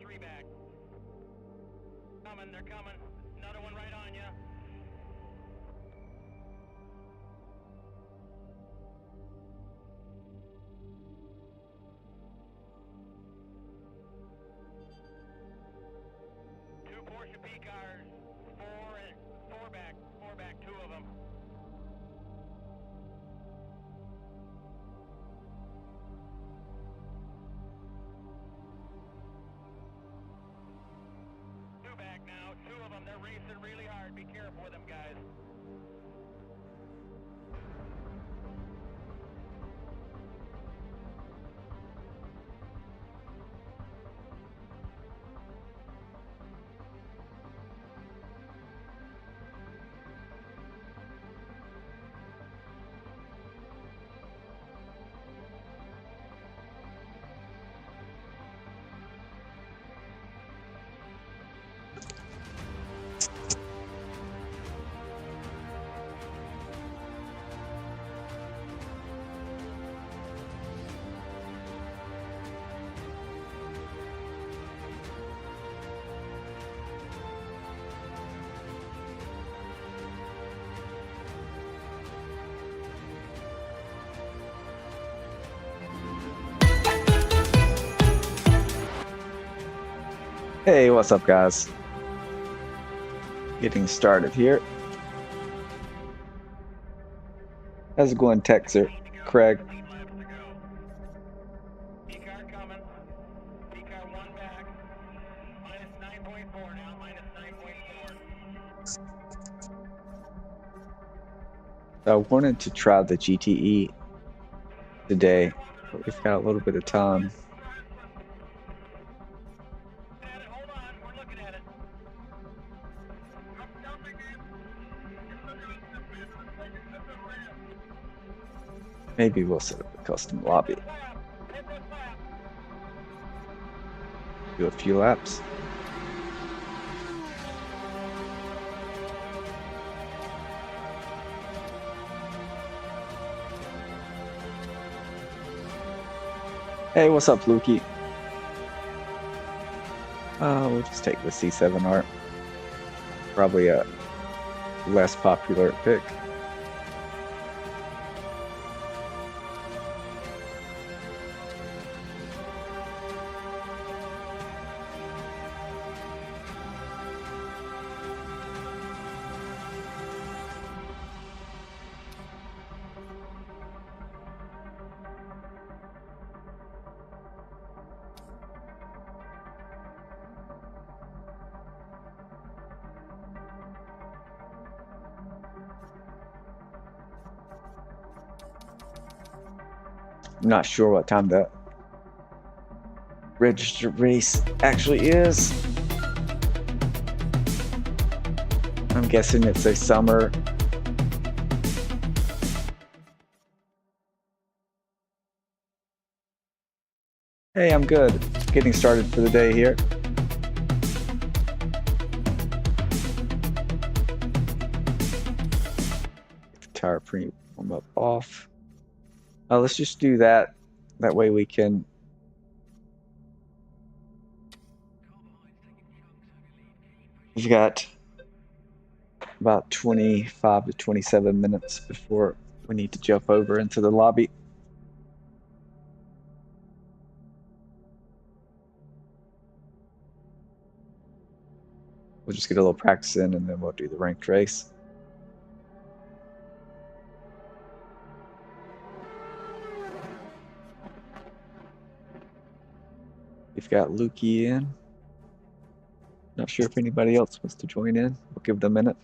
Three back. Coming, they're coming. Another one right on you. Two Porsche P cars. Four back, two of them. Now, two of them, they're racing really hard. Be careful with them, guys. Hey, what's up, guys? Getting started here. How's it going, Texer? Craig? I wanted to try the GTE today, but we've got a little bit of time. Maybe we'll set up a custom lobby. Do a few laps. Hey, what's up, Lukey? We'll just take the C7 art. Probably a less popular pick. I'm not sure what time the registered race actually is. I'm guessing it's a summer. Hey, I'm good. Getting started for the day here. Tire pre warm up off. Let's just do that. That way we can we've got about 25 to 27 minutes before we need to jump over into the lobby. We'll just get a little practice in and then we'll do the ranked race. We've got Lukey in. Not sure if anybody else wants to join in. We'll give them a minute.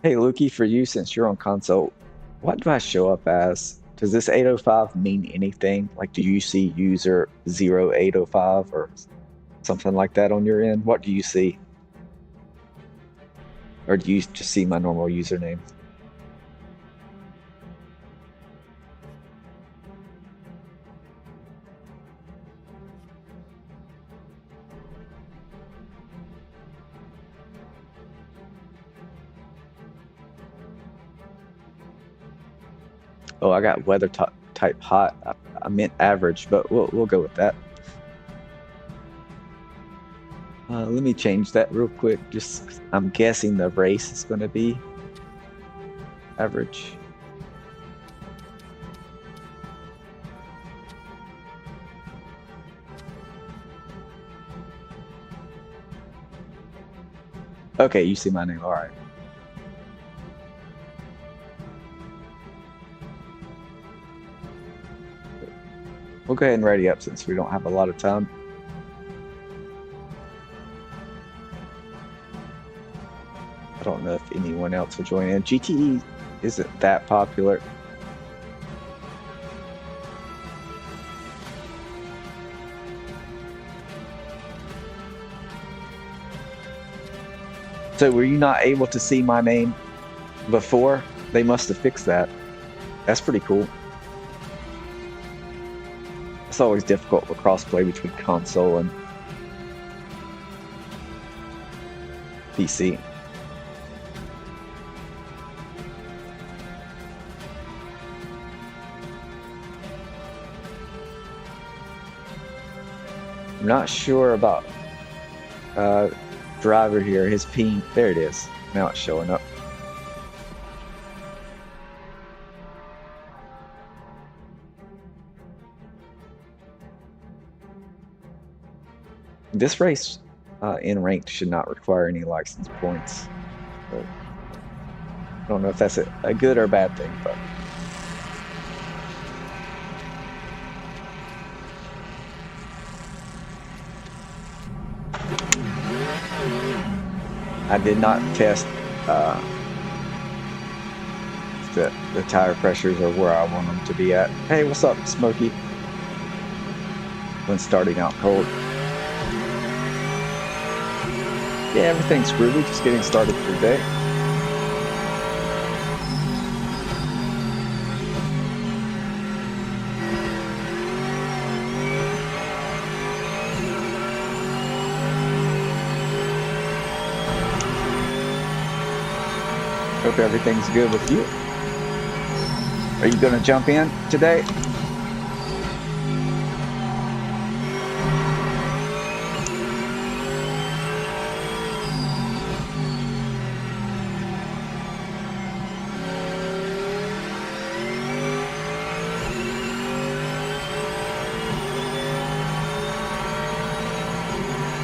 Hey Lukey, for you, since you're on console, what do I show up as? Does this 805 mean anything? Like, do you see user 0805 or something like that on your end? What do you see? Or do you just see my normal username? Oh, I got weather type hot. I meant average, but we'll go with that. Let me change that real quick. Just, I'm guessing the race is going to be average. Okay, you see my name. All right. We'll go ahead and ready up since we don't have a lot of time. I don't know if anyone else will join in. GTE isn't that popular. So were you not able to see my name before? They must have fixed that. That's pretty cool. It's always difficult with crossplay between console and PC. I'm not sure about driver here. His ping, there it is. Now it's showing up. This race in ranked should not require any license points. But I don't know if that's a good or bad thing, but I did not test the tire pressures are where I want them to be at. Hey, what's up, Smokey? When starting out cold. Yeah, everything's groovy, just getting started for the day. Hope everything's good with you. Are you gonna jump in today?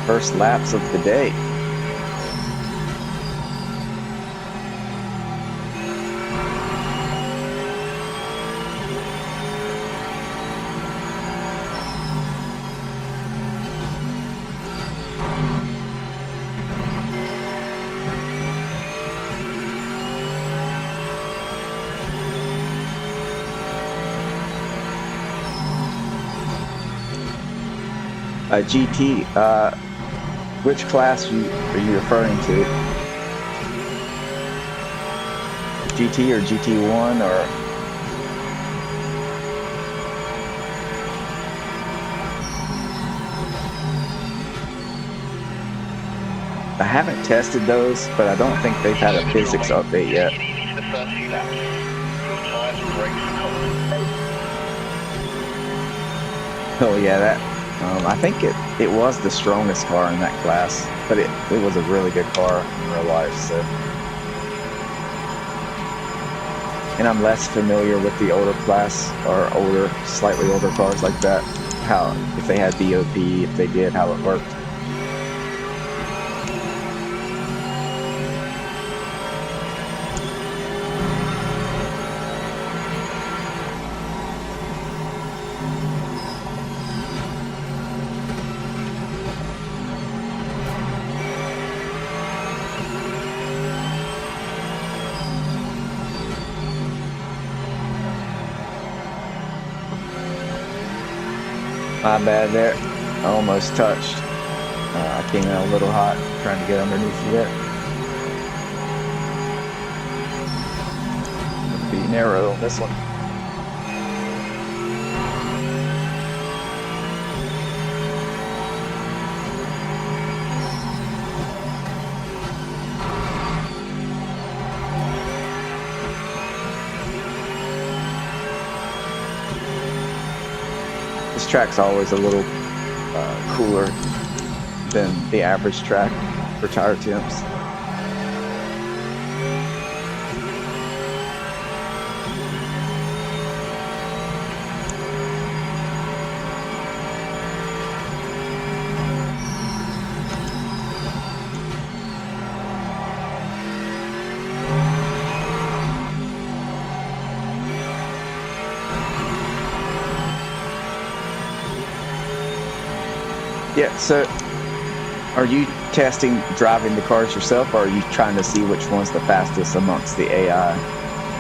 First laps of the day. GT, which class are you referring to? GT or GT1 or? I haven't tested those, but I don't think they've had a physics update yet. Oh yeah, that. I think it was the strongest car in that class, but it was a really good car in real life. So, and I'm less familiar with the older class or slightly older cars like that. How if they had BOP, if they did, how it worked. My bad there. I almost touched. I came out a little hot trying to get underneath of it. It'll be narrow on this one. This track's always a little cooler than the average track for tire temps. Yeah, so are you testing driving the cars yourself, or are you trying to see which one's the fastest amongst the AI?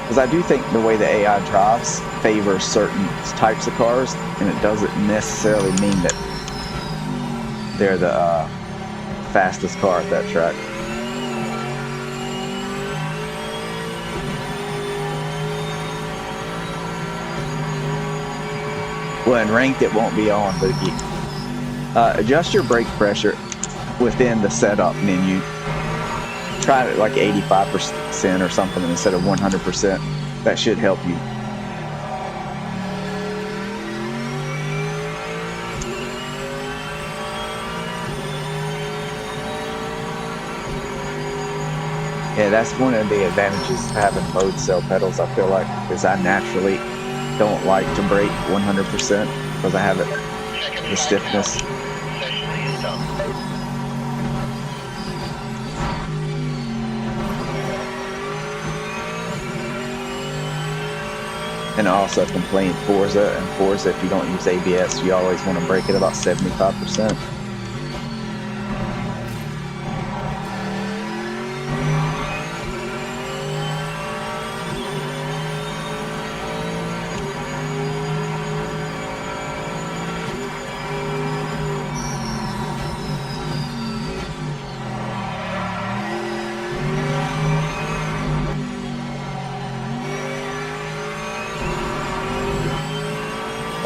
Because I do think the way the AI drives favors certain types of cars, and it doesn't necessarily mean that they're the fastest car at that track. Well, in ranked it won't be on, Luki. Adjust your brake pressure within the setup menu. Try it like 85% or something instead of 100%. That should help you. Yeah, that's one of the advantages of having mode cell pedals, I feel like, is I naturally don't like to brake 100% because I have the stiffness. And I also can play in Forza, and Forza, if you don't use ABS, you always want to brake at about 75%.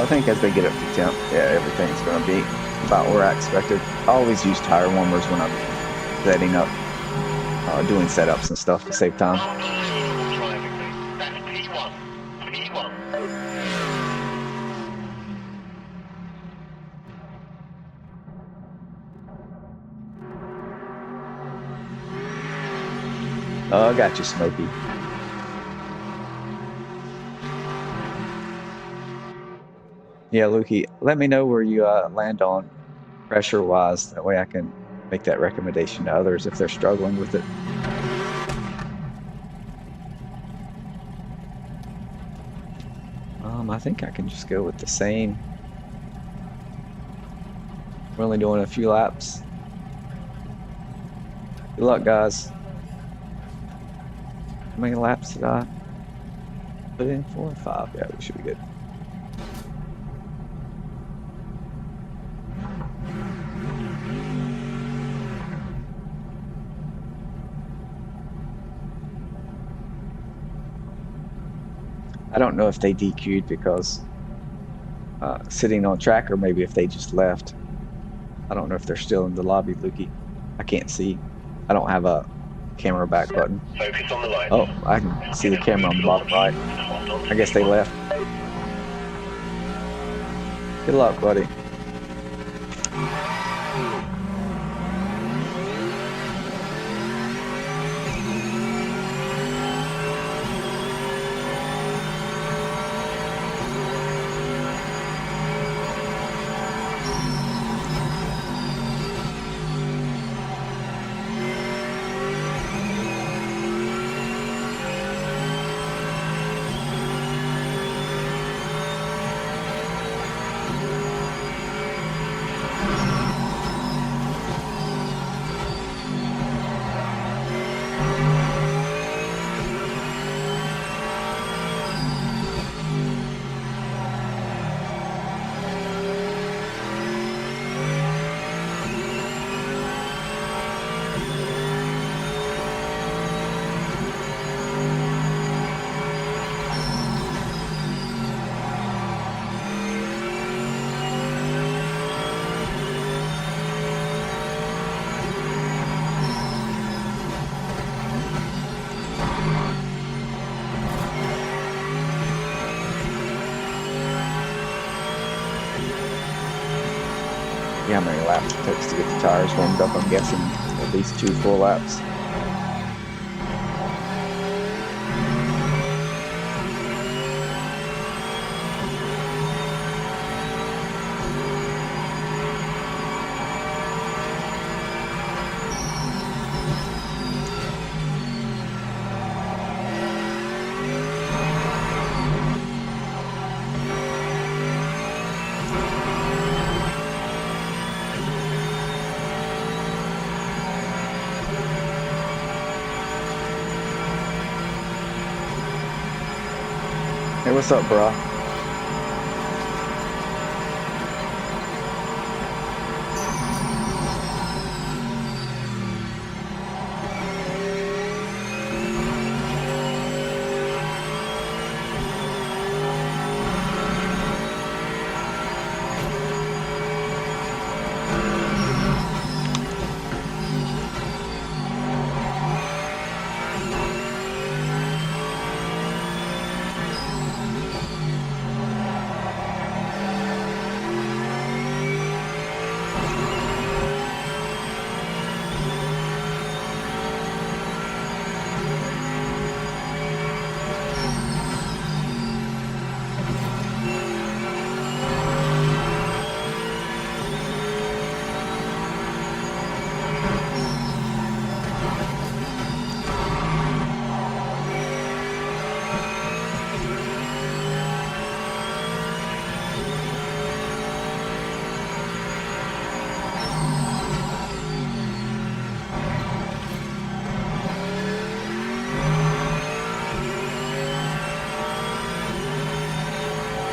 think as they get up to temp, yeah, everything's going to be about where I expected. I always use tire warmers when I'm setting up, doing setups and stuff to save time. Oh, I got you, Smokey. Yeah, Lukey, let me know where you land on pressure-wise. That way I can make that recommendation to others if they're struggling with it. I think I can just go with the same. We're only doing a few laps. Good luck, guys. How many laps did I put in? 4 or 5? Yeah, we should be good. I don't know if they DQ'd because sitting on track, or maybe if they just left. I don't know if they're still in the lobby, Lukey. I can't see. I don't have a camera back button. Focus on the line. Oh, I can see the camera on the bottom right. I guess they left. Good luck, buddy. How many laps it takes to get the tires warmed up? I'm guessing at least 2 full laps. Hey, what's up, bro?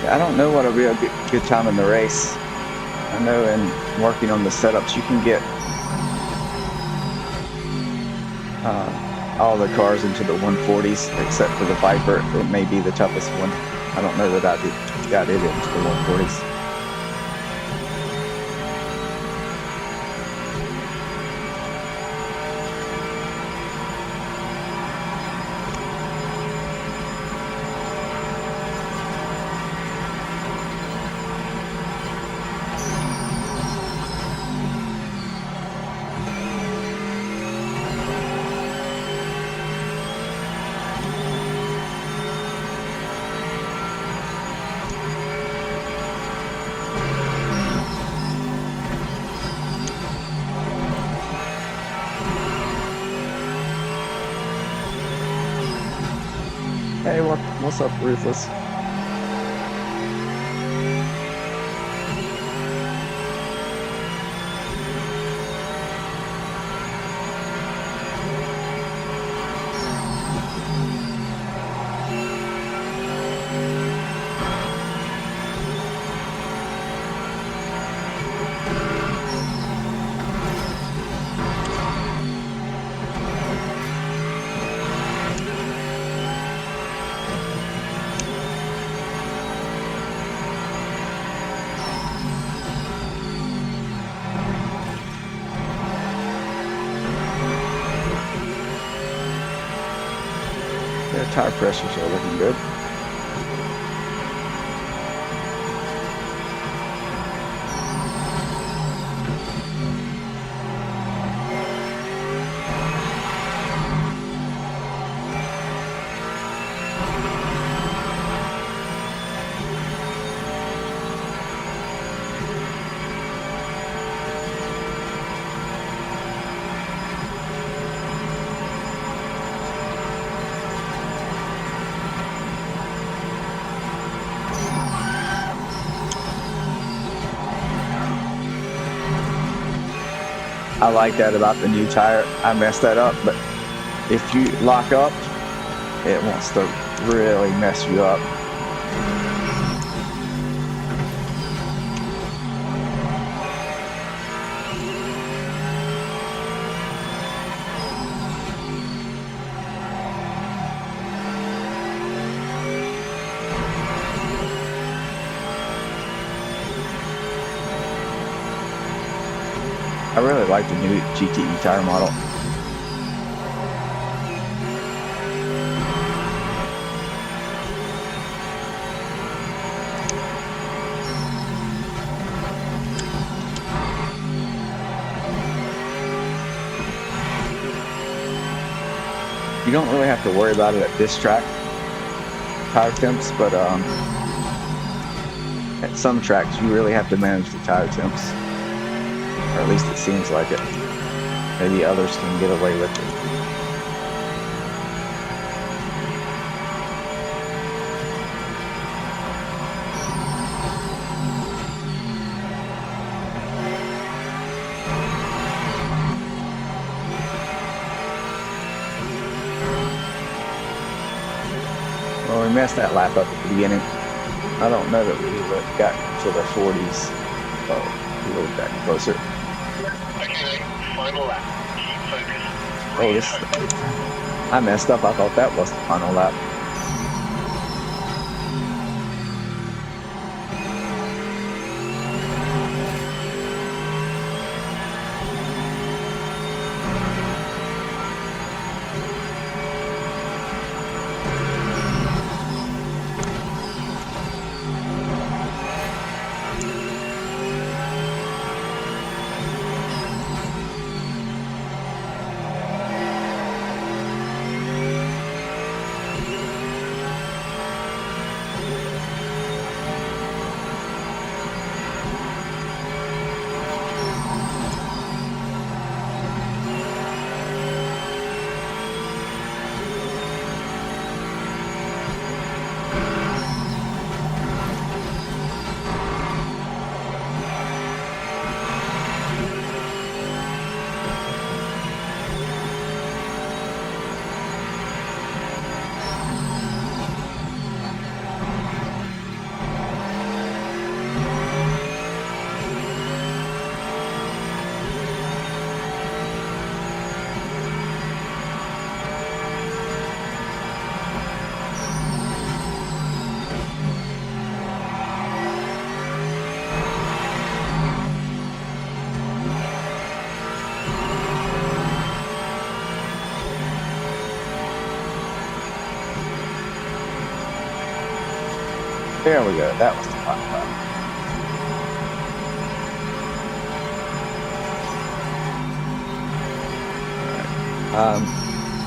I don't know what'll be a good time in the race. I know in working on the setups, you can get all the cars into the 140s, except for the Viper. It may be the toughest one. I don't know that I got it into the 140s. Hey, what's up, Ruthless? Their tire pressures are looking good. I like that about the new tire. I messed that up, but if you lock up, it wants to really mess you up. I really like the new GTE tire model. You don't really have to worry about it at this track, tire temps, but at some tracks you really have to manage the tire temps. Or at least it seems like it. Maybe others can get away with it. Well, we messed that lap up at the beginning. I don't know that we got to the 40s. Oh, a little back closer. Okay, final lap. Keep focused. Oh, this. I messed up. I thought that was the final lap. There we go. That was the final lap.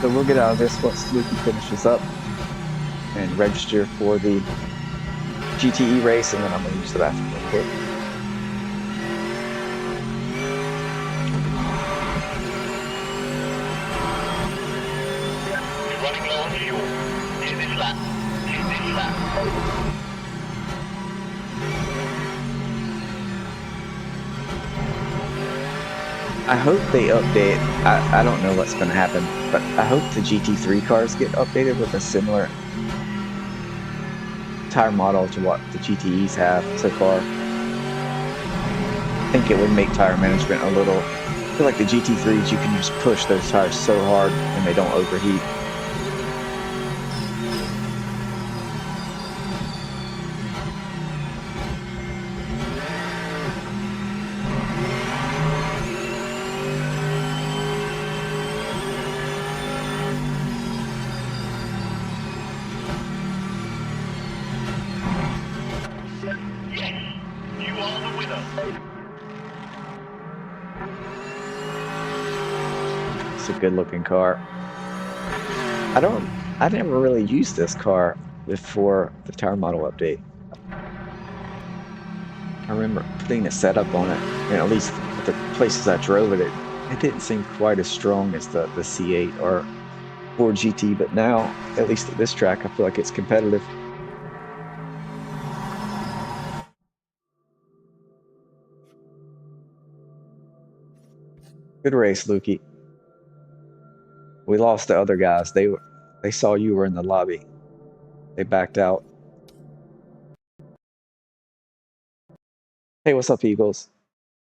So we'll get out of this once Lukey finishes up and register for the GTE race, and then I'm going to use the bathroom real quick. You're running low on fuel. Is this lap? Is this lap? I hope they update. I don't know what's going to happen, but I hope the GT3 cars get updated with a similar tire model to what the GTEs have so far. I think it would make tire management a little. I feel like the GT3s, you can just push those tires so hard and they don't overheat. A good looking car. I never really used this car before the tire model update. I remember putting a setup on it, and at least at the places I drove it, it didn't seem quite as strong as the C8 or Ford GT, but now, at least at this track, I feel like it's competitive. Good race, Lukey. We lost the other guys. They saw you were in the lobby. They backed out. Hey, what's up, Eagles?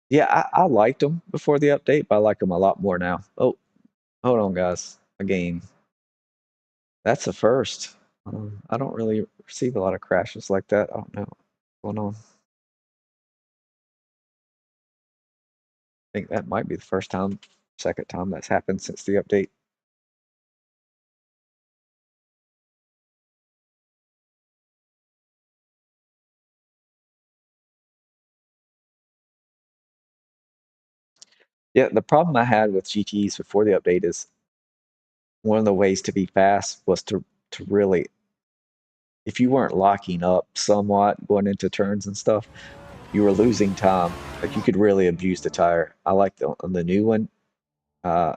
Yeah, I liked them before the update, but I like them a lot more now. Oh, hold on, guys. A game. That's a first. I don't really receive a lot of crashes like that. I don't know what's going on. I think that might be the first time, second time that's happened since the update. Yeah, the problem I had with GTEs before the update is one of the ways to be fast was to really, if you weren't locking up somewhat going into turns and stuff, you were losing time. Like you could really abuse the tire. I like on the new one. I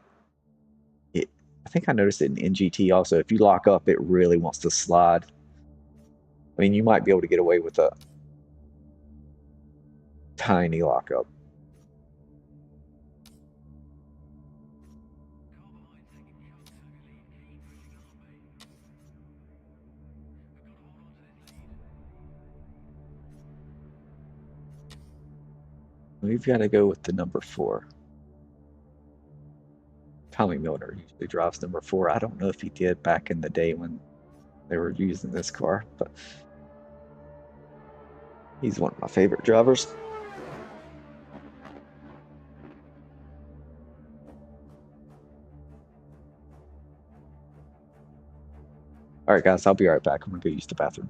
think I noticed it in GT also. If you lock up, it really wants to slide. I mean, you might be able to get away with a tiny lockup. We've got to go with the number 4. Tommy Milner usually drives number 4. I don't know if he did back in the day when they were using this car, but he's one of my favorite drivers. All right, guys, I'll be right back. I'm going to go use the bathroom.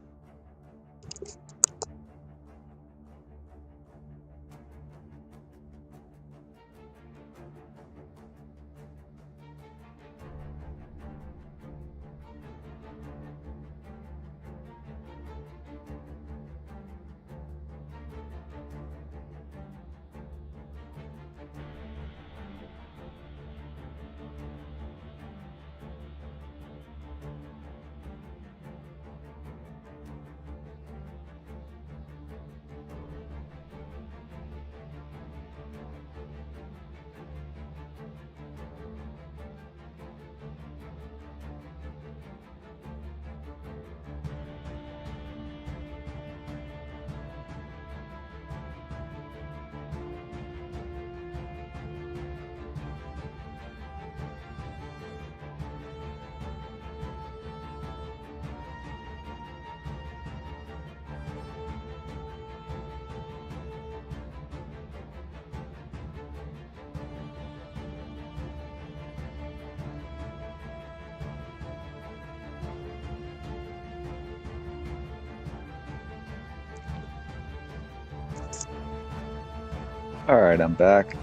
Alright, I'm back.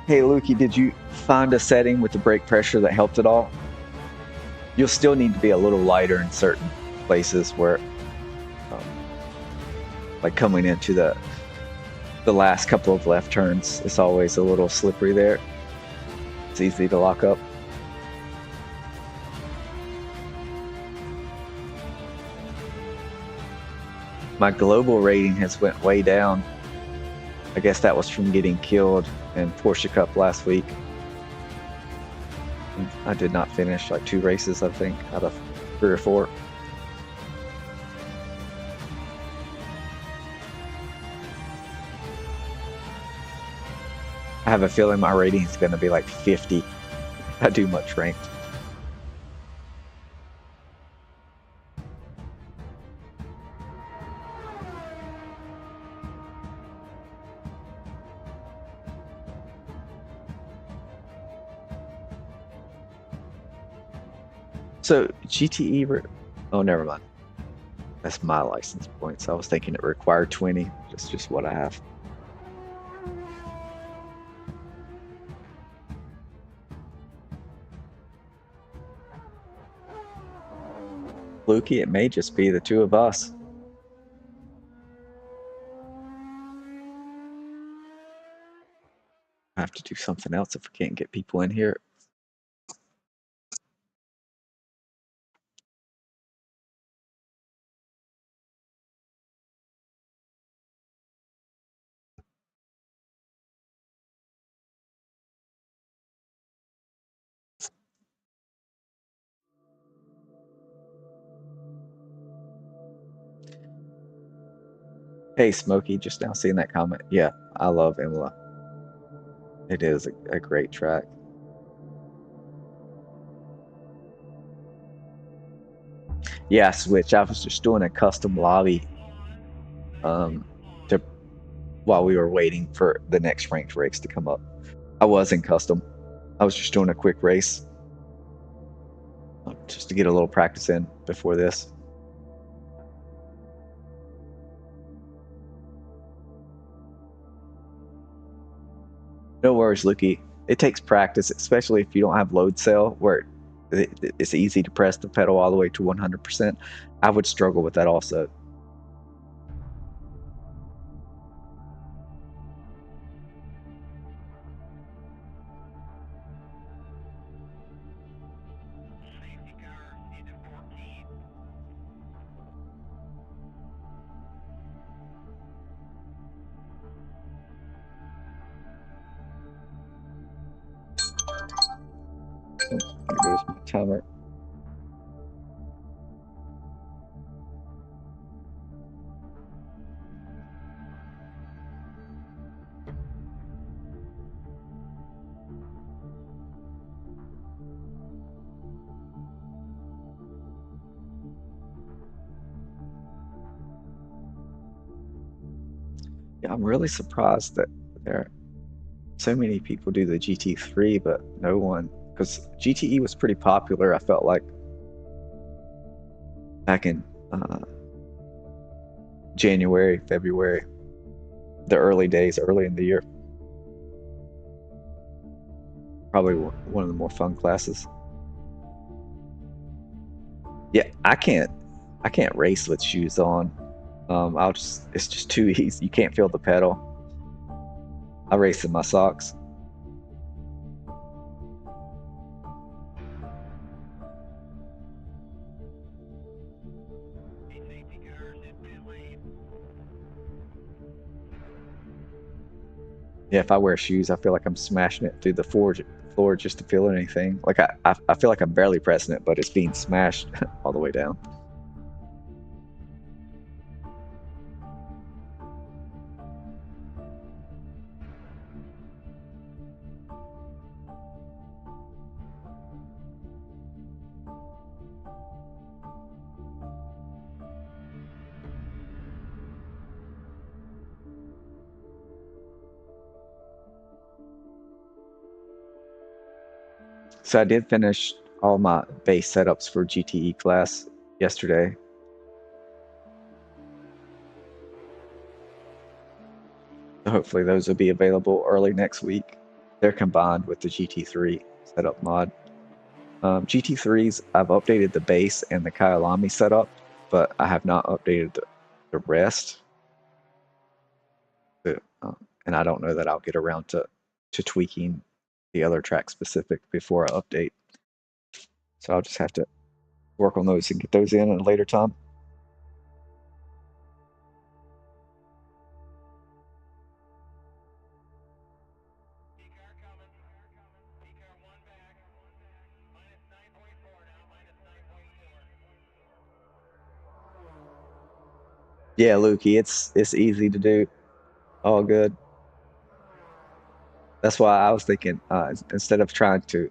Hey Lukey, did you find a setting with the brake pressure that helped at all? You'll still need to be a little lighter in certain places where, like coming into the last couple of left turns, it's always a little slippery there. It's easy to lock up. My global rating has went way down. I guess that was from getting killed in Porsche Cup last week. I did not finish like 2 races, I think, out of 3 or 4. I have a feeling my rating is going to be like 50 if I do much ranked. So GTE, oh, never mind. That's my license points. I was thinking it required 20. That's just what I have. Lukey, it may just be the 2 of us. I have to do something else if we can't get people in here. Hey, Smokey, just now seeing that comment. Yeah, I love Imola. It is a great track. Yeah, Switch. I was just doing a custom lobby while we were waiting for the next ranked race to come up. I was in custom. I was just doing a quick race just to get a little practice in before this. No worries, Lukey. It takes practice, especially if you don't have load cell, where it's easy to press the pedal all the way to 100%. I would struggle with that also. There goes my timer. Yeah, I'm really surprised that there are so many people do the GT3, but no one, because GTE was pretty popular, I felt like, back in January, February, the early days, early in the year. Probably one of the more fun classes. Yeah, I can't race with shoes on. It's just too easy. You can't feel the pedal. I race in my socks. Yeah, if I wear shoes, I feel like I'm smashing it through the floor just to feel anything. Like I feel like I'm barely pressing it, but it's being smashed all the way down. So I did finish all my base setups for GTE class yesterday. hopefully those will be available early next week. They're combined with the GT3 setup mod. GT3s, I've updated the base and the Kyalami setup, but I have not updated the rest. And I don't know that I'll get around to tweaking the other track specific before I update. So I'll just have to work on those and get those in at a later time. Yeah, Lukey, it's easy to do. All good. That's why I was thinking, instead of trying to,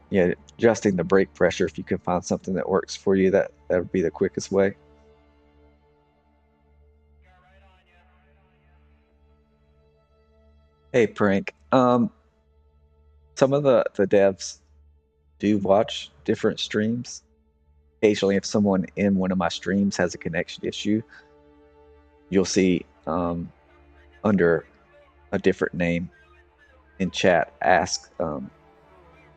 yeah, adjusting the brake pressure, if you can find something that works for you, that would be the quickest way. Hey, Prank. Some of the devs do watch different streams. Occasionally, if someone in one of my streams has a connection issue, you'll see under a different name in chat ask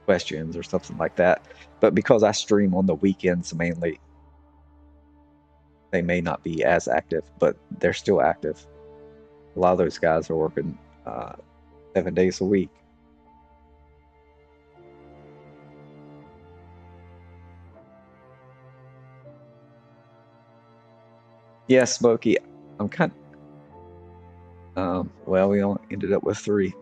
questions or something like that. But because I stream on the weekends mainly, they may not be as active, but they're still active. A lot of those guys are working 7 days a week. Yeah, Smokey, I'm kind of, well, we only ended up with 3.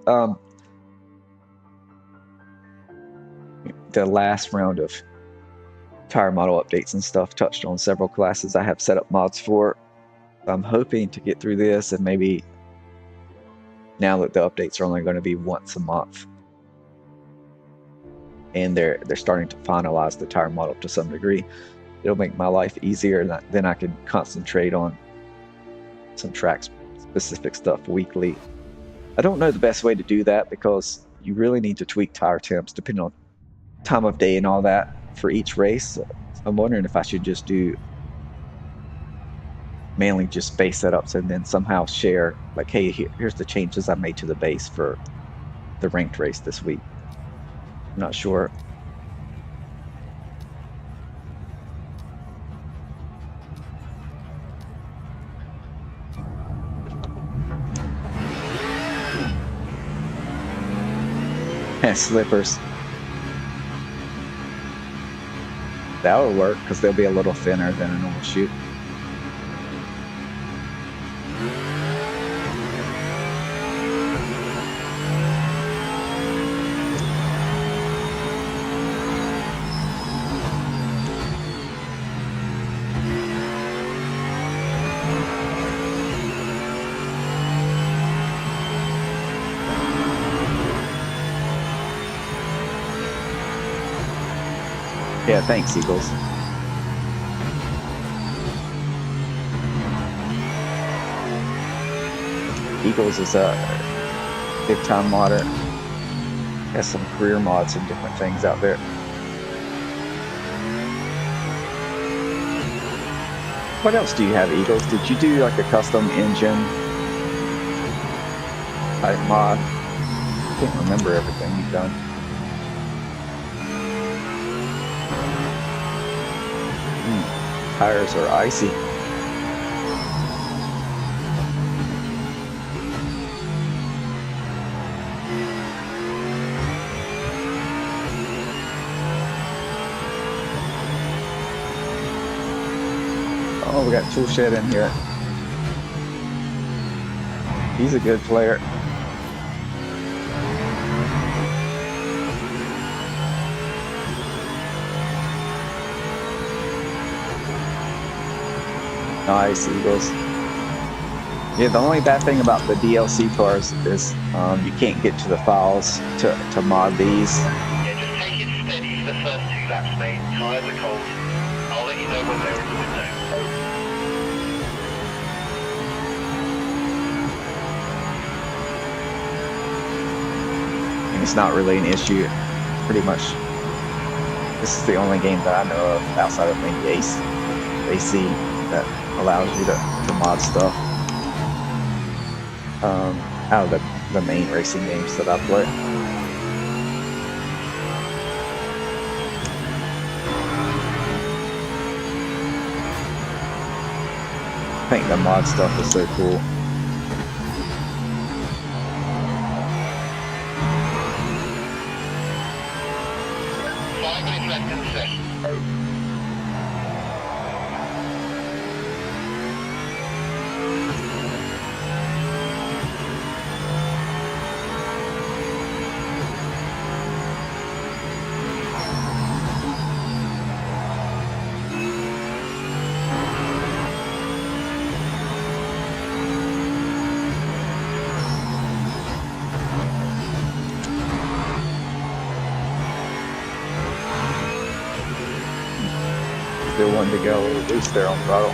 The last round of tire model updates and stuff touched on several classes I have set up mods for. I'm hoping to get through this, and maybe now that the updates are only going to be once a month, and they're starting to finalize the tire model to some degree, it'll make my life easier, and then I can concentrate on some track specific stuff weekly. I don't know the best way to do that, because you really need to tweak tire temps depending on time of day and all that for each race. So I'm wondering if I should just do mainly just base setups and then somehow share, like, hey, here's the changes I made to the base for the ranked race this week. I'm not sure. Slippers. That would work, because they'll be a little thinner than a normal shoe. Yeah, thanks, Eagles. Eagles is a big-time modder. Has some career mods and different things out there. What else do you have, Eagles? Did you do like a custom engine type mod? I can't remember everything you've done. Tires are icy. Oh, we got Toolshed in here. He's a good player. Nice, Eagles. Yeah, the only bad thing about the DLC cars is you can't get to the files to mod these. Yeah, just take it steady for the first 2 laps, mate. Tires are cold. I'll let you know when they're in the window. And it's not really an issue. Pretty much, this is the only game that I know of outside of maybe AC that allows you to mod stuff. out of the main racing games that I play. I think the mod stuff is so cool. Still wanting to go a little loose there on throttle.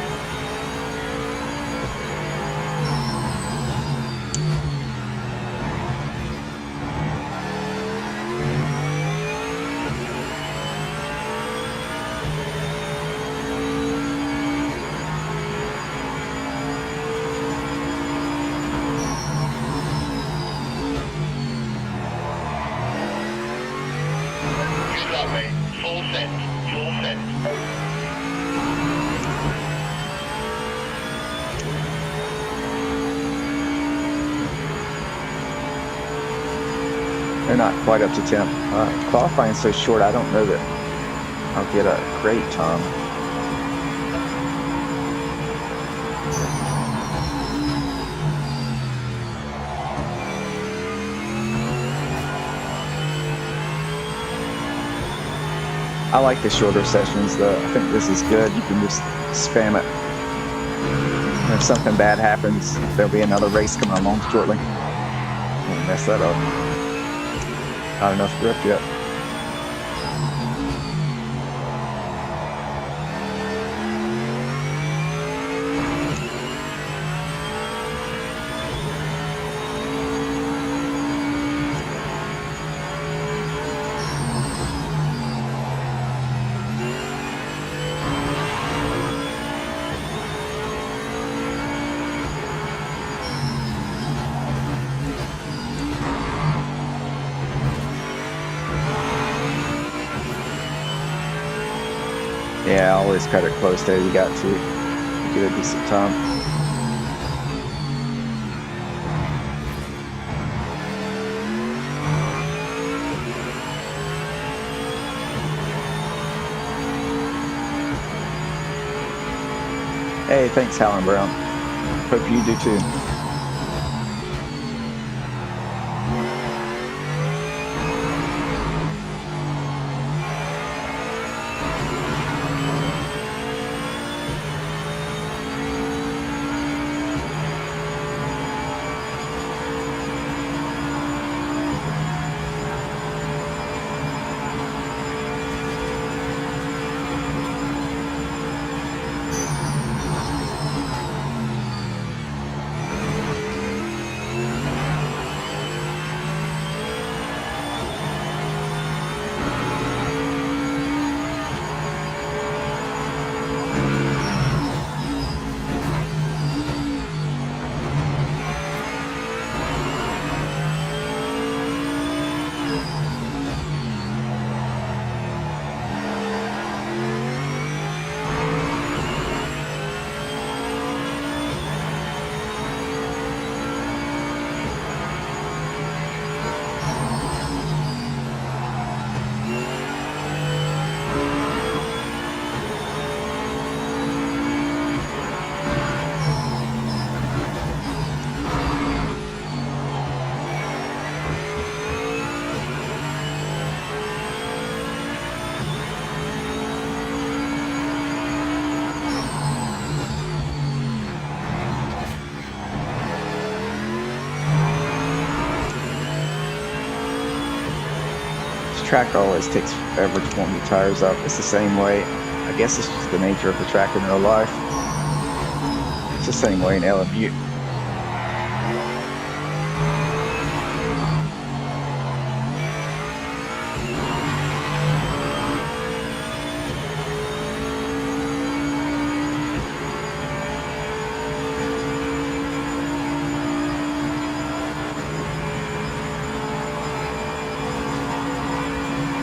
Good luck, mate. Full send. They're not quite up to temp. Qualifying so short, I don't know that I'll get a great time. I like the shorter sessions though. I think this is good. You can just spam it. And if something bad happens, there'll be another race coming along shortly. Won't mess that up. Not enough grip yet. Yeah, always cut it close there. You got to get a decent time. Hey, thanks, Howlin' Brown. Hope you do too. Track always takes forever to warm the tires up. It's the same way. I guess it's just the nature of the track in real life. It's the same way in LMU.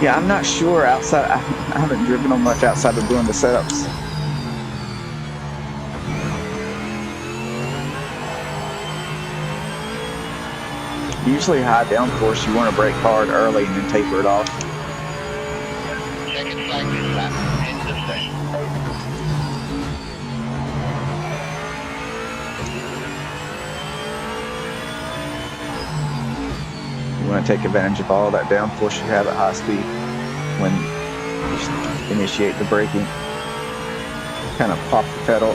Yeah, I'm not sure outside. I haven't driven them much outside of doing the setups. Usually high downforce, you want to brake hard early and then taper it off. Check and flag this lap. End of session. You want to take advantage of all that downforce you have at high speed when you initiate the braking. Kind of pop the pedal.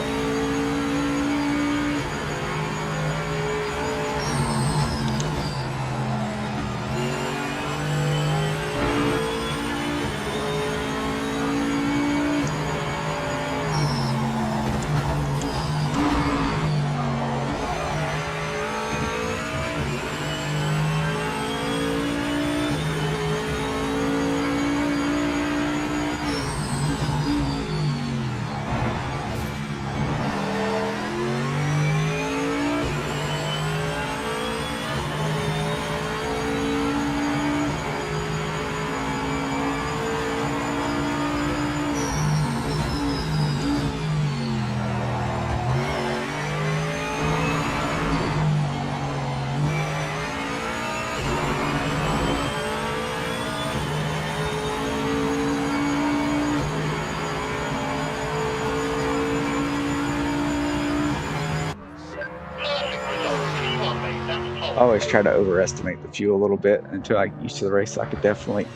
I always try to overestimate the fuel a little bit until I get used to the race. So I could definitely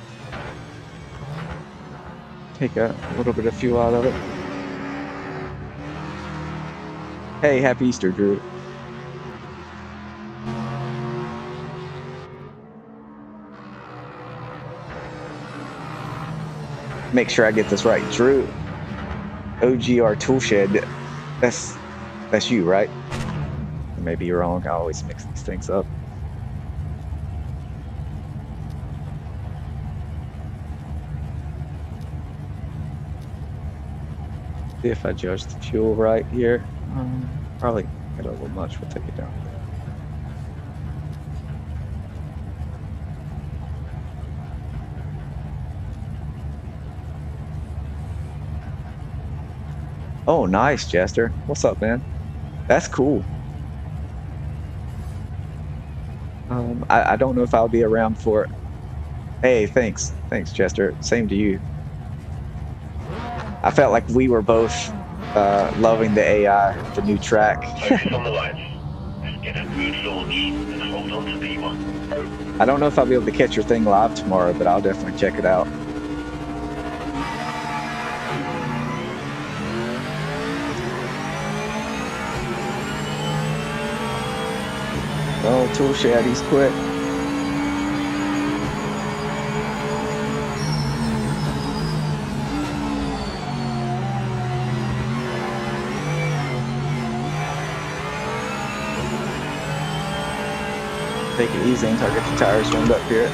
take a little bit of fuel out of it. Hey, happy Easter, Drew. Make sure I get this right. Drew, OGR Toolshed, that's you, right? Maybe you're wrong. I always mix these things up. See if I judge the fuel right here. Probably got a little much. We'll take it down. Oh, nice, Jester. What's up, man? That's cool. I don't know if I'll be around for it. Hey, thanks. Thanks, Chester. Same to you. I felt like we were both loving the AI, the new track. Focus on the lights. Get a good launch and hold on to P1. I don't know if I'll be able to catch your thing live tomorrow, but I'll definitely check it out. Oh, Toolshed, he's quick. Take it easy until I get the tires warmed up here.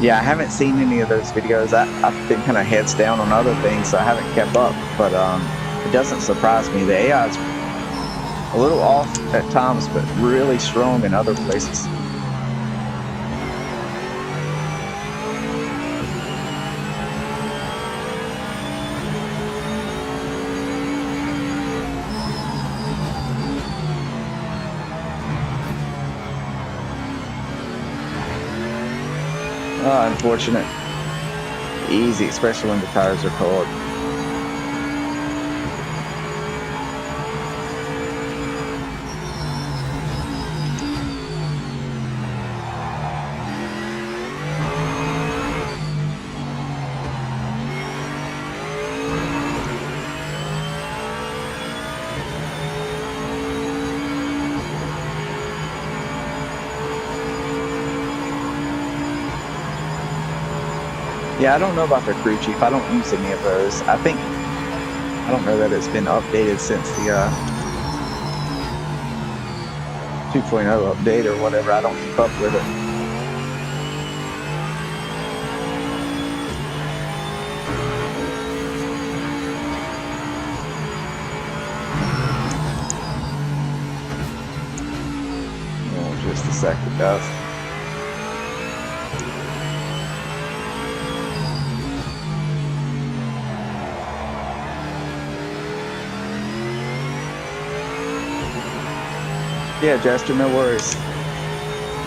Yeah, I haven't seen any of those videos. I've been kind of heads down on other things, so I haven't kept up. But it doesn't surprise me. The AI is a little off at times, but really strong in other places. Unfortunate. Easy, especially when the tires are cold. Yeah, I don't know about the crew chief. I don't use any of those. I don't know that it's been updated since the 2.0 update or whatever. I don't keep up with it. Oh, just a second, guys. Yeah, Jester, no worries.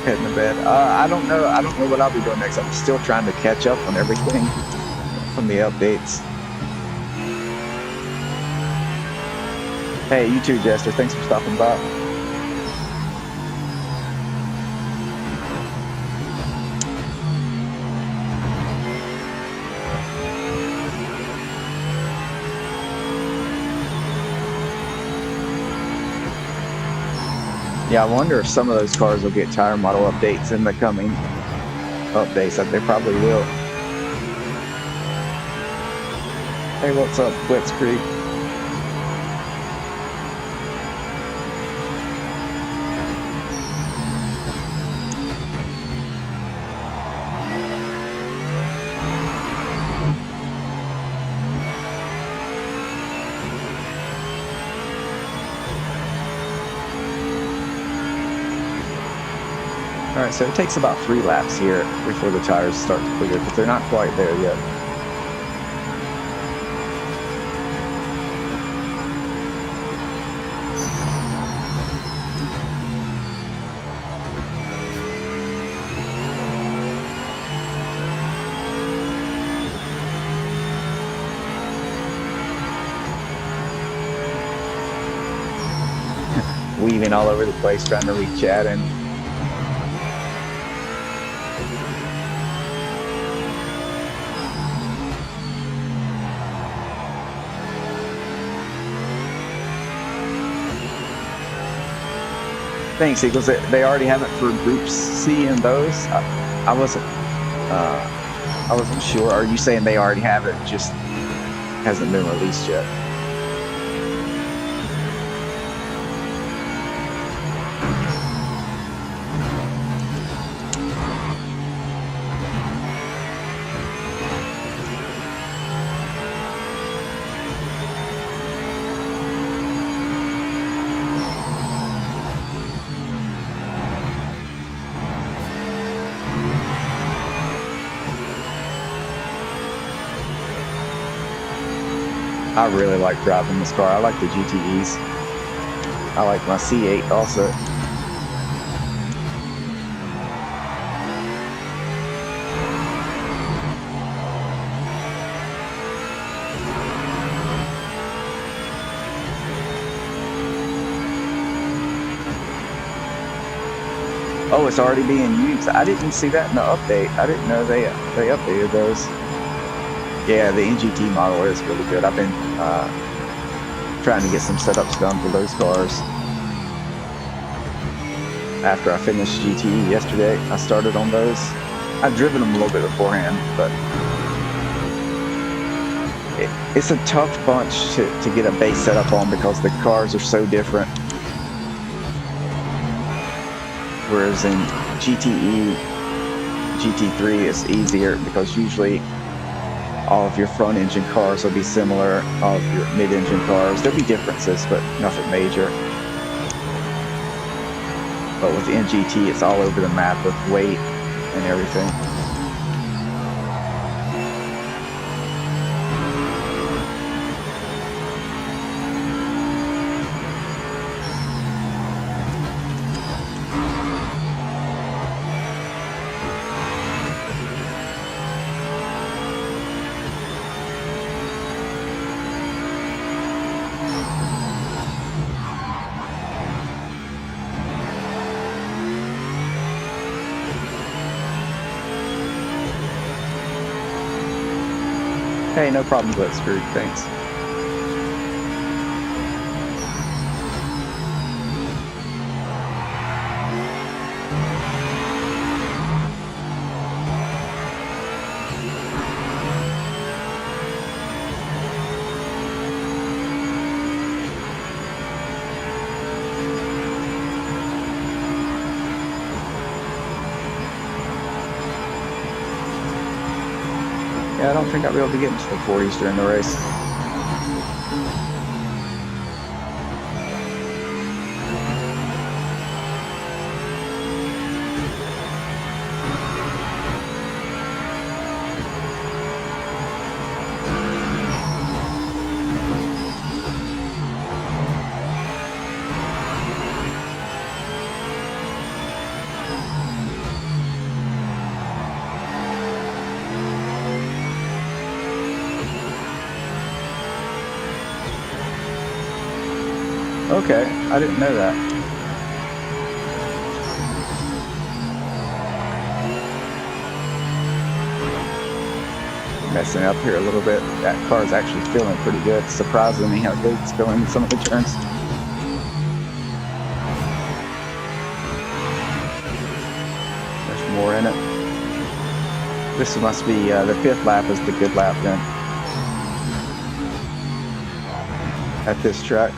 Heading to bed. I don't know what I'll be doing next. I'm still trying to catch up on everything from the updates. Hey, you too, Jester. Thanks for stopping by. Yeah, I wonder if some of those cars will get tire model updates in the coming updates. They probably will. Hey, what's up, Blitzkrieg? Alright, so it takes about 3 laps here before the tires start to clear, but they're not quite there yet. Weaving all over the place trying to reach chat and thanks, Eagles. They already have it for Group C and those. I wasn't sure. Are you saying they already have it? Just hasn't been released yet. I really like driving this car. I like the GTEs. I like my C8 also. Oh, it's already being used. I didn't see that in the update. I didn't know they updated those. Yeah, the NGT model is really good. I've been trying to get some setups done for those cars. After I finished GTE yesterday, I started on those. I've driven them a little bit beforehand, but it's a tough bunch to get a base setup on because the cars are so different. Whereas in GTE, GT3 is easier because usually all of your front engine cars will be similar, all of your mid engine cars. There'll be differences, but nothing major. But with the NGT, it's all over the map with weight and everything. Hey, no problem, Blitzkrieg. Thanks. don't think I'll be able to get into the 40s during the race. Okay, I didn't know that. Messing up here a little bit. That car is actually feeling pretty good. It's surprising me how good it's feeling in some of the turns. There's more in it. This must be the 5th lap is the good lap then. At this track.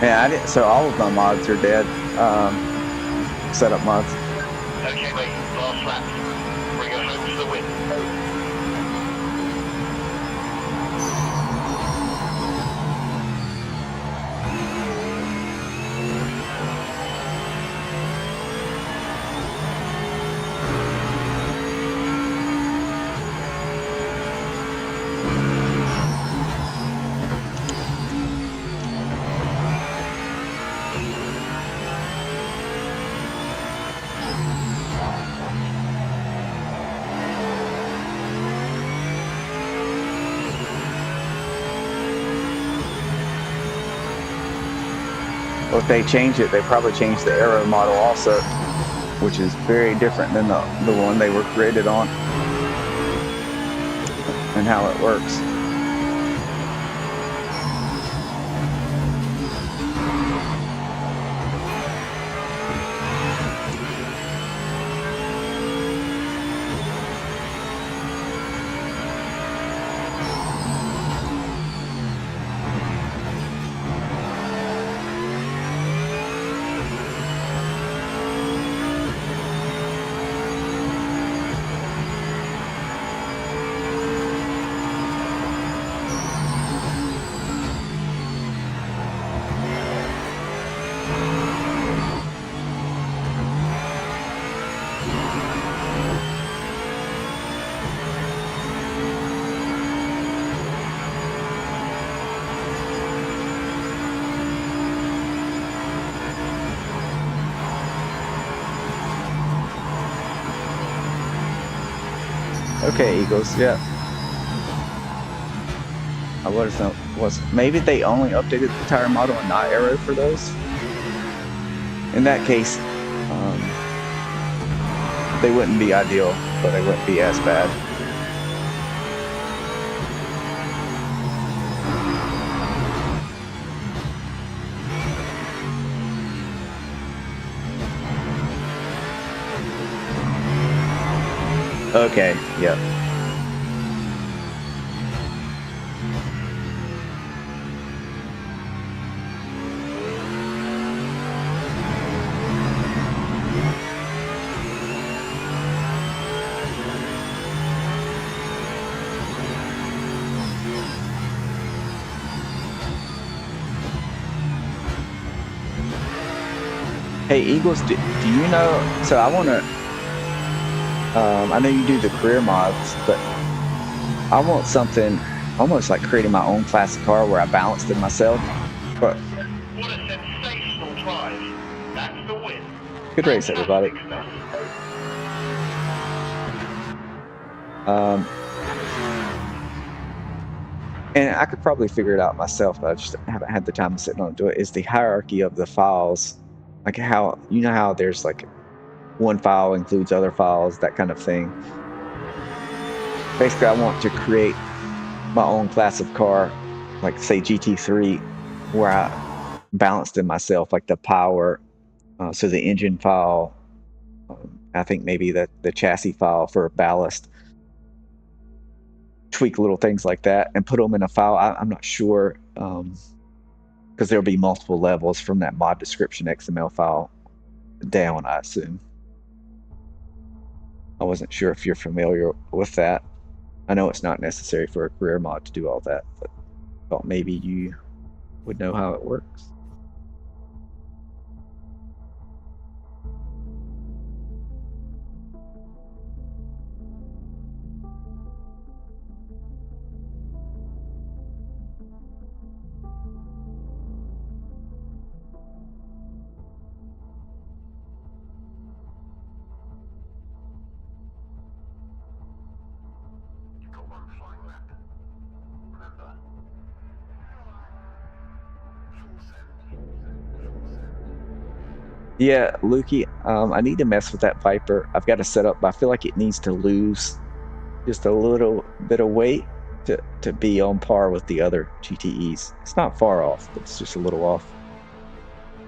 Yeah, I didn't, so all of my mods are dead. Setup mods. Okay, mate, last lap. Bring her home to the win. Well, if they change it, they probably change the aero model also, which is very different than the one they were created on and how it works. Okay, Eagles, yeah. I was maybe they only updated the tire model and not aero for those. In that case, they wouldn't be ideal, but they wouldn't be as bad. Okay, yep. Hey Eagles, do you know, so I want to, I know you do the career mods, but I want something almost like creating my own classic car where I balanced it myself. But What a sensational drive. That's the win. good race, everybody. And I could probably figure it out myself, but I just haven't had the time to sit down and do it, is the hierarchy of the files. Like how, you know how there's like one file includes other files, that kind of thing. Basically, I want to create my own class of car like say GT3, where I balanced it myself, like the power, so the engine file, I think maybe the chassis file for ballast, tweak little things like that and put them in a file. I'm not sure, because there'll be multiple levels from that mod description XML file down, I assume. I wasn't sure if you're familiar with that. I know it's not necessary for a career mod to do all that, but I thought maybe you would know how it works. Yeah, Lukey, I need to mess with that Viper. I've got to set up, but I feel like it needs to lose just a little bit of weight to be on par with the other GTEs. It's not far off, but it's just a little off.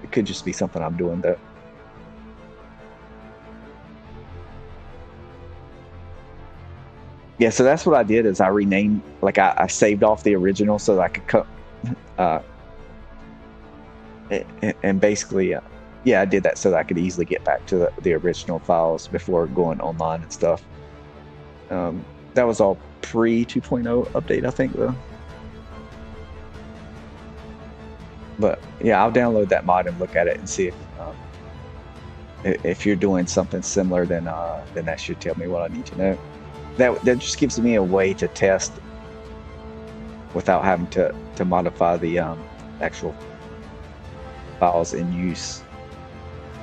It could just be something I'm doing though. Yeah, so that's what I did is I renamed, like I saved off the original so that I could cut, and basically, yeah, I did that so that I could easily get back to the original files before going online and stuff. That was all pre 2.0 update, I think, though. But yeah, I'll download that mod and look at it and see if you're doing something similar, then that should tell me what I need to know. That just gives me a way to test without having to modify the actual files in use.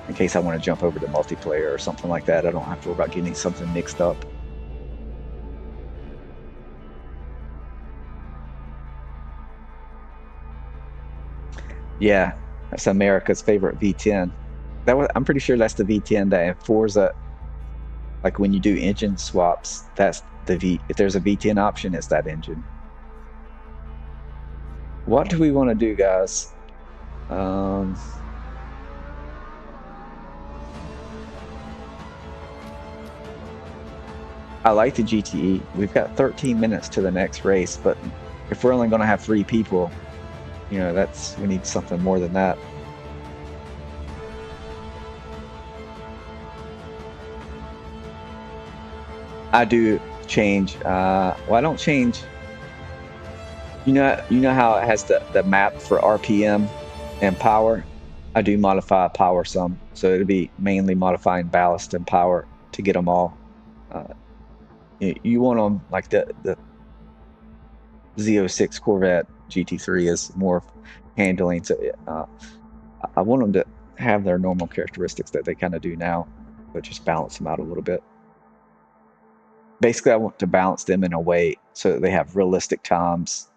In case I want to jump over to multiplayer or something like that, I don't have to worry about getting something mixed up. Yeah, that's America's favorite V10. I'm pretty sure that's the V10 that in Forza, like when you do engine swaps, that's the V. If there's a V10 option, it's that engine. What do we want to do, guys? I like the GTE. We've got 13 minutes to the next race, but if we're only going to have 3 people, you know, we need something more than that. I do change. Well, I don't change. You know how it has the map for RPM and power. I do modify power some, so it'll be mainly modifying ballast and power to get them all. You want them like the Z06 Corvette GT3 is more handling. So I want them to have their normal characteristics that they kind of do now, but just balance them out a little bit. Basically, I want to balance them in a way so that they have realistic times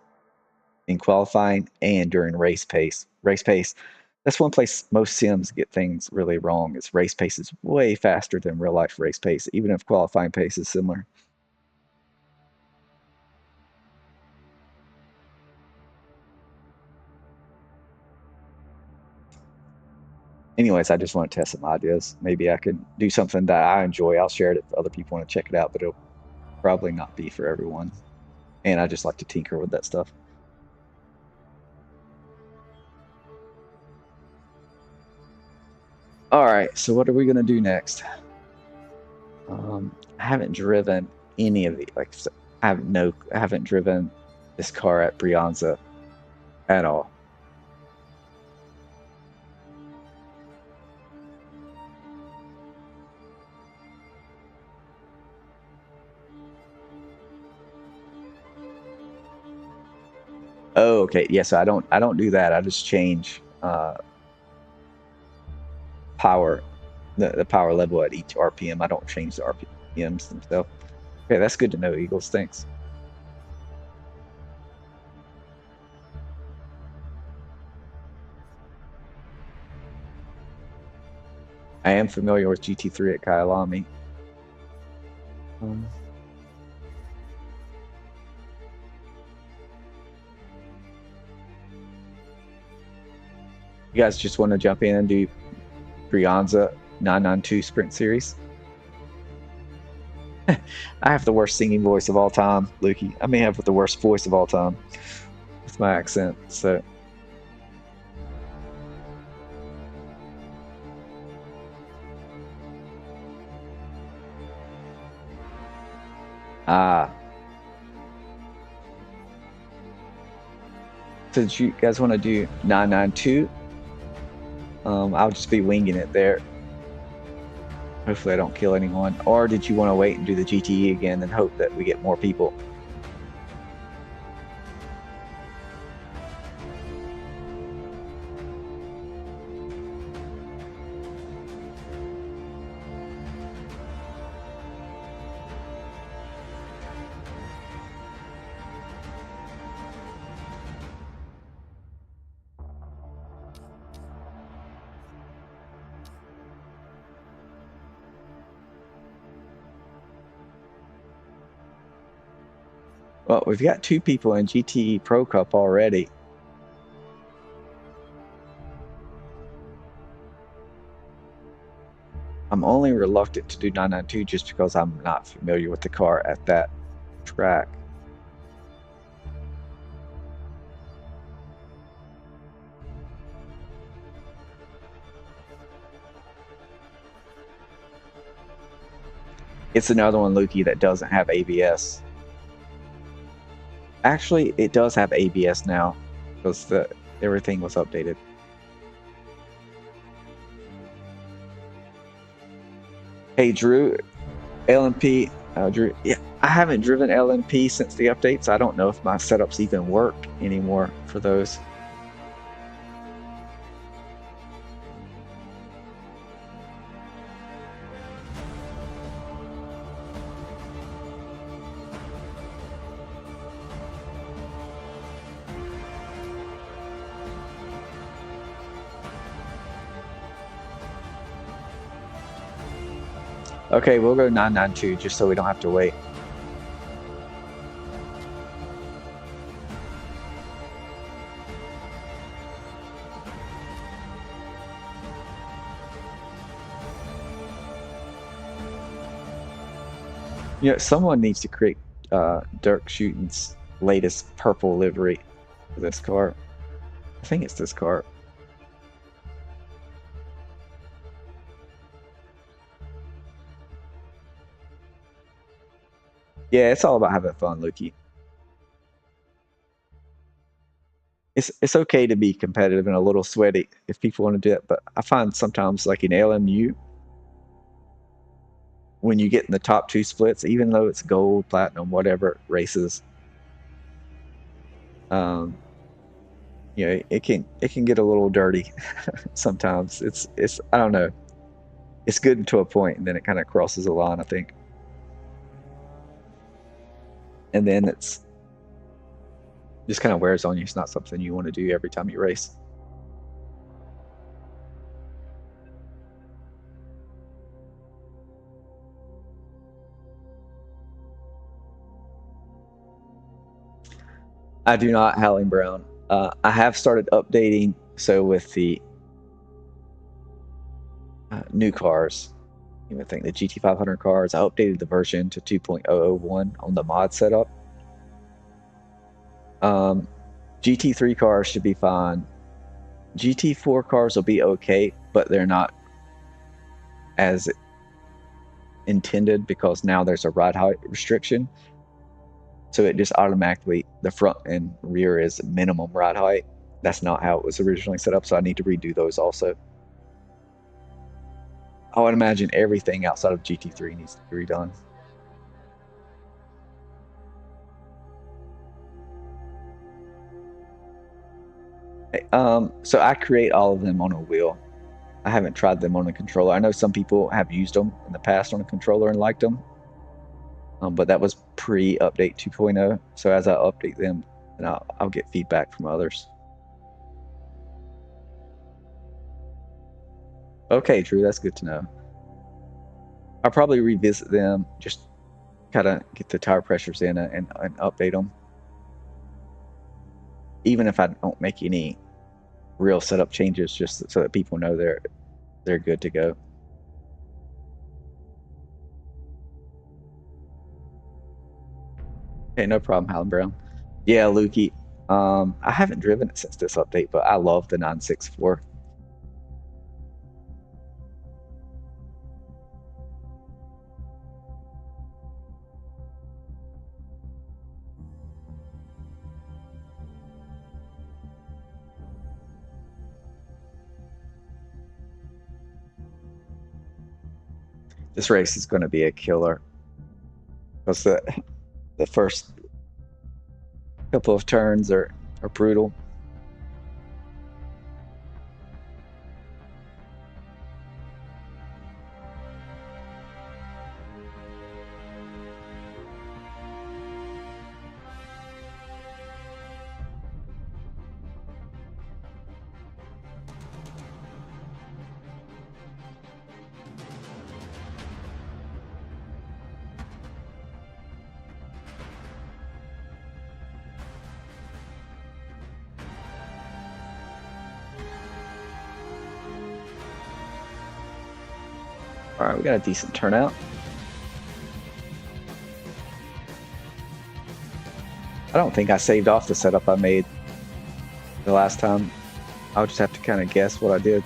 in qualifying and during race pace. Race pace, that's one place most sims get things really wrong. Is race pace is way faster than real life race pace, even if qualifying pace is similar. Anyways, I just want to test some ideas. Maybe I could do something that I enjoy. I'll share it if other people want to check it out, but it'll probably not be for everyone. And I just like to tinker with that stuff. All right, so what are we gonna do next? I haven't driven any of the I haven't driven this car at Brianza at all. Oh, okay. Yeah, so I don't do that. I just change power, the power level at each RPM. I don't change the RPMs themselves. Okay, that's good to know, Eagles. Thanks. I am familiar with GT3 at Kyalami. You guys just want to jump in and do Brianza 992 Sprint Series? I have the worst singing voice of all time, Lukey. I may have the worst voice of all time with my accent, so. Since you guys want to do 992, I'll just be winging it there. Hopefully I don't kill anyone. Or did you want to wait and do the GTE again and hope that we get more people? Well, we've got 2 people in GTE Pro Cup already. I'm only reluctant to do 992 just because I'm not familiar with the car at that track. It's another one, Lukey, that doesn't have ABS. Actually, it does have ABS now because everything was updated. Hey, Drew, LMP, Drew, yeah, I haven't driven LMP since the update, so I don't know if my setups even work anymore for those. Okay, we'll go 992 just so we don't have to wait. You know, someone needs to create Dirk Schuten's latest purple livery for this car. I think it's this car. Yeah, it's all about having fun, Lukey. It's okay to be competitive and a little sweaty if people want to do it, but I find sometimes, like in LMU, when you get in the top 2 splits, even though it's gold, platinum, whatever races, you know, it can get a little dirty sometimes. It's I don't know. It's good to a point, and then it kind of crosses the line, I think. And then it's just kind of wears on you. It's not something you want to do every time you race. I do not, Howling Brown. I have started updating, so with the new cars, I think the GT500 cars, I updated the version to 2.001 on the mod setup. GT3 cars should be fine. GT4 cars will be okay, but they're not as intended because now there's a ride height restriction. So it just automatically, the front and rear is minimum ride height. That's not how it was originally set up, so I need to redo those also. I would imagine everything outside of GT3 needs to be redone. So I create all of them on a wheel. I haven't tried them on a controller. I know some people have used them in the past on a controller and liked them, but that was pre-update 2.0. So as I update them, then I'll get feedback from others. Okay, Drew, that's good to know. I'll probably revisit them, just kind of get the tire pressures in and update them. Even if I don't make any real setup changes just so that people know they're good to go. Okay, no problem, Howland Brown. Yeah, Lukey. I haven't driven it since this update, but I love the 964. This race is going to be a killer. Because the first couple of turns are brutal. All right, we got a decent turnout. I don't think I saved off the setup I made the last time. I'll just have to kind of guess what I did.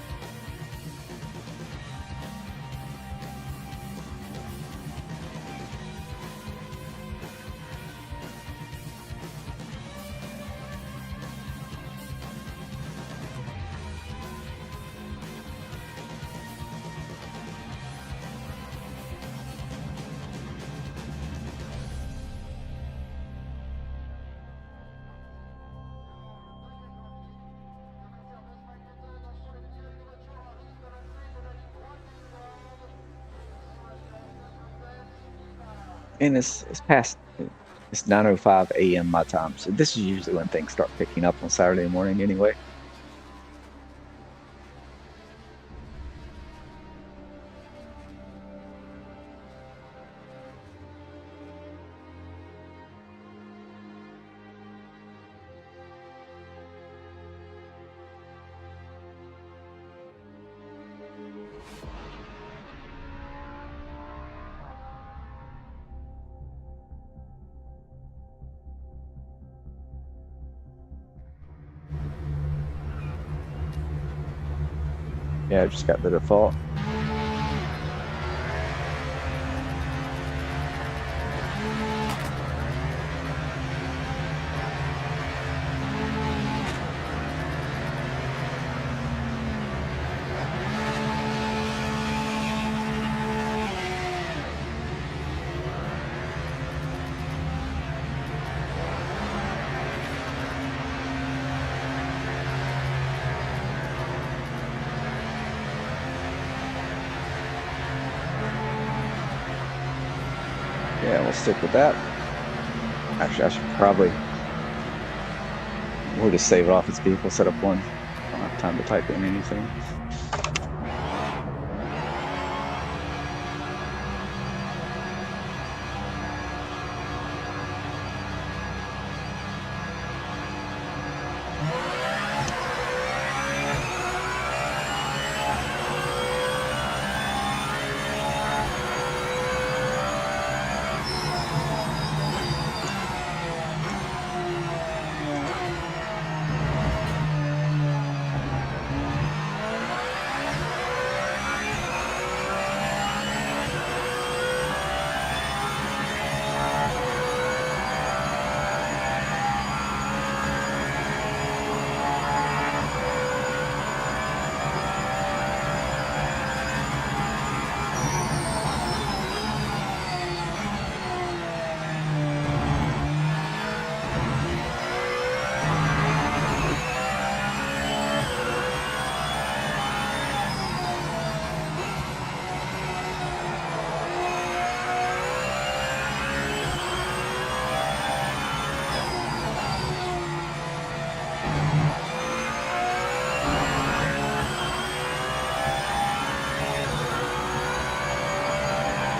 And it's past, it's 9:05 a.m. my time, so this is usually when things start picking up on Saturday morning anyway. Yeah, I just got the default. Yeah, we'll stick with that. Actually, I should probably, we'll just save it off as vehicle setup 1. I don't have time to type in anything.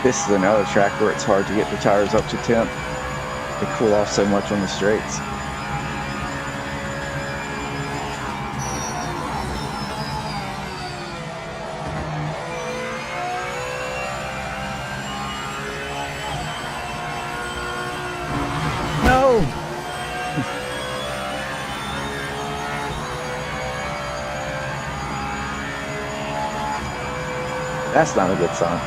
This is another track where it's hard to get the tires up to temp. They cool off so much on the straights. That's not a good sign.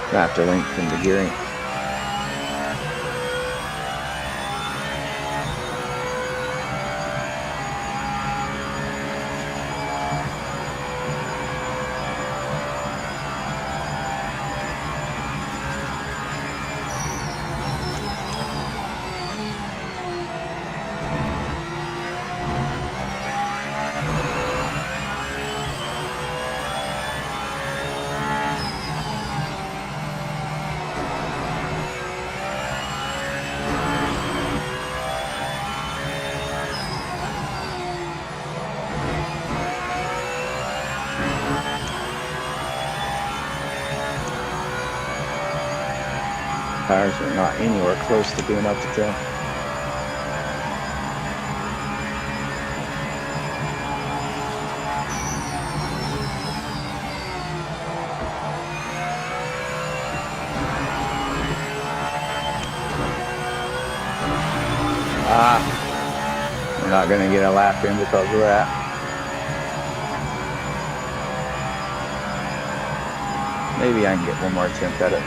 I have to lengthen the gearing. Tires are not anywhere close to being up to 10. We're not going to get a lap in because of that. Maybe I can get one more attempt at it.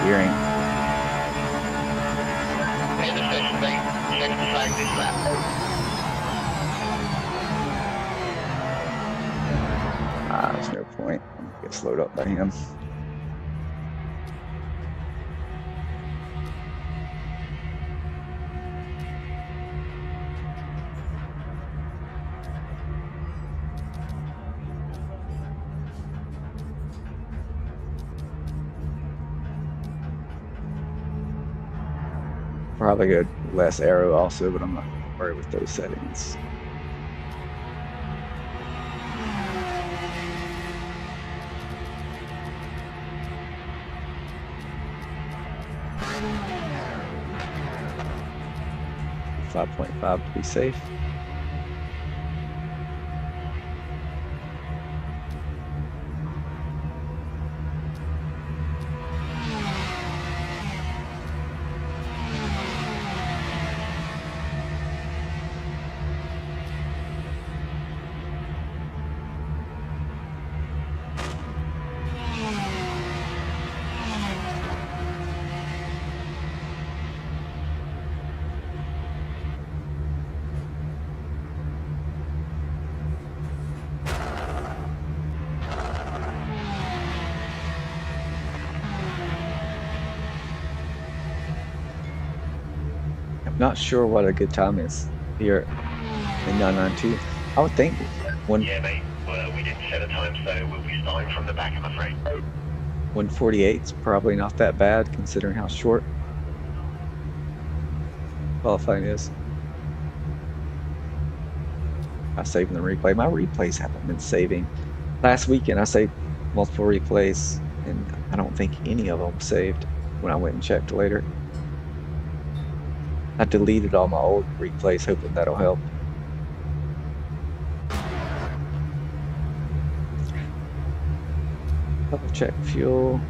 Gearing. There's no point. I'm gonna get slowed up by him. Probably good less aero also, but I'm not worried with those settings. .5 to be safe. Not sure what a good time is here in 992. I would think one. Yeah, mate. Well, we didn't set a time, so we'll be starting from the back, I'm afraid. 148 is probably not that bad considering how short qualifying is. I saved the replay. My replays haven't been saving. Last weekend I saved multiple replays, and I don't think any of them saved when I went and checked later. I deleted all my old replays, hoping that'll help. Double check fuel.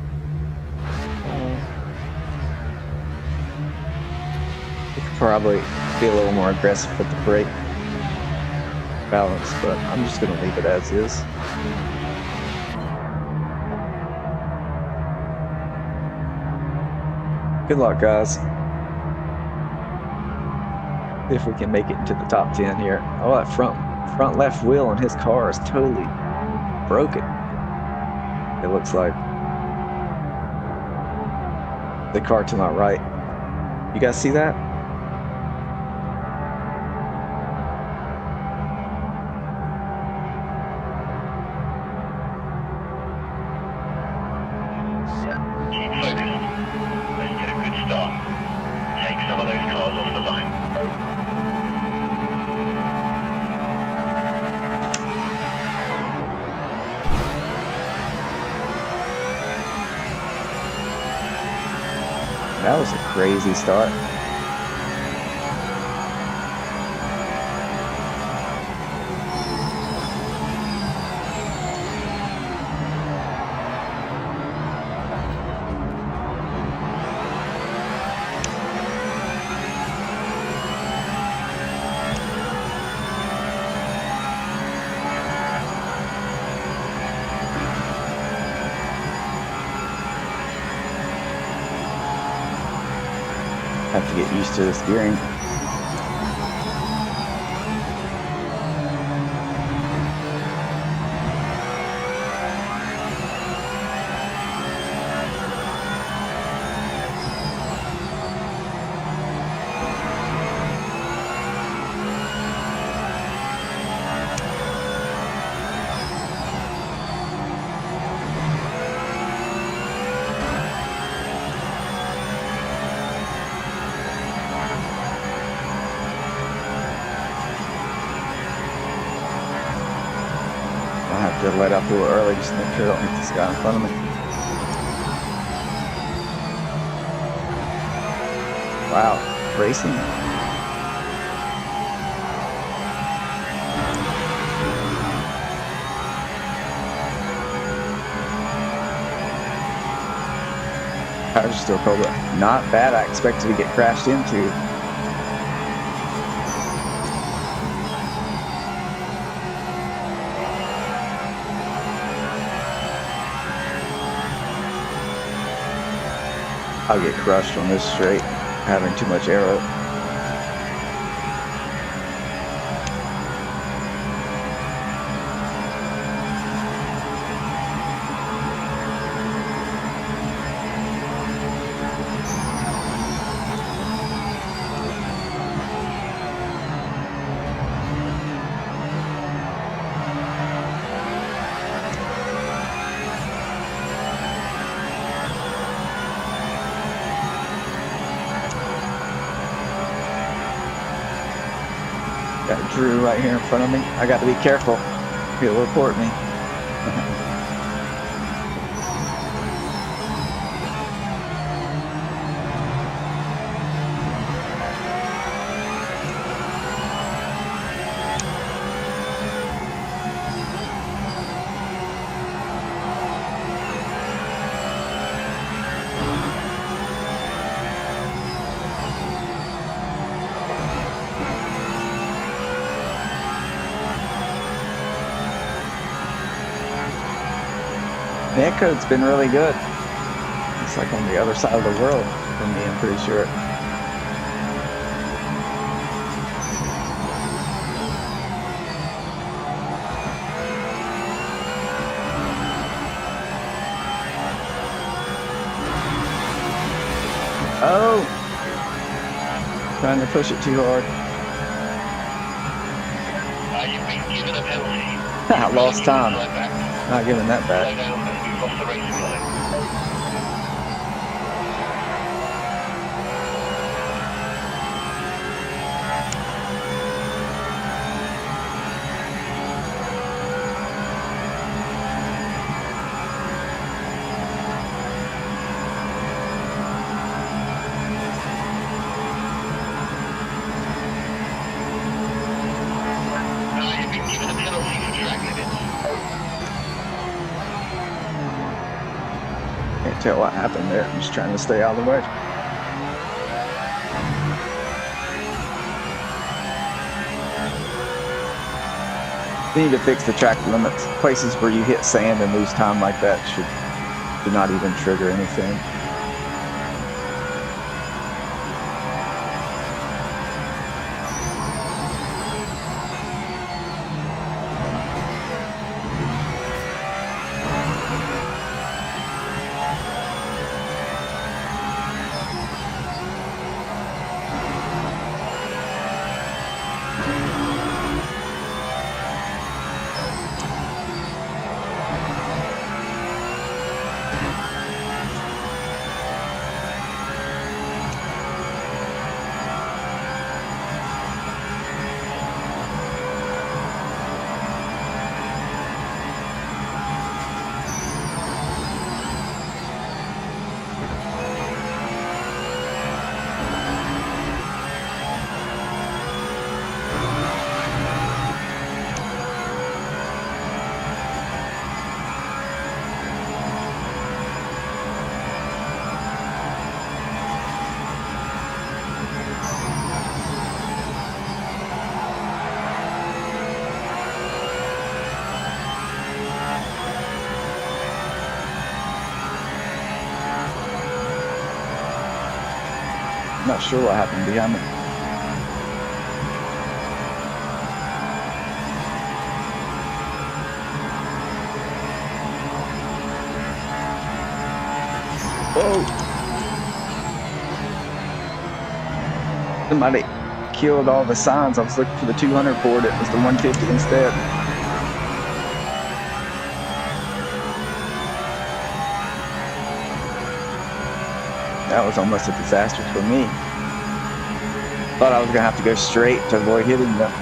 We could probably be a little more aggressive with the brake balance, but I'm just going to leave it as is. Good luck, guys. See if we can make it into the top 10 here. Oh, that front left wheel on his car is totally broken. it looks like. The car to my right. You guys see that? Keep focused. Let's get a good start. Take some of those cars off the line. That was a crazy start. Have to get used to the steering. I have to let up a little early just to make sure I don't hit this guy in front of me. Wow, racing. Tires are still cold, but not bad. I expected to get crashed into. I'll get crushed on this straight, having too much aero. Got Drew right here in front of me. I got to be careful. He'll report me. The echo's been really good. It's like on the other side of the world for me, I'm pretty sure. Oh! Trying to push it too hard. You've been given a penalty. I lost time. Not giving that Slow back. down and move off the racing line. You've been given a penalty for track limits. Can't tell what happened there. I'm just trying to stay out of the way. They need to fix the track limits. Places where you hit sand and lose time like that should not even trigger anything. not sure what happened behind me. Whoa! Somebody killed all the signs. I was looking for the 200 board. It was the 150 instead. That was almost a disaster for me. Thought I was gonna have to go straight to avoid hitting them.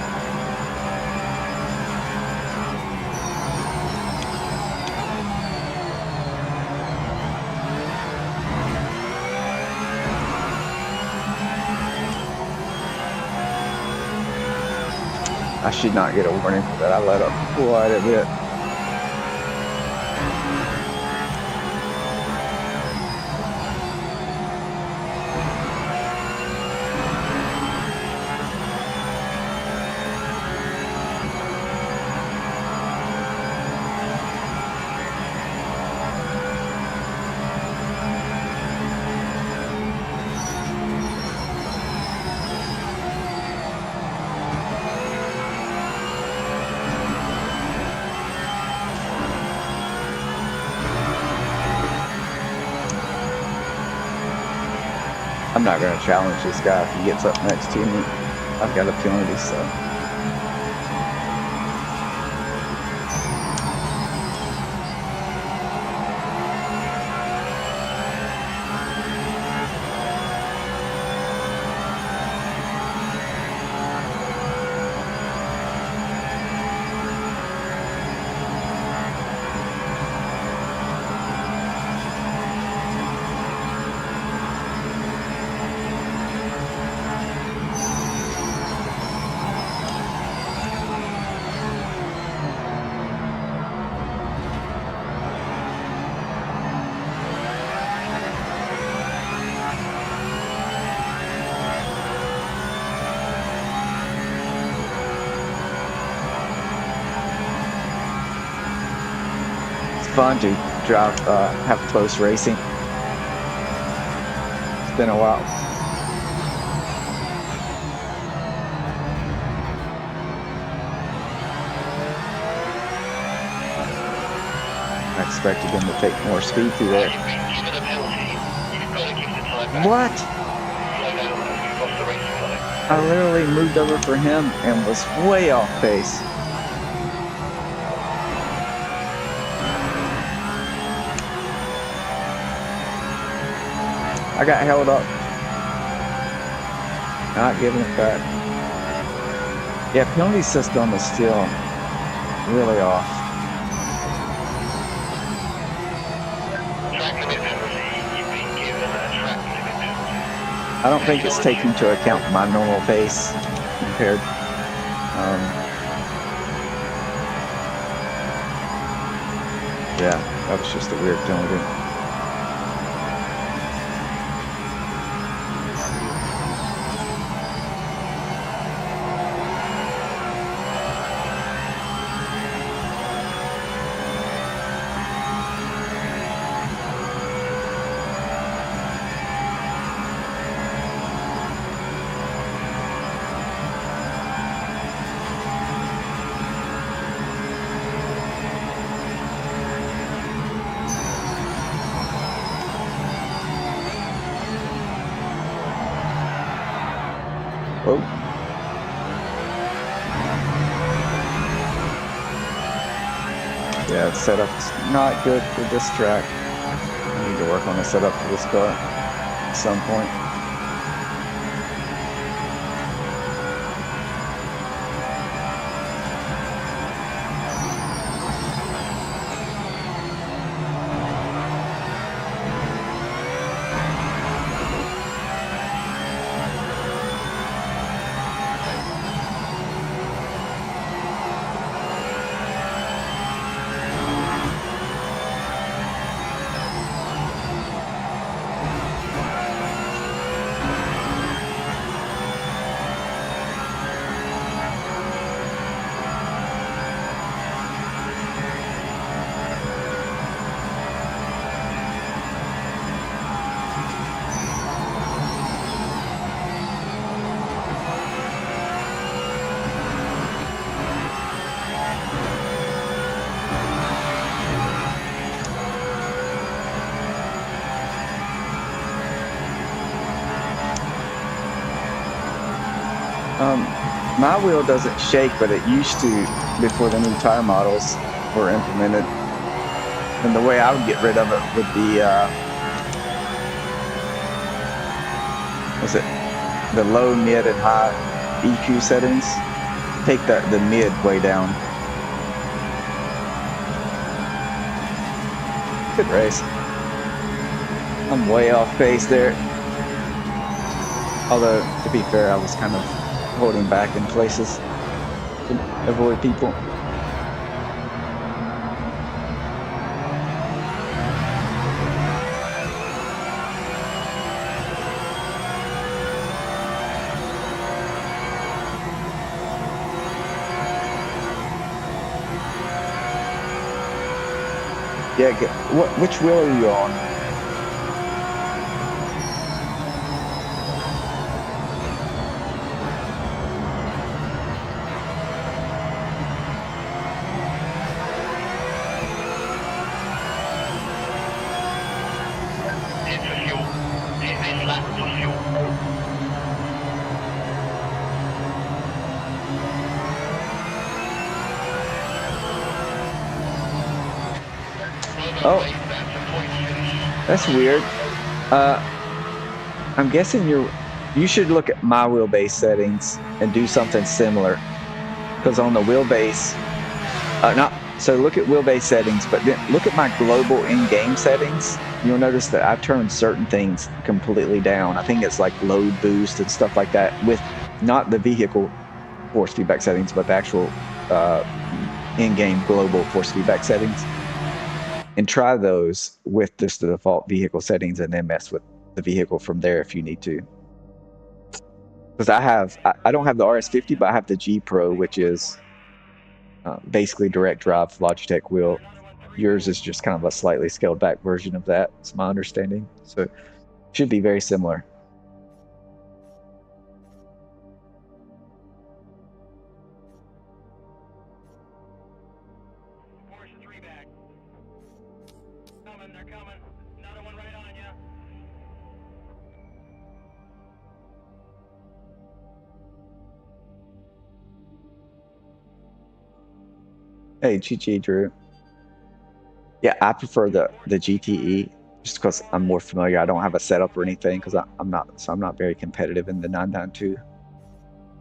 I should not get a warning for that. I let up quite a bit. I'm not going to challenge this guy if he gets up next to me. I've got a penalty, so. Fun to drive, have close racing. It's been a while. I expected him to take more speed through there. What? I literally moved over for him and was way off pace. I got held up. Not giving it back. Yeah, penalty system is still really off. I don't think it's taking into account my normal pace compared. Yeah, that was just a weird penalty. Oh. Yeah, the setup's not good for this track. I need to work on the setup for this car at some point. My wheel doesn't shake, but it used to before the new tire models were implemented. And the way I would get rid of it would be, was it the low, mid, and high EQ settings? Take the mid way down. Good race. I'm way off pace there. Although, to be fair, I was kind of holding back in places to avoid people. Yeah, which wheel are you on? Hit for fuel. Hit this lap for fuel. Oh, that's weird. I'm guessing you should look at my wheelbase settings and do something similar. Because on the wheelbase, so look at wheelbase settings, but then look at my global in-game settings. You'll notice that I've turned certain things completely down. I think it's like load boost and stuff like that, with not the vehicle force feedback settings, but the actual in-game global force feedback settings. And try those with just the default vehicle settings, and then mess with the vehicle from there if you need to. Because I don't have the RS50, but I have the G Pro, which is basically direct drive Logitech wheel. Yours is just kind of a slightly scaled back version of that. It's my understanding. So it should be very similar. They're coming. Another one right on you. Hey, GG Drew. Yeah, I prefer the GTE just because I'm more familiar. I don't have a setup or anything because I'm not very competitive in the 992.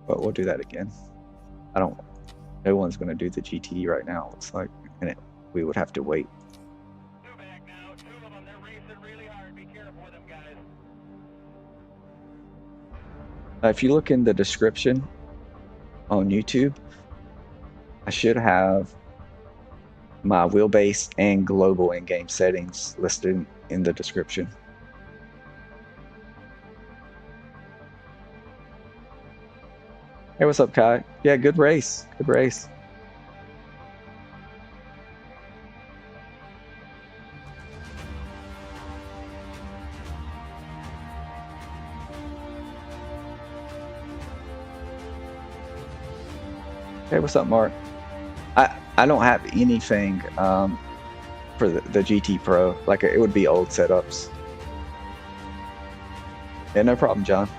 But we'll do that again. No one's going to do the GTE right now. Looks like, and we would have to wait. Two back now. Two of them. They're racing really hard. Be careful with them, guys. If you look in the description on YouTube, I should have my wheelbase and global in-game settings listed in the description. Hey, what's up, Kai? Yeah, good race. Good race. Hey, what's up, Mark? I don't have anything for the GT Pro. Like, it would be old setups. Yeah, no problem, John.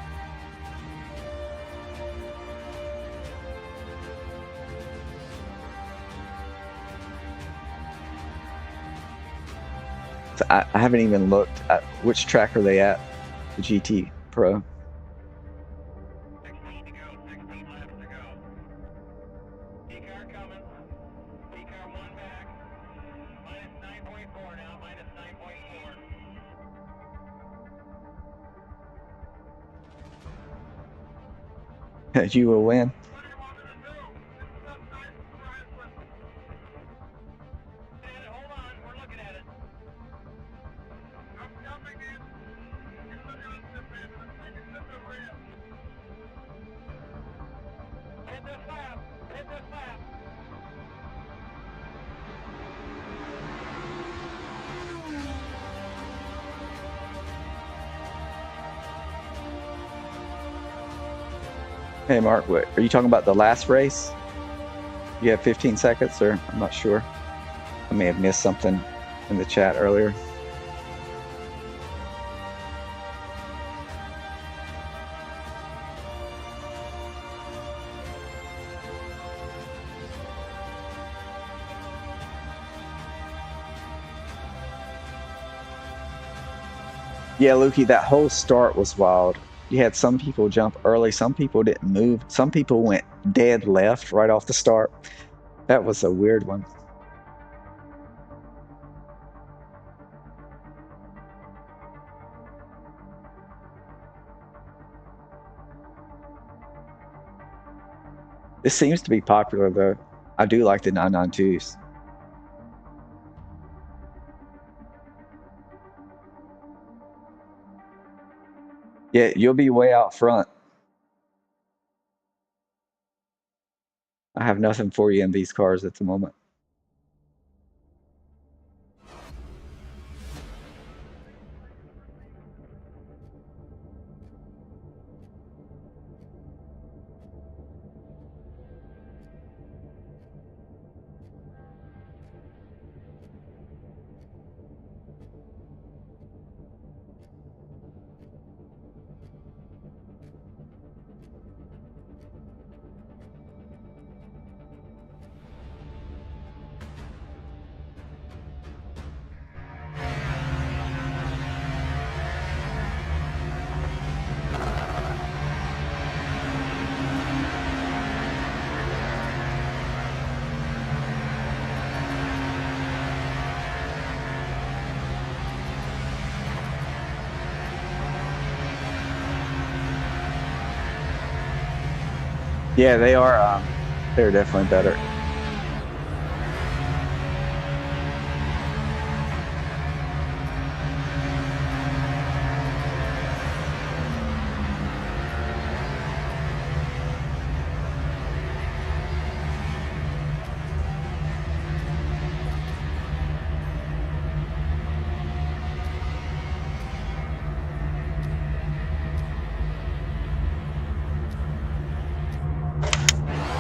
So I haven't even looked at which track are they at, the GT Pro. 16 to go. 16 laps to go. D-car coming. D-car one back. Minus 9.4 now. Minus 9.4. You will win. What do you want me to do? It's upside surprise. Hold on. We're looking at it. I'm jumping in. You're looking at the bed. It's like a ramp. Hit this lap. Hit this lap. Hey, Mark, what, are you talking about the last race? You have 15 seconds, or I'm not sure. I may have missed something in the chat earlier. Yeah, Lukey, that whole start was wild. You had some people jump early, some people didn't move, some people went dead left right off the start. That was a weird one. This seems to be popular though. I do like the 992s. Yeah, you'll be way out front. I have nothing for you in these cars at the moment. Yeah, they are. They're definitely better.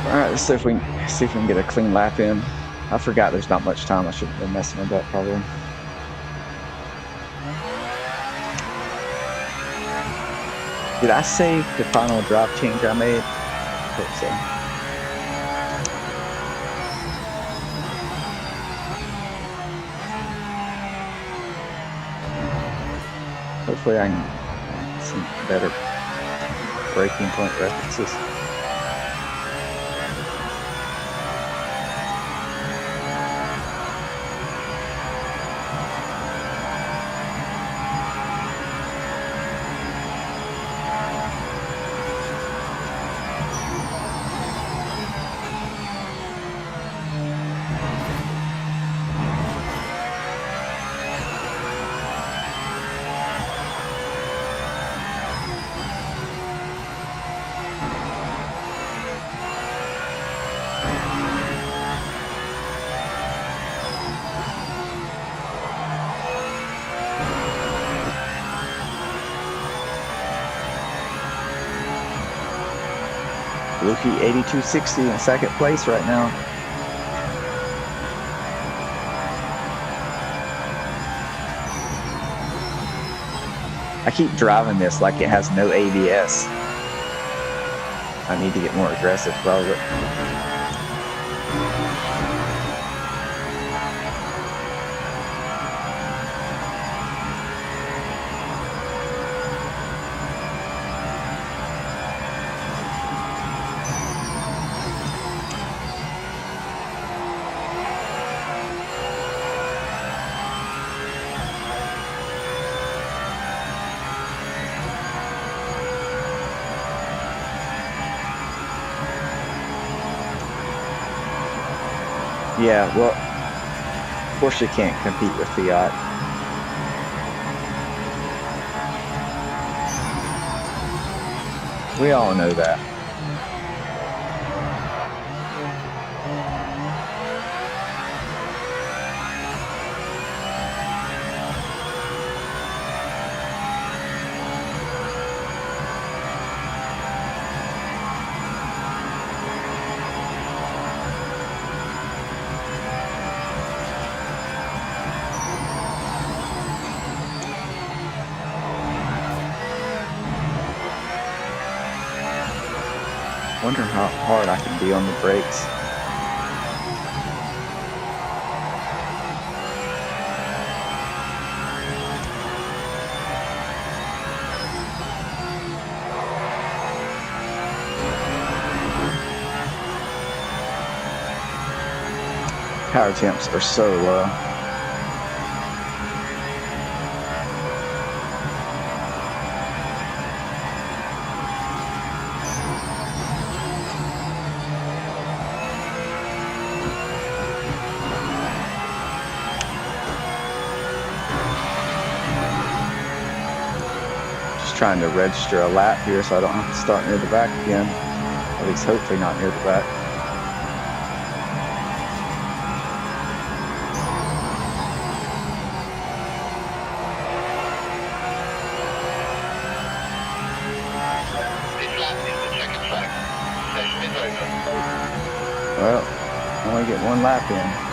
All right, let's see if we can get a clean lap in. I forgot there's not much time. I should have been messing with that probably. Did I save the final drive change I made? I hope so. Hopefully I can get some better breaking point references. Luki 8260 in second place right now. I keep driving this like it has no ABS. I need to get more aggressive probably. Yeah, well, of course you can't compete with Fiat. We all know that. Wondering how hard I can be on the brakes. Power temps are so low. Trying to register a lap here so I don't have to start near the back again. At least hopefully not near the back. Well, I only get one lap in.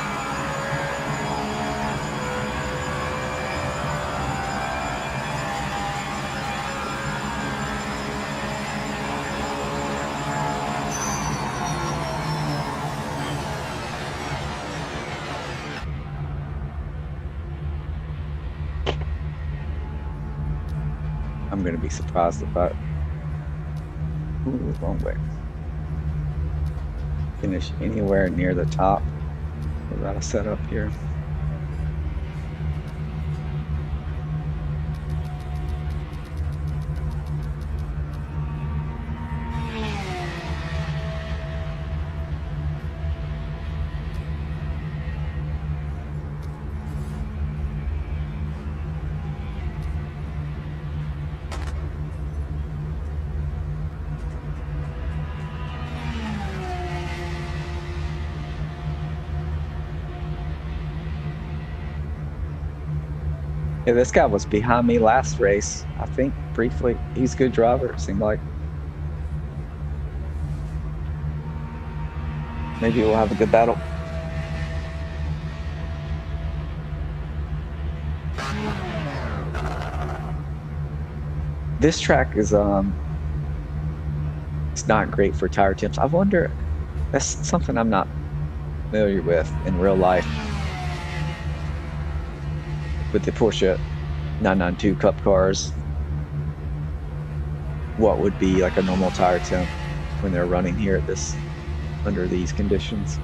I'm going to be surprised if I... Ooh, wrong way. Finish anywhere near the top without a setup here. Yeah, this guy was behind me last race, I think, briefly. He's a good driver, it seemed like. Maybe we'll have a good battle. This track is it's not great for tire temps. I wonder, that's something I'm not familiar with in real life. With the Porsche 992 Cup cars, what would be like a normal tire temp when they're running here at this, under these conditions?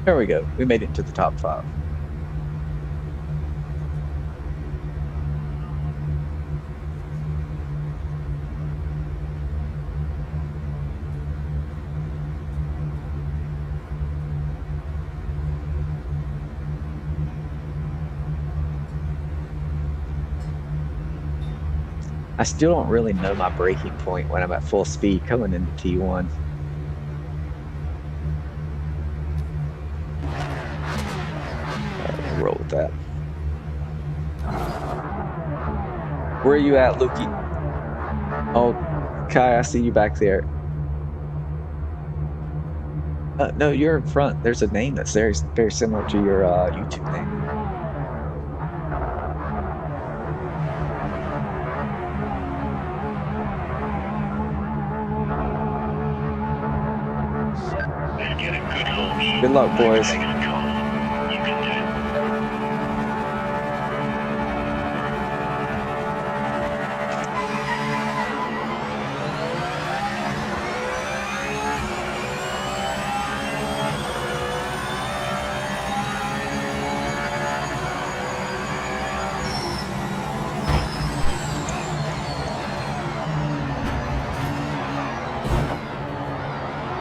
There we go. We made it to the top 5. I still don't really know my braking point when I'm at full speed coming into T1. We'll roll with that. Where are you at, Lukey? Oh, Kai, I see you back there. No, you're in front. There's a name that's very similar to your YouTube name. Good luck, boys.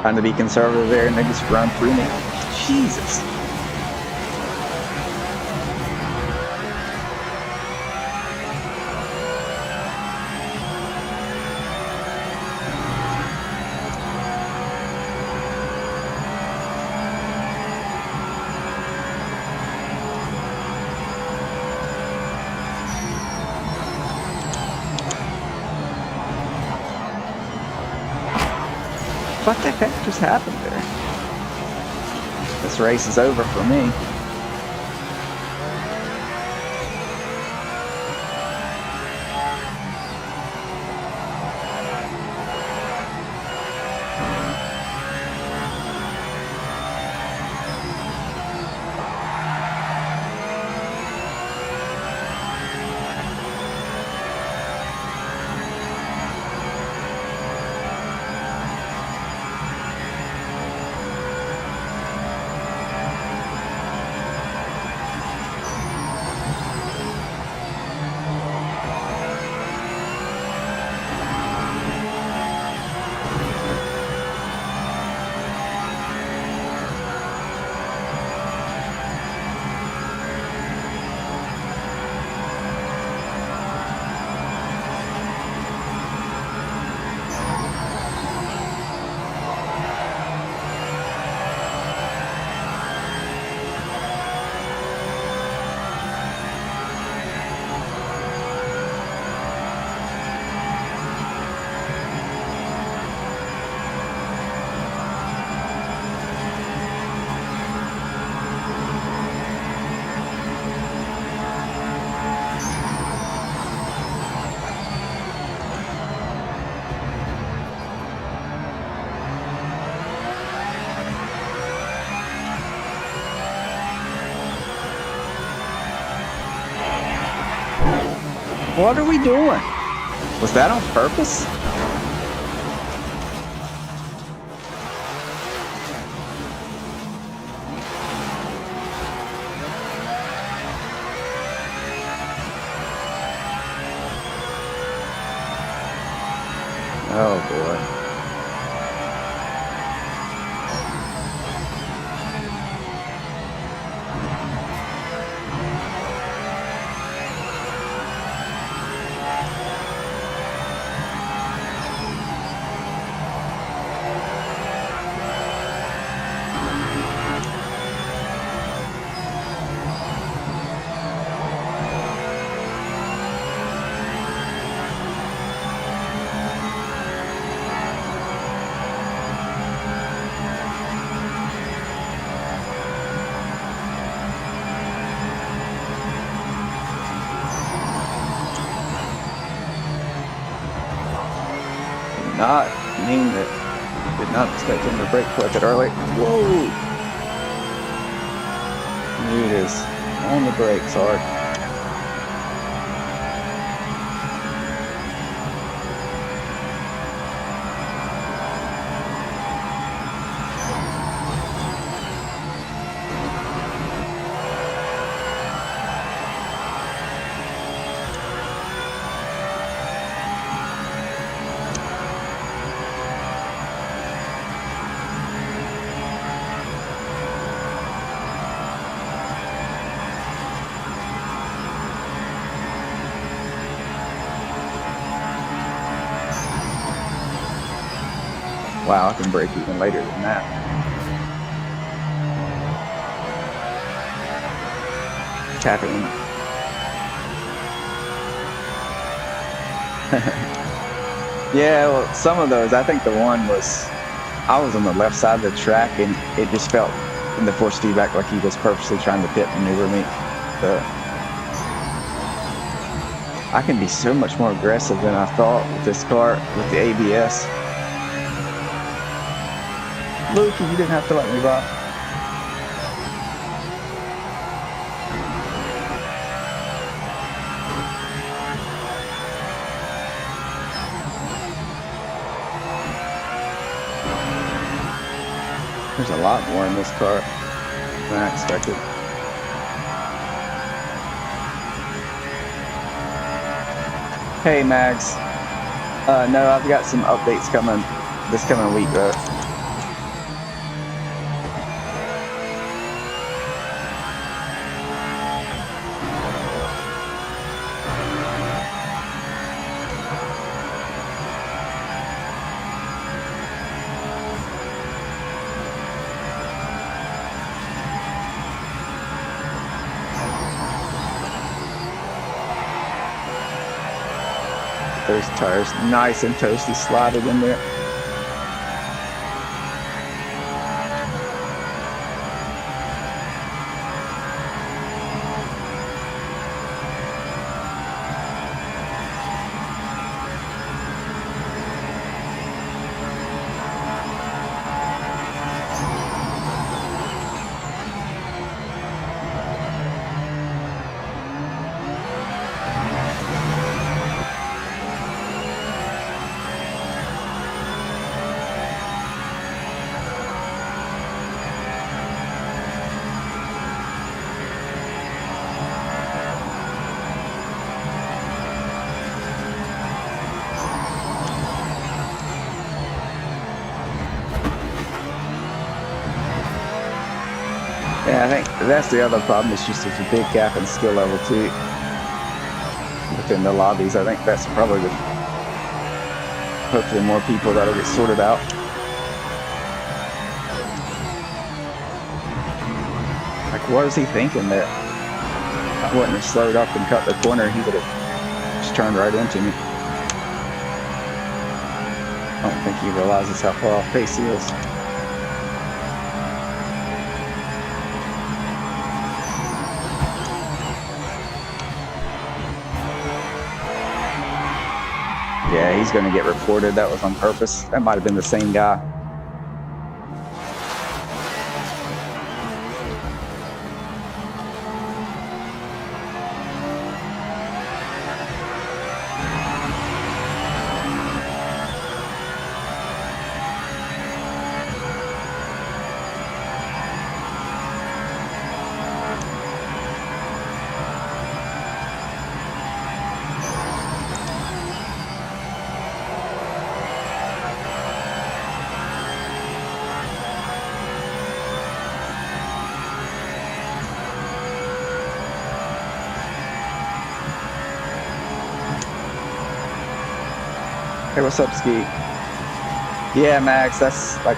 Trying to be conservative there, and they just run through me. Jesus. What the heck just happened there? This race is over for me. What are we doing? Was that on purpose? Oh boy. Not mean that did not expect him to brake quite that early. Whoa! He is on the brakes hard. Wow, I can brake even later than that. Tapping. Yeah, well, some of those, I think the one was, I was on the left side of the track and it just felt in the force feedback like he was purposely trying to pit maneuver me. But I can be so much more aggressive than I thought with this car, with the ABS. Luke, you didn't have to let me by. There's a lot more in this car than I expected. Hey, Mags. No, I've got some updates coming this coming week, though. Those tires nice and toasty, slotted in there. Yeah, I think that's the other problem. It's just there's a big gap in skill level too within the lobbies. I think that's probably the, hopefully more people that'll get sorted out. Like, what is he thinking that I wouldn't have slowed up and cut the corner? He would have just turned right into me. I don't think he realizes how far off pace he is. Yeah, he's going to get reported. That was on purpose. That might have been the same guy. Hey, what's up, Ski? Yeah, Max, that's like,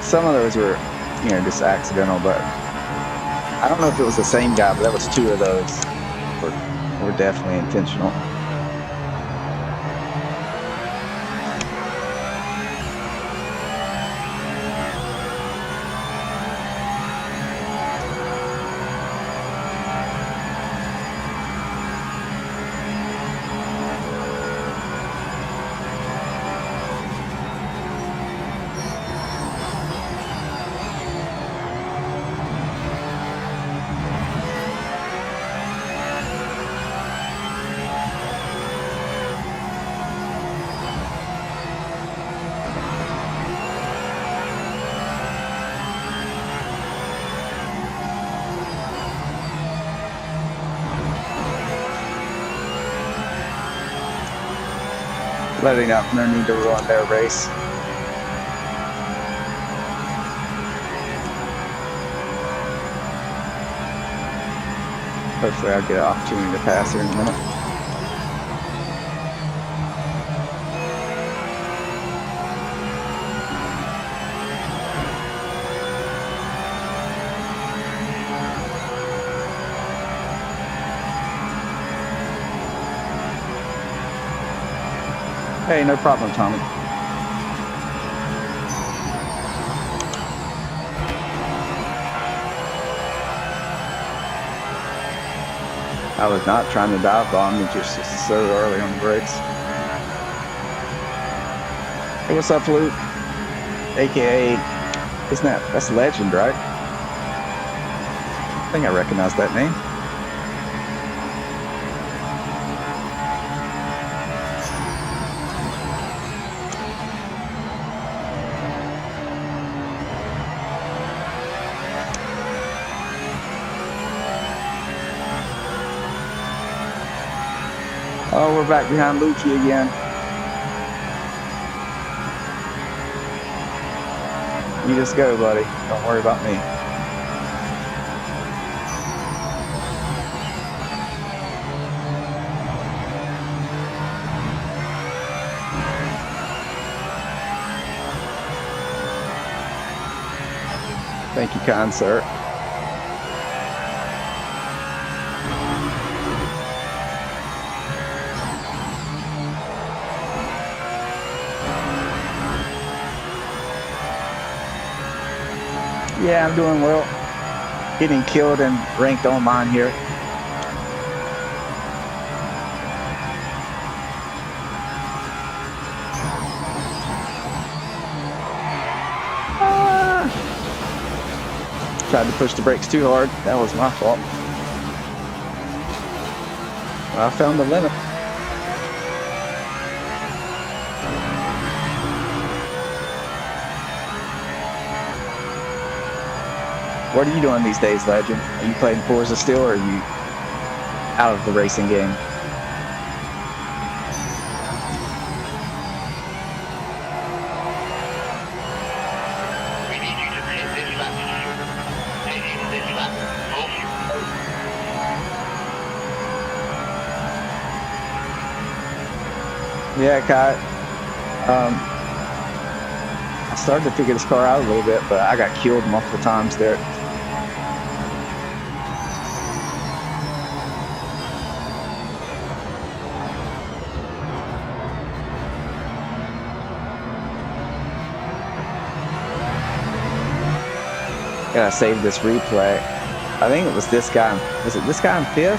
some of those were, you know, just accidental, but I don't know if it was the same guy, but that was 2 of those were definitely intentional. Letting up, no need to run their race. Hopefully I'll get an opportunity to pass here in a minute. Hey, no problem, Tommy. I was not trying to dive bomb, you just so early on the brakes. Hey, what's up, Luke? AKA, that's Legend, right? I think I recognize that name. Oh, we're back behind Lukey again. You just go, buddy. Don't worry about me. Thank you, kind sir. Yeah, I'm doing well. Getting killed and ranked on mine here. Tried to push the brakes too hard. That was my fault. Well, I found the limit. What are you doing these days, Legend? Are you playing Forza still, or are you out of the racing game? We need you to hit this lap. Hit this lap. Yeah, Kai. I started to figure this car out a little bit, but I got killed multiple times there. Gotta save this replay. I think it was this guy. Was it this guy in 5th?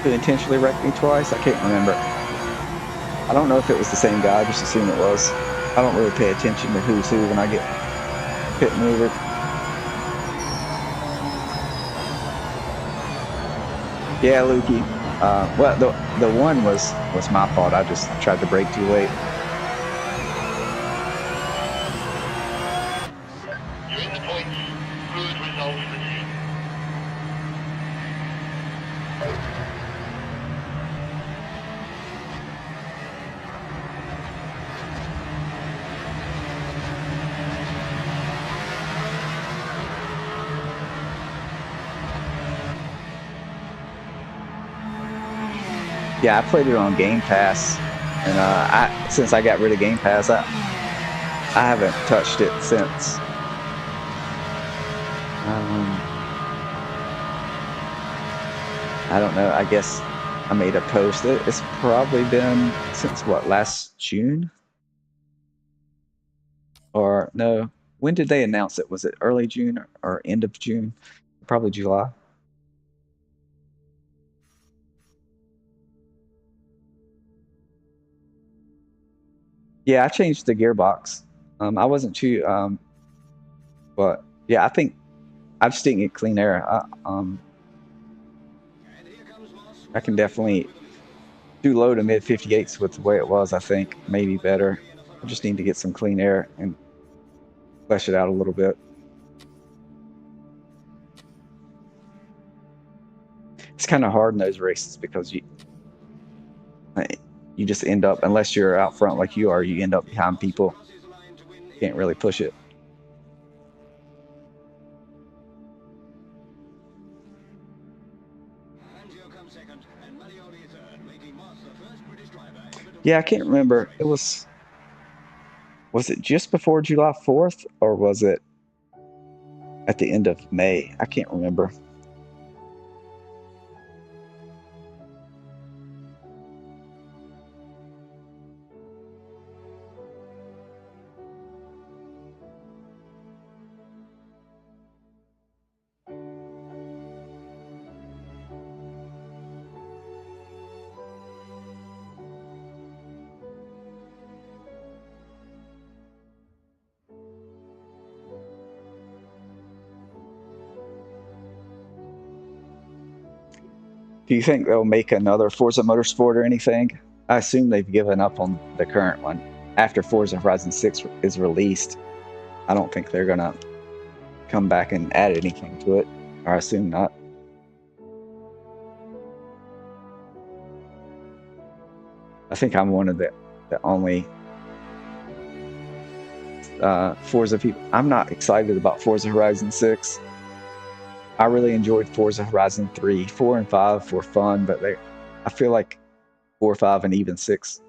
Who intentionally wrecked me twice? I can't remember. I don't know if it was the same guy, I just assume it was. I don't really pay attention to who's who when I get pit mover. Yeah, Lukey. Well, the one was my fault. I just tried to brake too late. You're in the points. Good result for the team. Yeah, I played it on Game Pass And since I got rid of Game Pass, I haven't touched it since. I don't know. I guess I made a post. It's probably been since what, last June? Or no, when did they announce it? Was it early June or end of June? Probably July. Yeah, I changed the gearbox. I wasn't too, but yeah, I think I just didn't get clean air. I can definitely do low to mid 58s with the way it was. I think maybe better. I just need to get some clean air and flesh it out a little bit. It's kind of hard in those races because you just end up, unless you're out front like you are, you end up behind people. Can't really push it. Yeah, I can't remember. Was it just before July 4th or was it at the end of May? I can't remember. Do you think they'll make another Forza Motorsport or anything? I assume they've given up on the current one. After Forza Horizon 6 is released, I don't think they're gonna come back and add anything to it, or I assume not. I think I'm one of the only Forza people. I'm not excited about Forza Horizon 6. I really enjoyed Forza Horizon 3. 4 and 5 were fun, but I feel like 4, 5, and even 6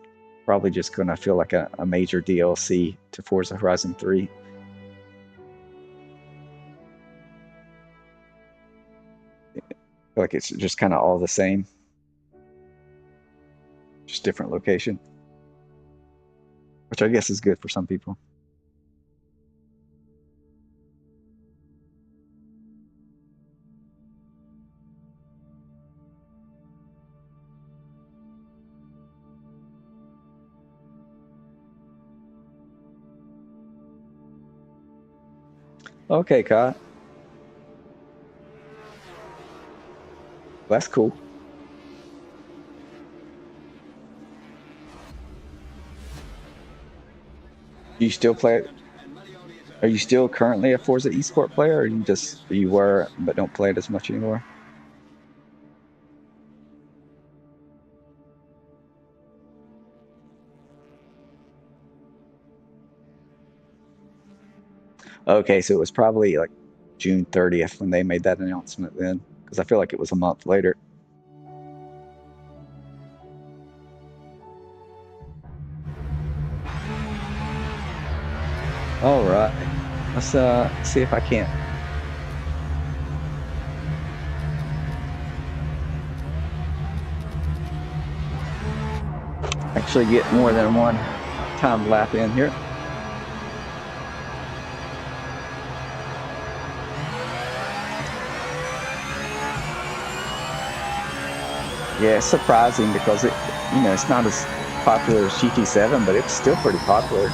probably just gonna feel like a major DLC to Forza Horizon 3. I feel like it's just kind of all the same, just different location, which I guess is good for some people. Okay, Kai. That's cool. Do you still play? Are you still currently a Forza eSport player, or you were but don't play it as much anymore? Okay, so it was probably like June 30th when they made that announcement then, because I feel like it was a month later. All right, let's see if I can't. Actually get more than one time lap in here. Yeah, it's surprising because it's not as popular as GT7, but it's still pretty popular.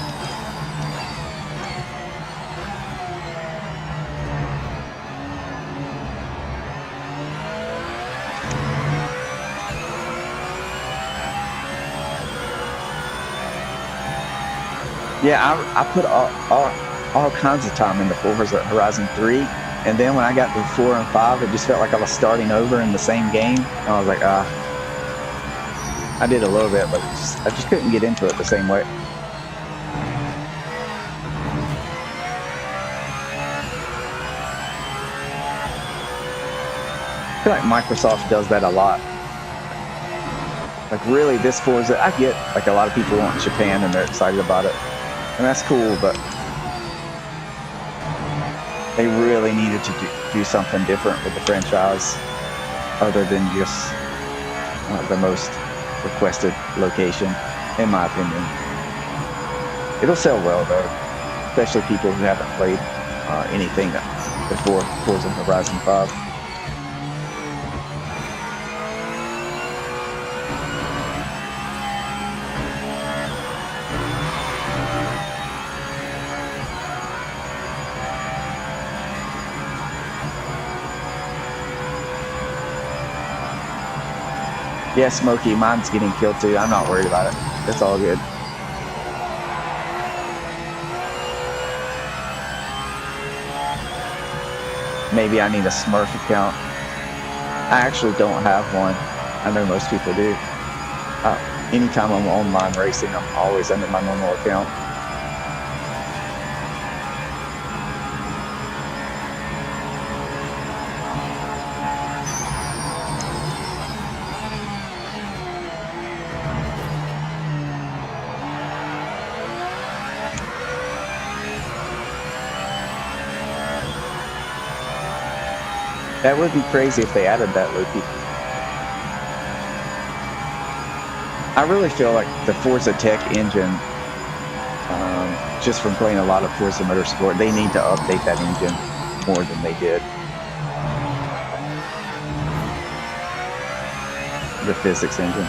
Yeah, I put all kinds of time into Forza Horizon 3, and then when I got to 4 and 5, it just felt like I was starting over in the same game. And I was like, I did a little bit, but I just couldn't get into it the same way. I feel like Microsoft does that a lot. Like really, this Forza, I get like a lot of people want Japan and they're excited about it, and that's cool, but they really needed to do something different with the franchise other than just the most requested location, in my opinion. It'll sell well though, especially people who haven't played anything before Forza Horizon 5. Yeah, Smokey, mine's getting killed too. I'm not worried about it. It's all good. Maybe I need a Smurf account. I actually don't have one. I know most people do. Anytime I'm online racing, I'm always under my normal account. That would be crazy if they added that, Loki. I really feel like the Forza Tech engine, just from playing a lot of Forza Motorsport, they need to update that engine more than they did. The physics engine.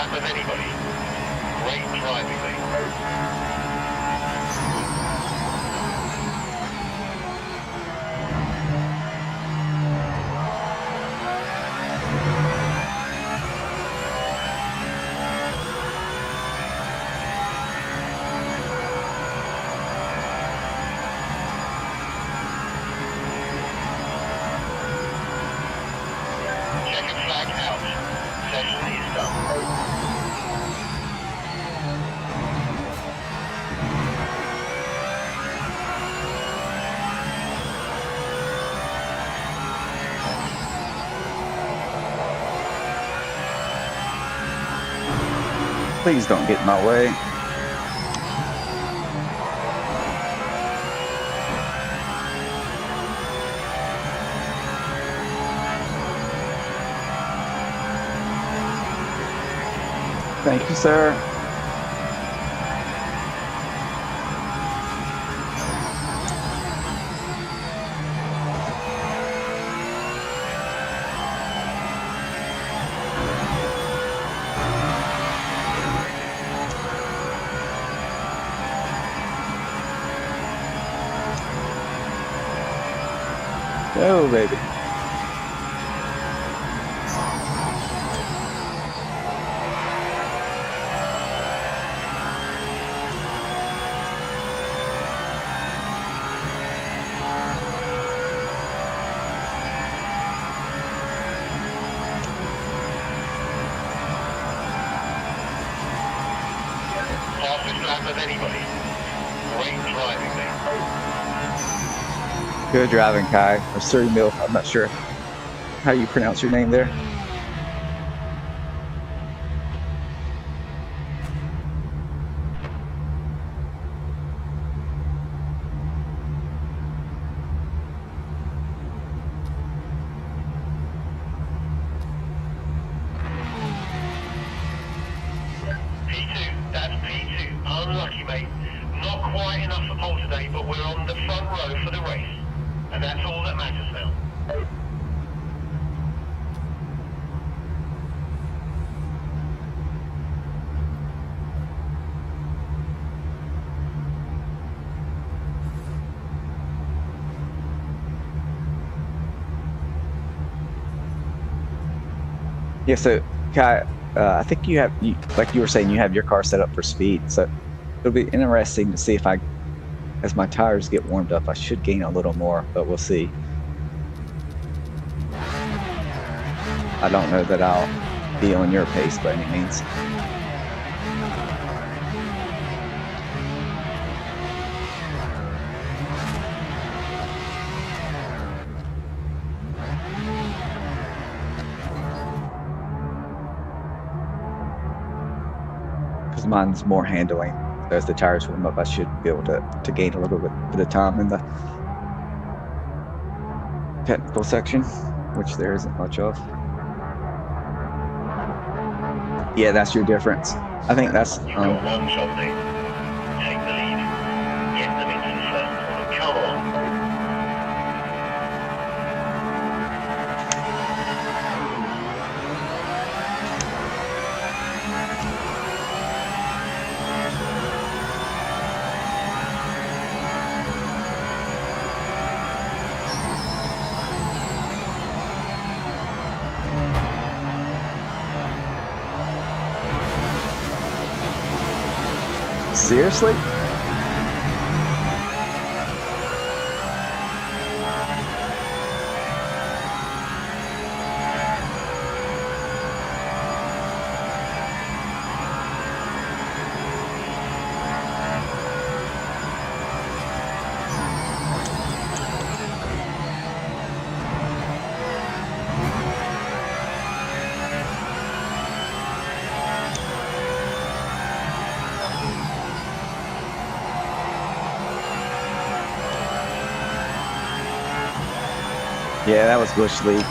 Of anybody. Great driving, Checkered flag out. Session is done. Please don't get in my way. Thank you, sir. Go, baby. Of anybody. Great driving, Good driving, Kai. Or Sir Milf, I'm not sure how you pronounce your name there. mate. Not quite enough for pole today, but we're on the front row for the race. And that's all that matters now. Yeah, so Kai, I think like you were saying, you have your car set up for speed. So it'll be interesting to see if as my tires get warmed up, I should gain a little more, but we'll see. I don't know that I'll be on your pace by any means. Because mine's more handling. So as the tires warm up, I should be able to gain a little bit of time in the technical section, which there isn't much of. Yeah, that's your difference. I think that's. You've got one shot, mate. Take the lead. Get them into the first corner. Come on. Seriously? Yeah, that was Bush League.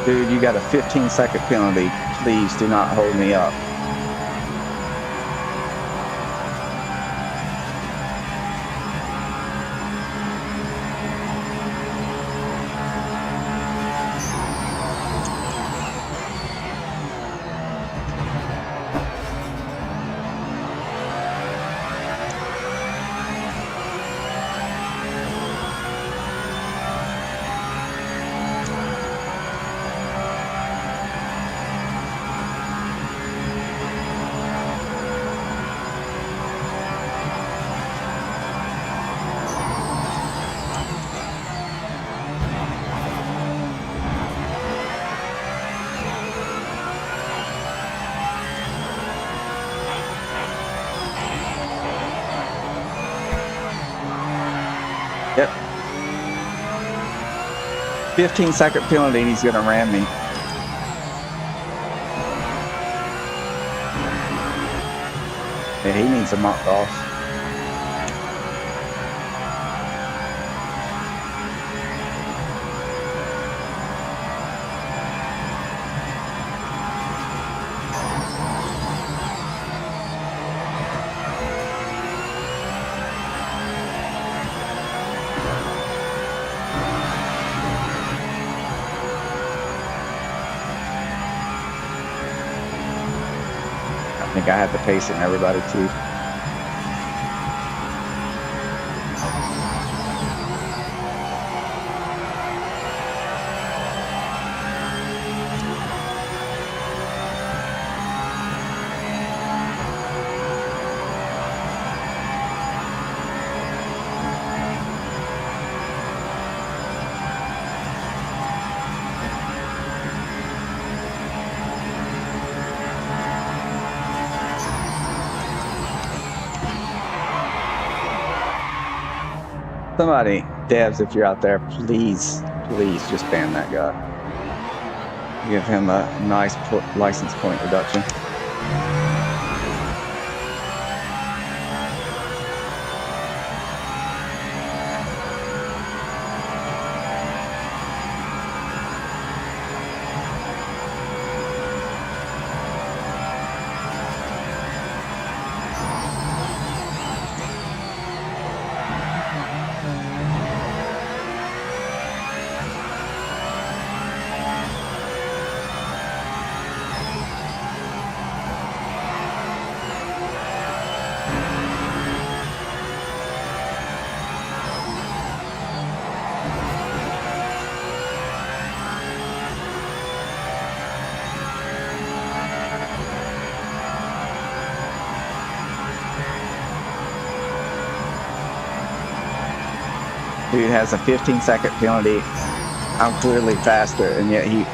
Dude, you got a 15-second penalty. Please do not hold me up. Yep. 15-second penalty and he's going to ram me. Yeah, he needs a month off. I think I had the pace in everybody too. Somebody, devs, if you're out there, please just ban that guy. Give him a nice license point reduction. Dude has a 15-second penalty. I'm clearly faster, and yet he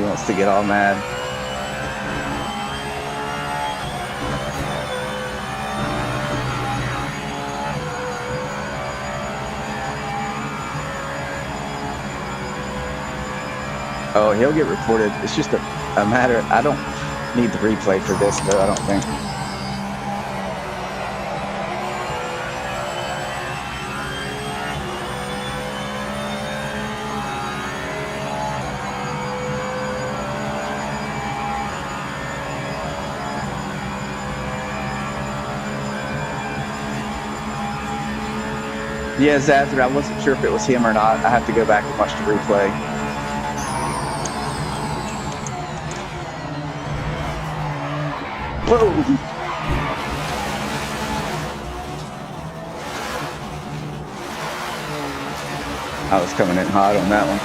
wants to get all mad. Oh, he'll get reported. It's just a matter. I don't need the replay for this, though, I don't think. Yeah, Zazard, I wasn't sure if it was him or not. I have to go back and watch the replay. Whoa! I was coming in hot on that one.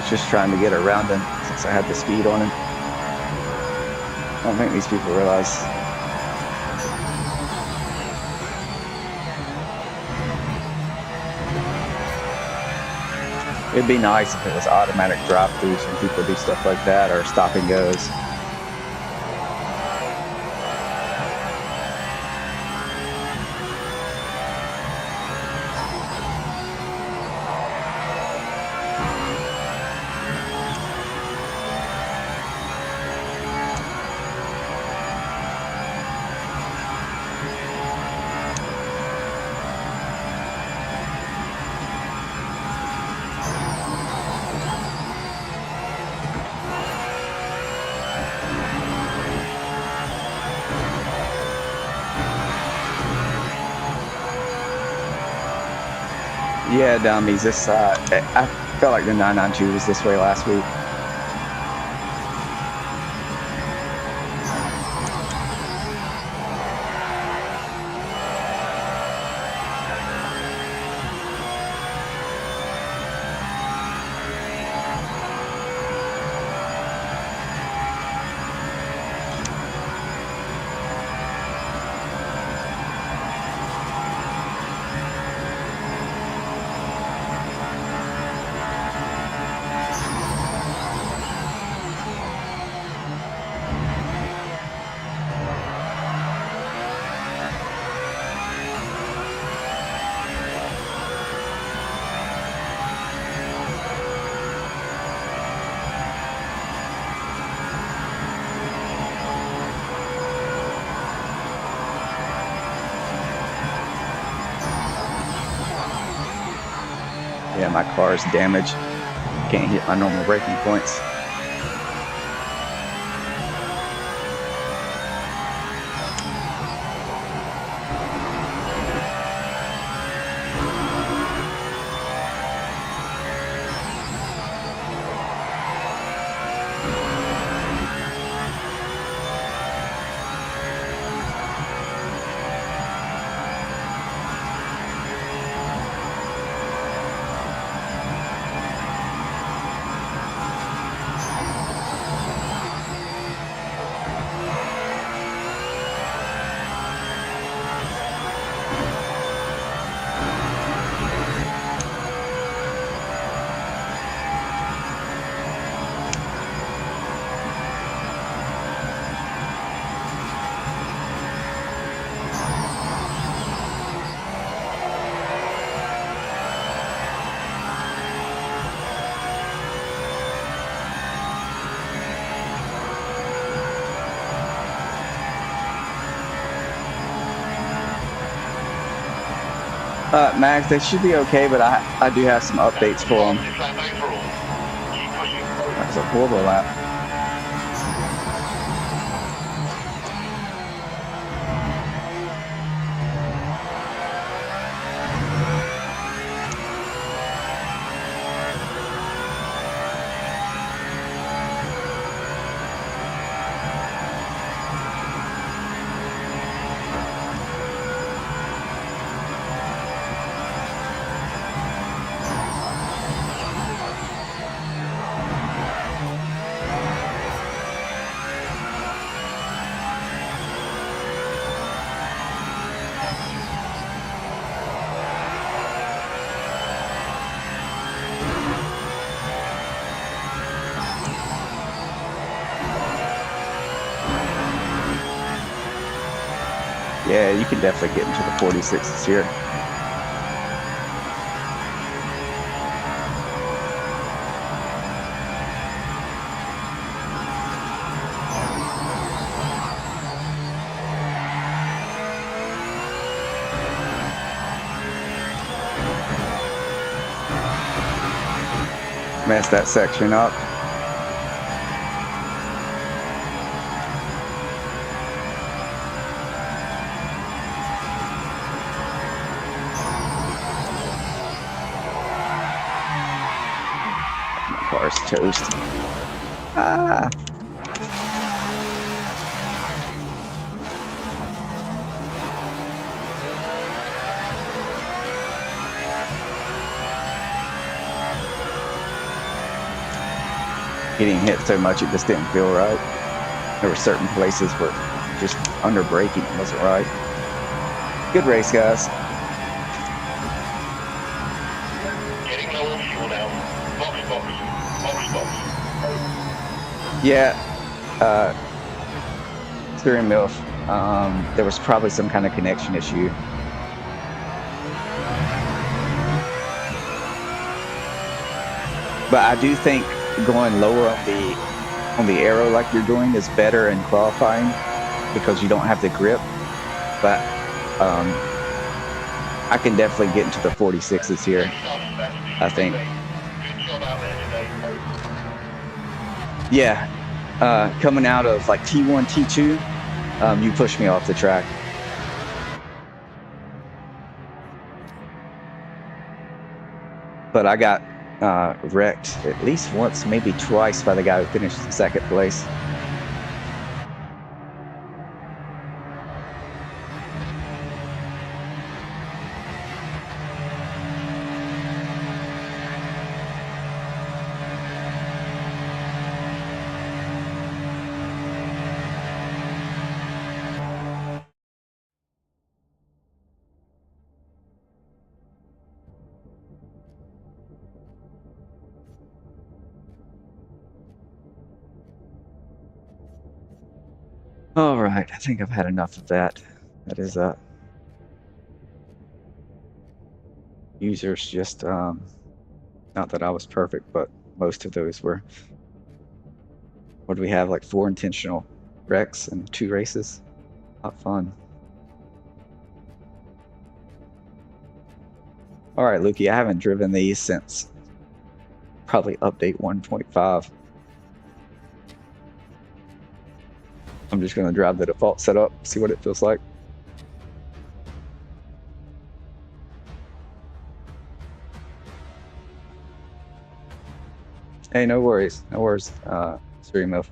Just trying to get around him since I had the speed on him. I don't think these people realize. It'd be nice if it was automatic drive-throughs when people do stuff like that, or stop and goes. Yeah, dummies. This I felt like the 992 was this way last week. Yeah, my car is damaged. Can't hit my normal braking points. Max, they should be okay, but I do have some updates for them. That's a horrible lap. Yeah, you can definitely get into the 46s here. Mess that section up. Car's toast. Ah. Getting hit so much it just didn't feel right. There were certain places where just under braking it wasn't right. Good race, guys. Getting low on fuel now. Box. Yeah. Steering wheel. There was probably some kind of connection issue. But I do think going lower on the arrow like you're doing is better in qualifying because you don't have the grip. But I can definitely get into the 46s here, I think. Yeah, coming out of like T1, T2, you pushed me off the track. But I got wrecked at least once, maybe twice by the guy who finished in second place. All right, I think I've had enough of that. That is users just not that I was perfect, but most of those were. What do we have? Like 4 intentional wrecks and 2 races. Not fun. All right, Lukey, I haven't driven these since probably update 1.5. I'm just going to drive the default setup, see what it feels like. Hey, no worries. No worries, stream of.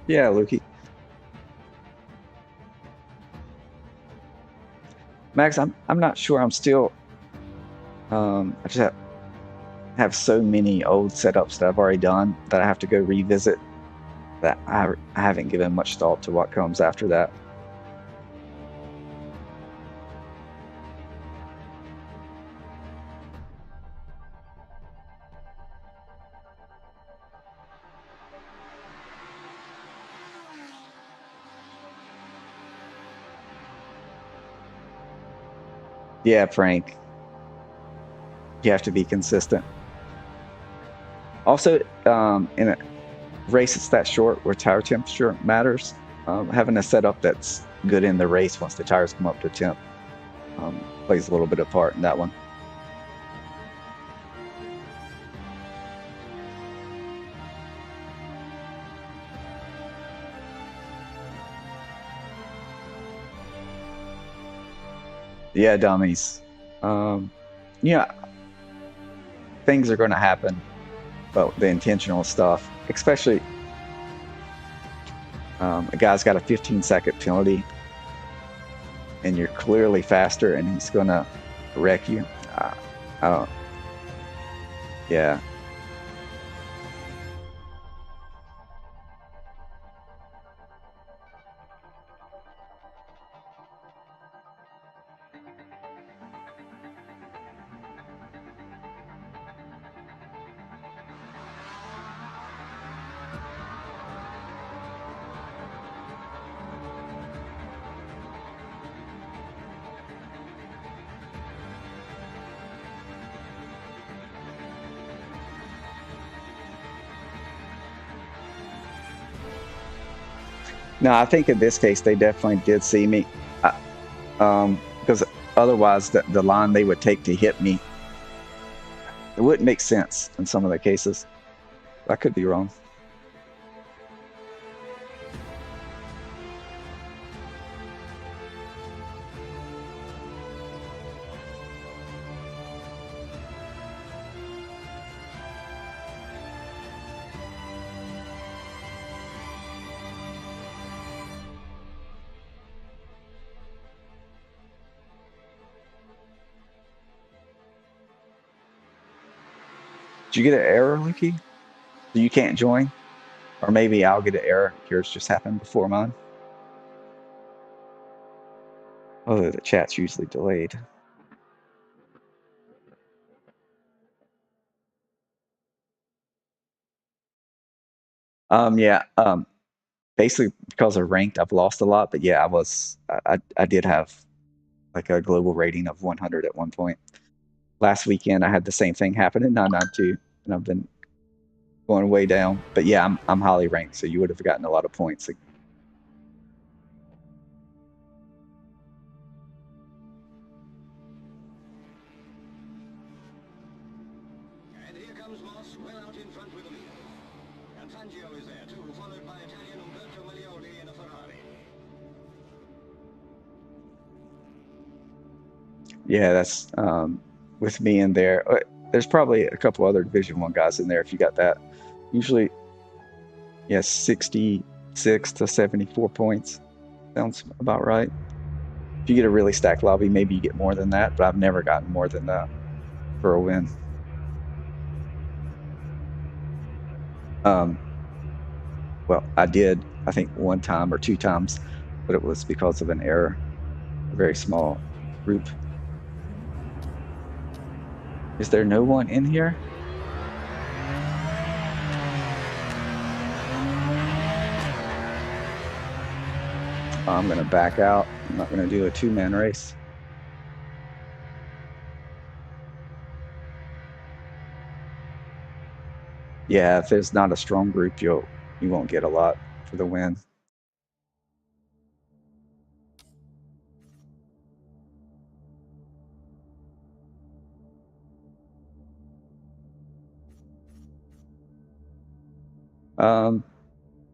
Yeah, Lukey. Max, I'm not sure. I'm still. I just have so many old setups that I've already done that I have to go revisit. That I haven't given much thought to what comes after that. Yeah, Frank. You have to be consistent. Also, in a race that's that short where tire temperature matters, having a setup that's good in the race once the tires come up to temp plays a little bit of part in that one. Yeah, dummies. Yeah, things are going to happen, but the intentional stuff, especially a guy's got a 15-second penalty and you're clearly faster and he's going to wreck you. I don't. Yeah. No, I think in this case they definitely did see me, because otherwise the line they would take to hit me, it wouldn't make sense in some of the cases. I could be wrong. Did you get an error, Luki? So you can't join? Or maybe I'll get an error. Yours just happened before mine. Oh, the chat's usually delayed. Yeah. Basically because of ranked, I've lost a lot. But yeah, I did have like a global rating of 100 at one point. Last weekend I had the same thing happen in 992, and I've been going way down. But yeah, I'm highly ranked, so you would have gotten a lot of points. And here comes Moss, well out in front with the lead. And Fangio is there too, followed by Italian Umberto Maglioli in a Ferrari. Yeah, that's with me in there. There's probably a couple other Division 1 guys in there if you got that. Usually, yeah, 66 to 74 points. Sounds about right. If you get a really stacked lobby, maybe you get more than that, but I've never gotten more than that for a win. Well, I did, I think, one time or two times, but it was because of an error. A very small group. Is there no one in here? I'm going to back out. I'm not going to do a two-man race. Yeah, if there's not a strong group, you won't get a lot for the win.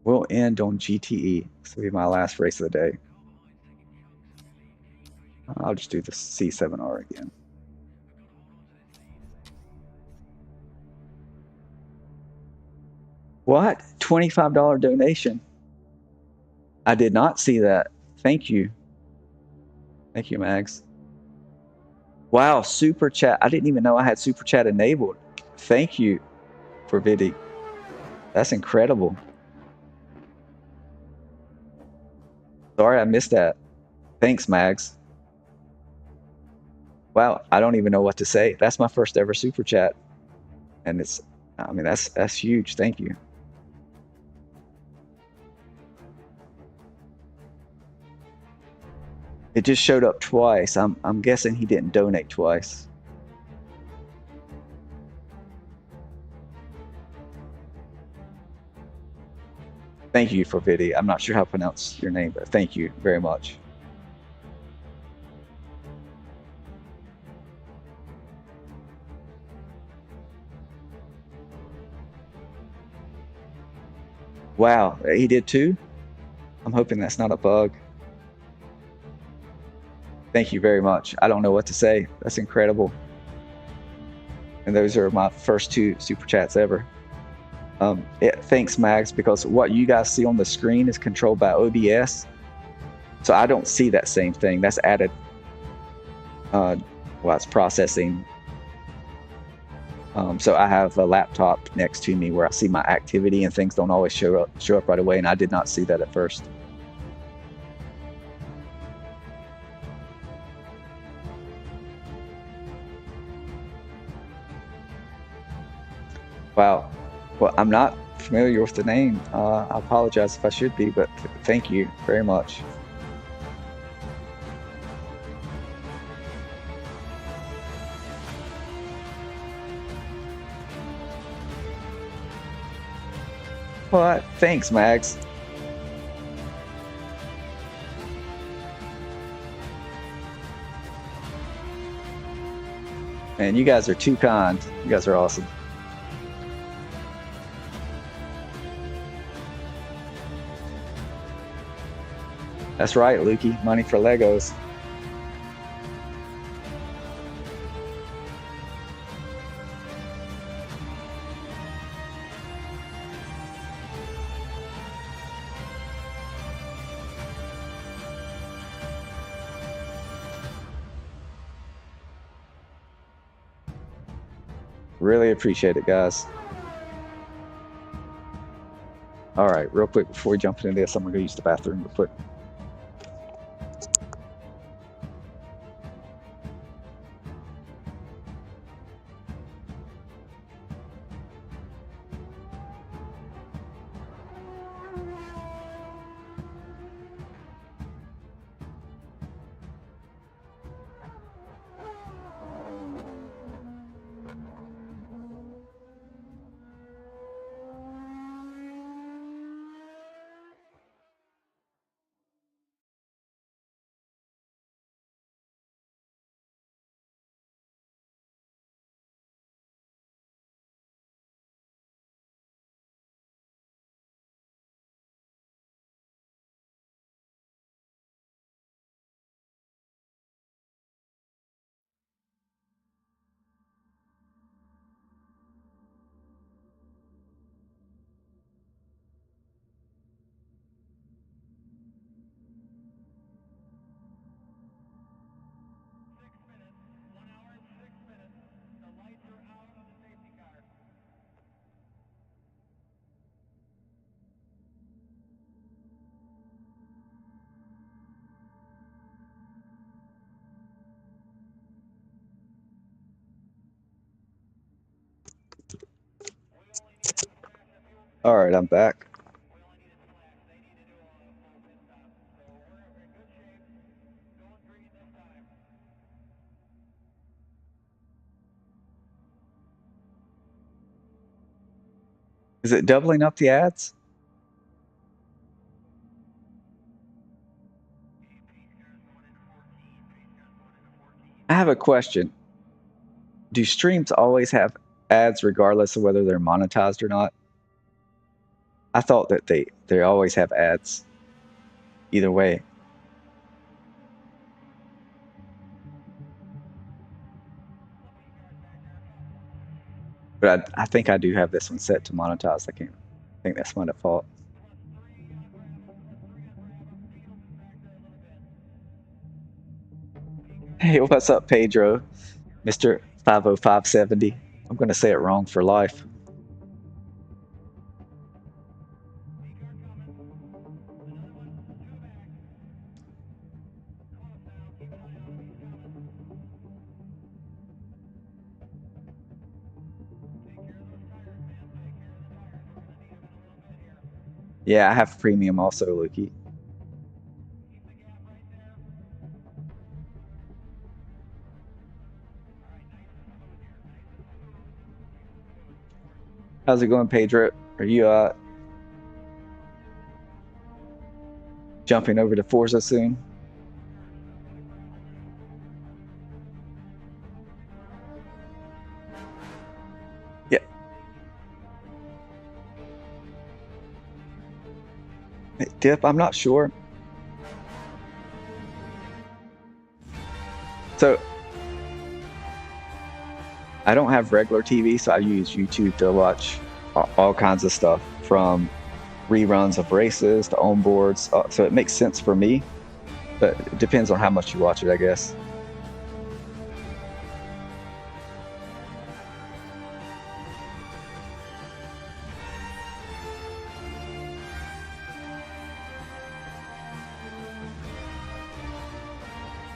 We'll end on GTE. This will be my last race of the day. I'll just do the C7R again. What? $25 donation? I did not see that. Thank you. Thank you, Mags. Wow, super chat. I didn't even know I had super chat enabled. Thank you for Vidi. That's incredible. Sorry I missed that. Thanks, Mags. Wow, I don't even know what to say. That's my first ever super chat. And it's, I mean, that's huge. Thank you. It just showed up twice. I'm guessing he didn't donate twice. Thank you for Vidi. I'm not sure how to pronounce your name, but thank you very much. Wow, he did too? I'm hoping that's not a bug. Thank you very much. I don't know what to say. That's incredible. And those are my first 2 super chats ever. Thanks, Mags, because what you guys see on the screen is controlled by OBS. So I don't see that same thing. That's added while it's processing. So I have a laptop next to me where I see my activity and things don't always show up right away, and I did not see that at first. Wow. Well, I'm not familiar with the name. I apologize if I should be, but thank you very much. What? Thanks, Mags. Man, you guys are too kind. You guys are awesome. That's right, Lukey. Money for Legos. Really appreciate it, guys. All right, real quick before we jump into this, I'm gonna go use the bathroom real quick. All right, I'm back. Is it doubling up the ads? I have a question. Do streams always have ads regardless of whether they're monetized or not? I thought that they always have ads either way. But I think I do have this one set to monetize. I think that's my default. Hey, what's up, Pedro? Mr. 50570. I'm going to say it wrong for life. Yeah, I have premium also, Lukey. How's it going, Pedro? Are you jumping over to Forza soon? Yeah. Dip, I'm not sure. So I don't have regular TV, so I use YouTube to watch all kinds of stuff, from reruns of races to onboards. So it makes sense for me, but it depends on how much you watch it, I guess.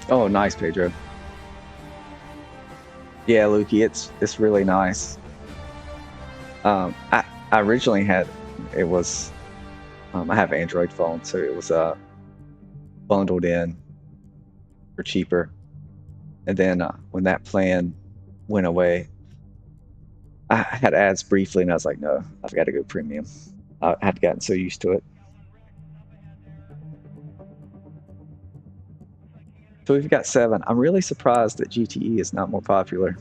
Oh, nice, Pedro. Yeah, Lukey, it's really nice. I originally had, it was, I have an Android phone, so it was bundled in for cheaper. And then when that plan went away, I had ads briefly, and I was like, no, I've got to go premium. I had gotten so used to it. So we've got 7. I'm really surprised that GTE is not more popular.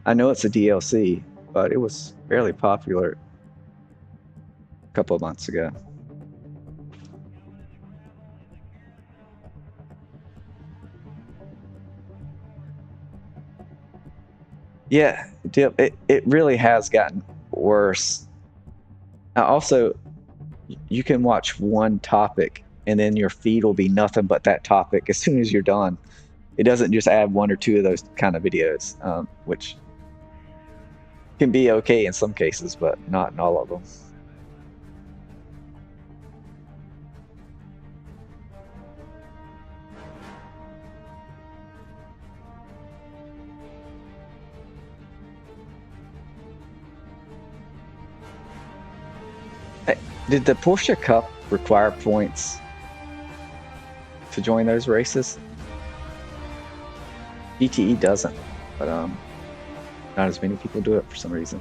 I know it's a DLC, but it was fairly popular a couple of months ago. Yeah, Dip, it really has gotten worse. Also, you can watch one topic and then your feed will be nothing but that topic as soon as you're done. It doesn't just add 1 or 2 of those kind of videos, which can be okay in some cases, but not in all of them. Hey, did the Porsche Cup require points to join those races? GTE doesn't, but not as many people do it for some reason.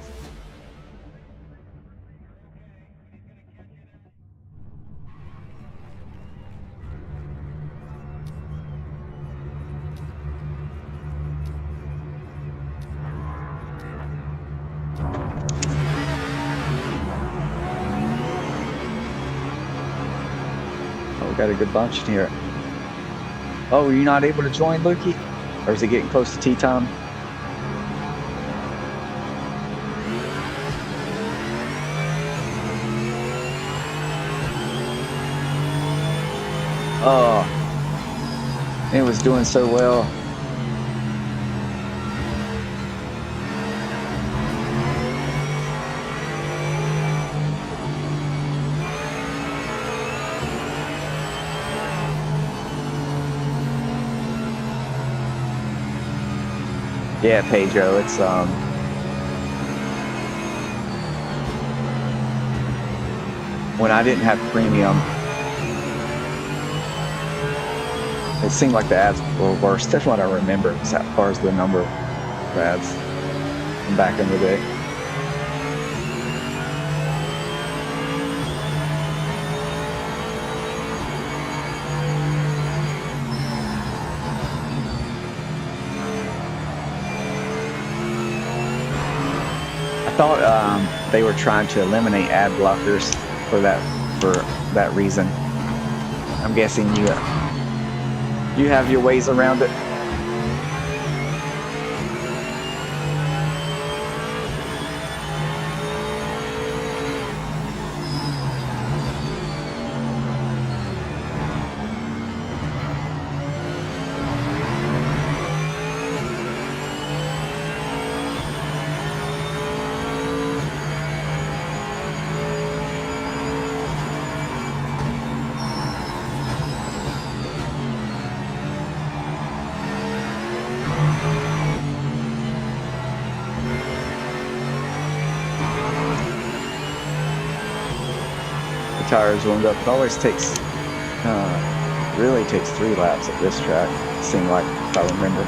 Oh, we got a good bunch in here. Oh, were you not able to join, Lukey? Or is it getting close to tea time? Oh, it was doing so well. Yeah, Pedro, it's when I didn't have premium, it seemed like the ads were worse. That's what I remember, as far as the number of ads from back in the day. I thought they were trying to eliminate ad blockers for that reason. I'm guessing you have your ways around it. Tires warmed up. It always takes, really takes 3 laps at this track. It seemed like, if I remember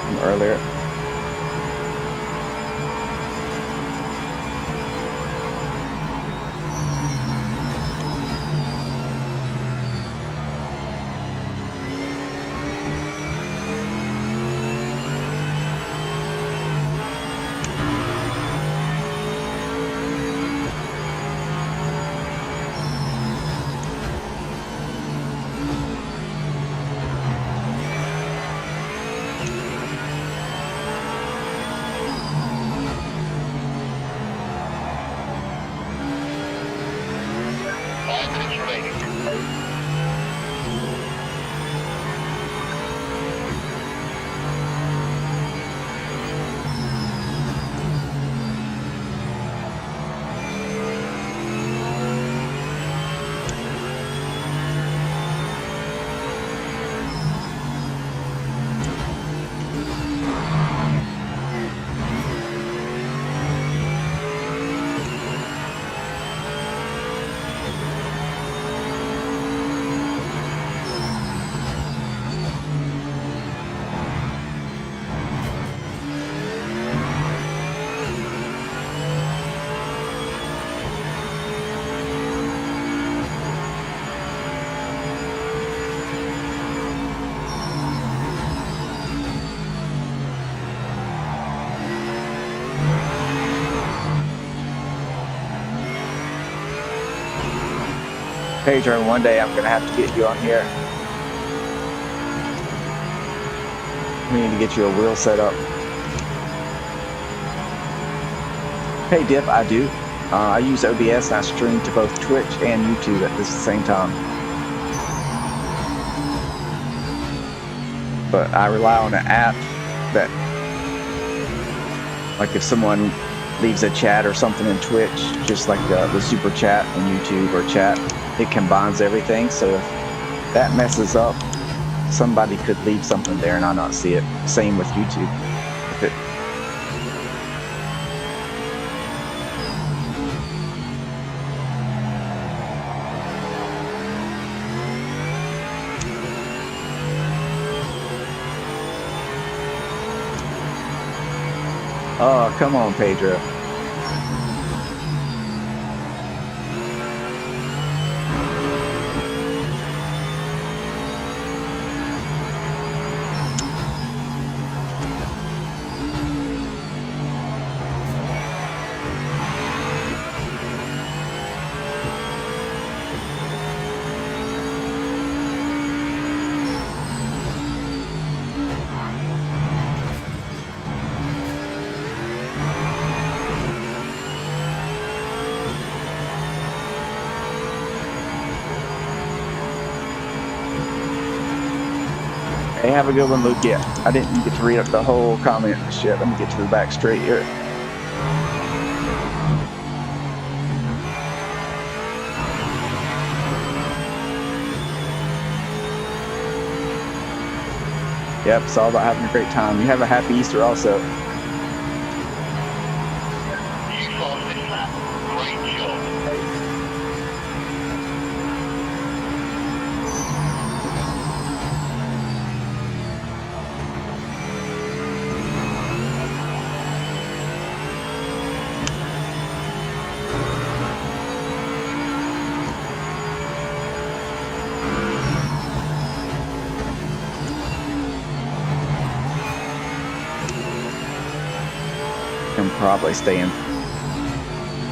from earlier. Pedro, one day I'm gonna have to get you on here. We need to get you a wheel set up. Hey Dip, I do. I use OBS and I stream to both Twitch and YouTube at the same time. But I rely on an app that, like if someone leaves a chat or something in Twitch, just like the super chat in YouTube or chat, it combines everything. So if that messes up, somebody could leave something there and I not see it. Same with YouTube. If it, oh, come on, Pedro. Hey, have a good one, Luke. Yeah, I didn't get to read up the whole comment and shit. Let me get to the back straight here. Yep, it's all about having a great time. You have a happy Easter also. Great job. Can probably stay in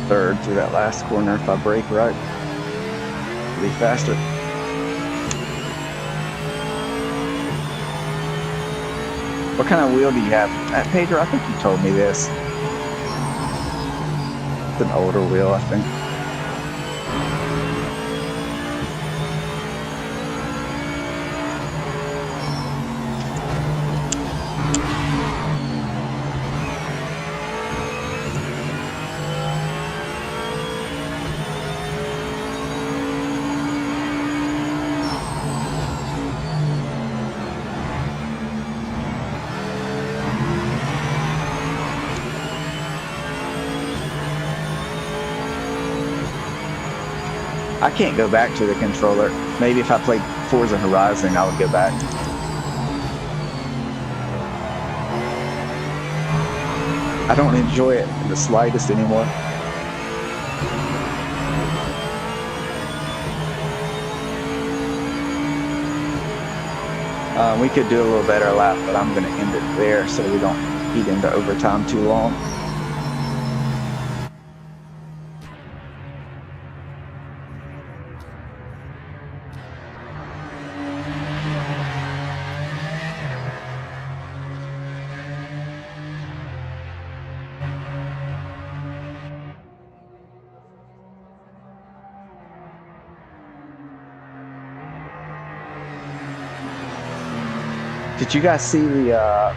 third through that last corner if I brake right. Be faster. What kind of wheel do you have? Pedro, I think you told me this. It's an older wheel, I think. I can't go back to the controller. Maybe if I played Forza Horizon, I would go back. I don't enjoy it in the slightest anymore. We could do a little better lap, but I'm going to end it there so we don't eat into overtime too long. Did you guys see the,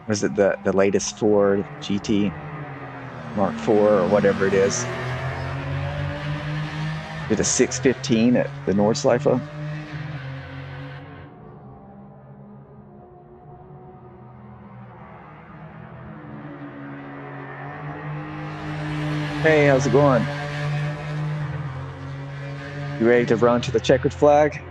was it the latest Ford GT Mark IV or whatever it is? Did a 615 at the Nordschleife? Hey, how's it going? You ready to run to the checkered flag?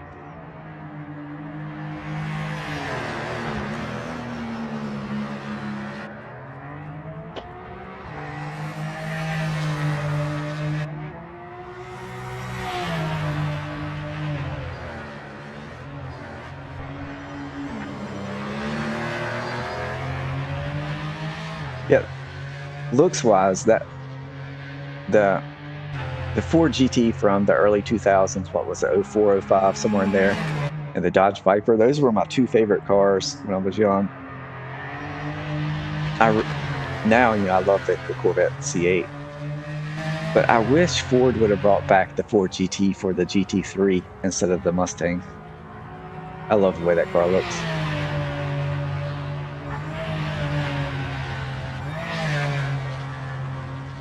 Yeah, looks wise, that the The Ford GT from the early 2000s, what was it, 04, 05, somewhere in there, and the Dodge Viper, those were my two favorite cars when I was young. Now, you know, I love the Corvette C8. But I wish Ford would have brought back the Ford GT for the GT3 instead of the Mustang. I love the way that car looks.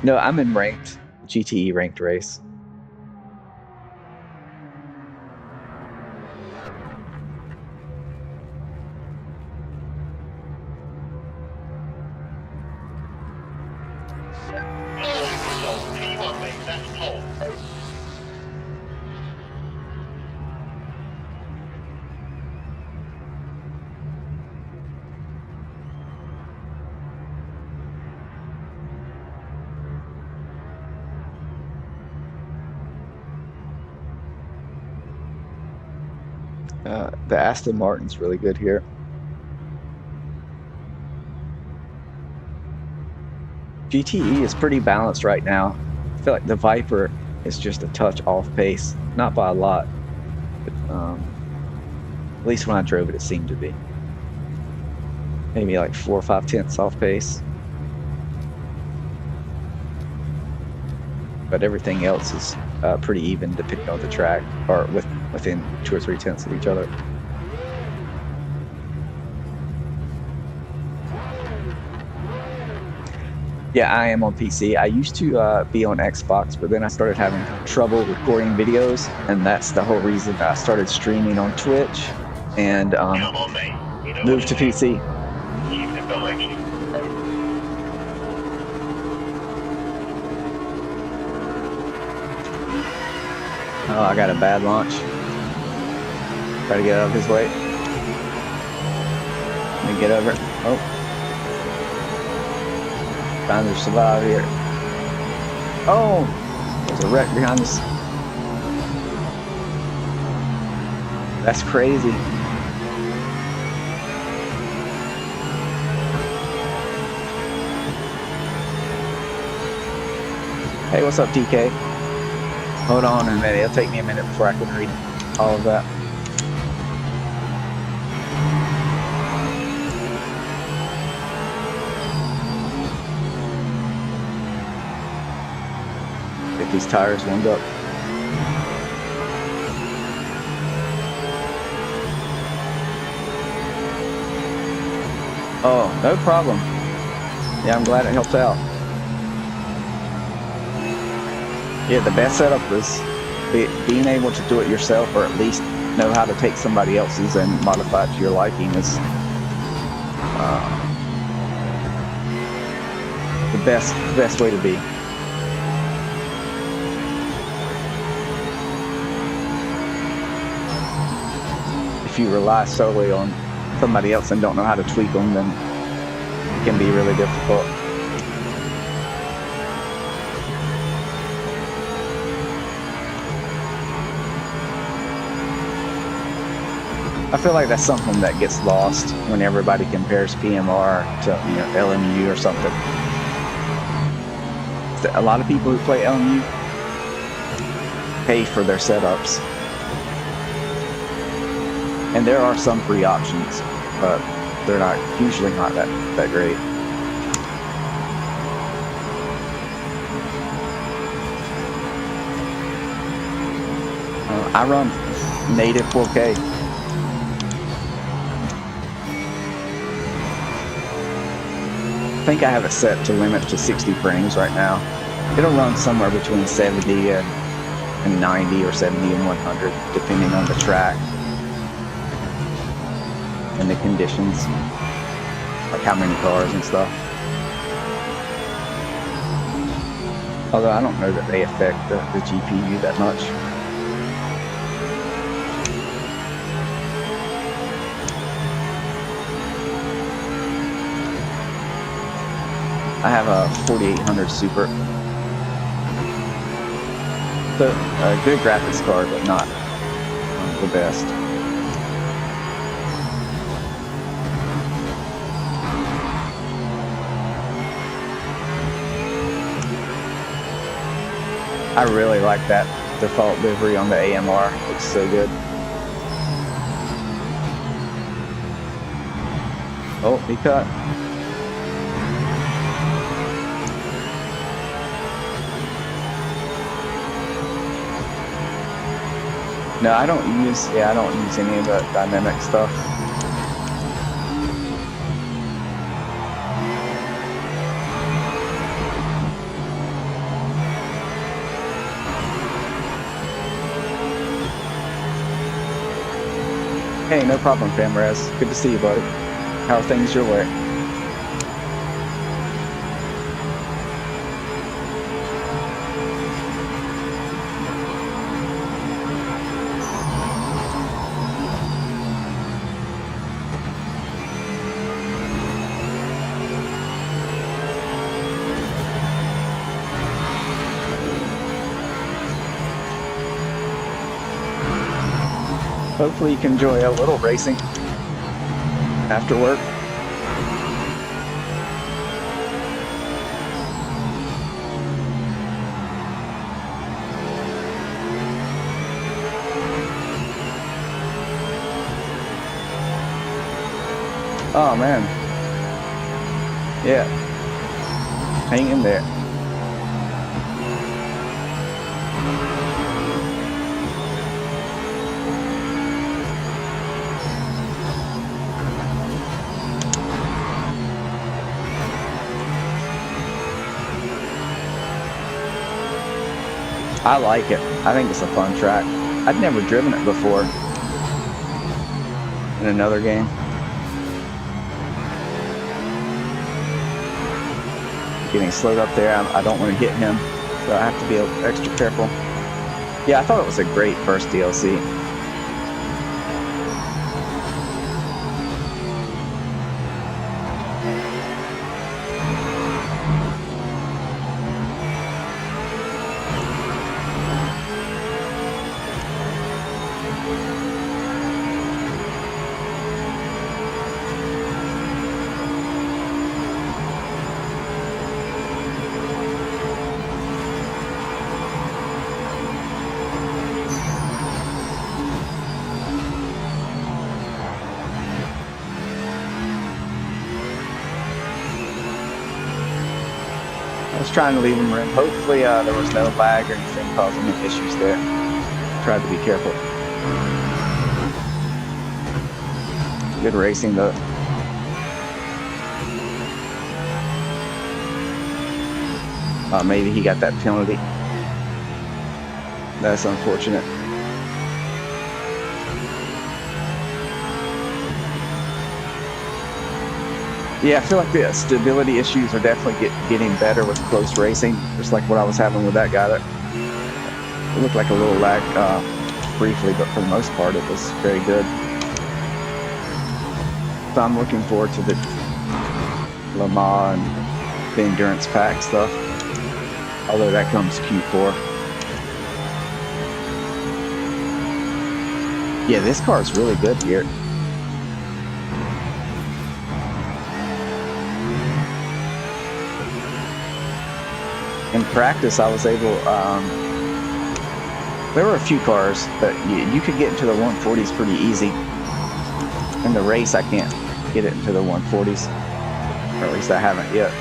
No, I'm in ranked, GTE ranked race. The Aston Martin's really good here. GTE is pretty balanced right now. I feel like the Viper is just a touch off pace, not by a lot, but at least when I drove it, it seemed to be. Maybe like 4 or 5 tenths off pace. But everything else is pretty even depending on the track, or within 2 or 3 tenths of each other. Yeah, I am on PC. I used to be on Xbox, but then I started having trouble recording videos, and that's the whole reason I started streaming on Twitch and moved to PC. Oh, I got a bad launch. Try to get out of his way. Let me get over it. Oh. Trying to survive here. Oh! There's a wreck behind us. That's crazy. Hey, what's up, DK? Hold on a minute. It'll take me a minute before I can read all of that. Get these tires warmed up. Oh, no problem. Yeah, I'm glad it helped out. Yeah, the best setup is being able to do it yourself, or at least know how to take somebody else's and modify it to your liking is the best way to be. If you rely solely on somebody else and don't know how to tweak them, then it can be really difficult. I feel like that's something that gets lost when everybody compares PMR to, you know, LMU or something. A lot of people who play LMU pay for their setups. And there are some free options, but they're usually not that great. I run native 4K. I think I have it set to limit to 60 frames right now. It'll run somewhere between 70 and 90 or 70 and 100, depending on the track and the conditions, like how many cars and stuff. Although I don't know that they affect the GPU that much. I have a 4800 Super. So a good graphics card, but not the best. I really like that default livery on the AMR. Looks so good. Oh, he cut. No, I don't use any of the dynamic stuff. Hey, no problem, FamRez. Good to see you, buddy. How are things your way? Hopefully you can enjoy a little racing after work. Oh man. Yeah. Hang in there. I like it. I think it's a fun track. I'd never driven it before in another game. Getting slowed up there, I don't want to hit him, so I have to be extra careful. Yeah, I thought it was a great first DLC. I was trying to leave him room. Hopefully there was no lag or anything causing any issues there. Tried to be careful. Good racing though. Maybe he got that penalty. That's unfortunate. Yeah, I feel like the stability issues are definitely getting better with close racing, just like what I was having with that guy. It looked like a little lag briefly, but for the most part, it was very good. So I'm looking forward to the Le Mans and the Endurance Pack stuff, although that comes Q4. Yeah, this car is really good here. In practice, I was able, there were a few cars that you could get into the 140s pretty easy. In the race, I can't get it into the 140s, or at least I haven't yet.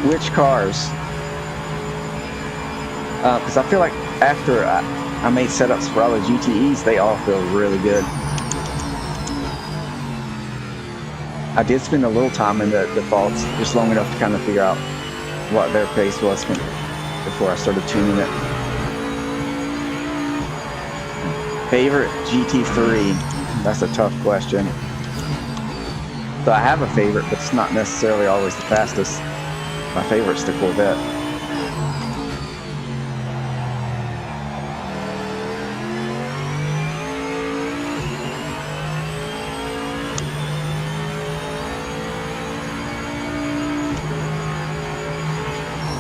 Which cars? Because I feel like after I made setups for all the GTEs, they all feel really good. I did spend a little time in the defaults, just long enough to kind of figure out what their pace was before I started tuning it. Favorite GT3? That's a tough question. So I have a favorite, but it's not necessarily always the fastest. My favorite's the Corvette.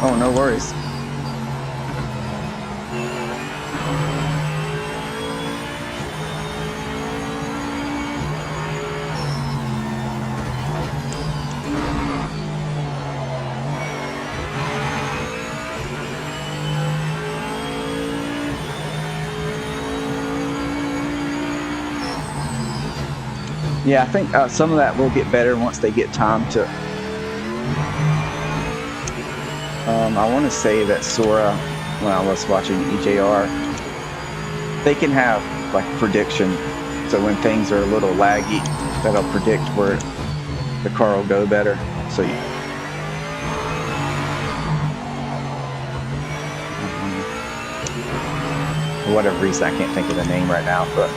Oh, no worries. Yeah, I think some of that will get better once they get time to. I want to say that Sora, when I was watching EJR, they can have like prediction. So when things are a little laggy, that'll predict where the car will go better. So you, for whatever reason, I can't think of the name right now, but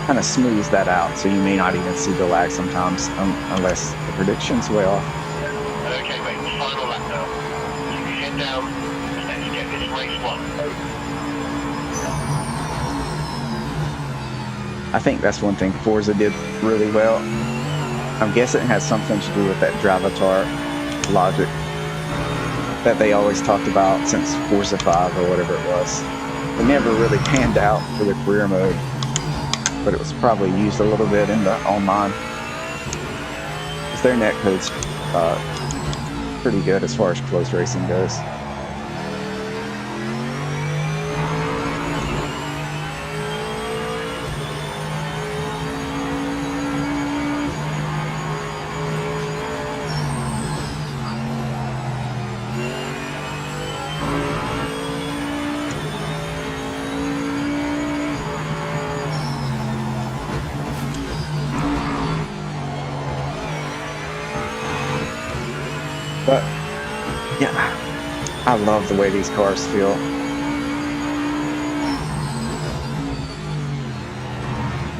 kind of smooths that out. So you may not even see the lag sometimes unless the prediction's way off. Okay, mate, final lap now. Keep your head down. Let's get this race won. I think that's one thing Forza did really well. I'm guessing it has something to do with that Dravatar logic that they always talked about since Forza 5 or whatever it was. It never really panned out for the career mode, but it was probably used a little bit in the online. Because their netcode's pretty good as far as close racing goes. But yeah, I love the way these cars feel.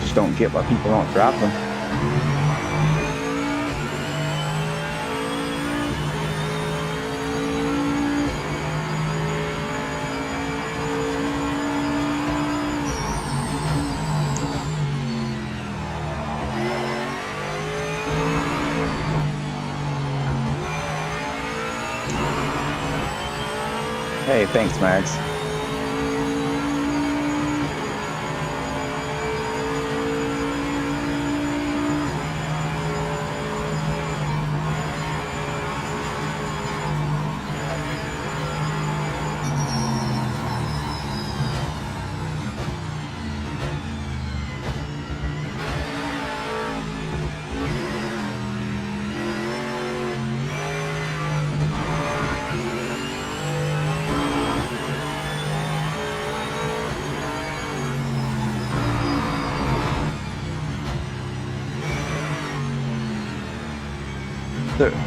Just don't get why people don't drop them. Hey, thanks, Max.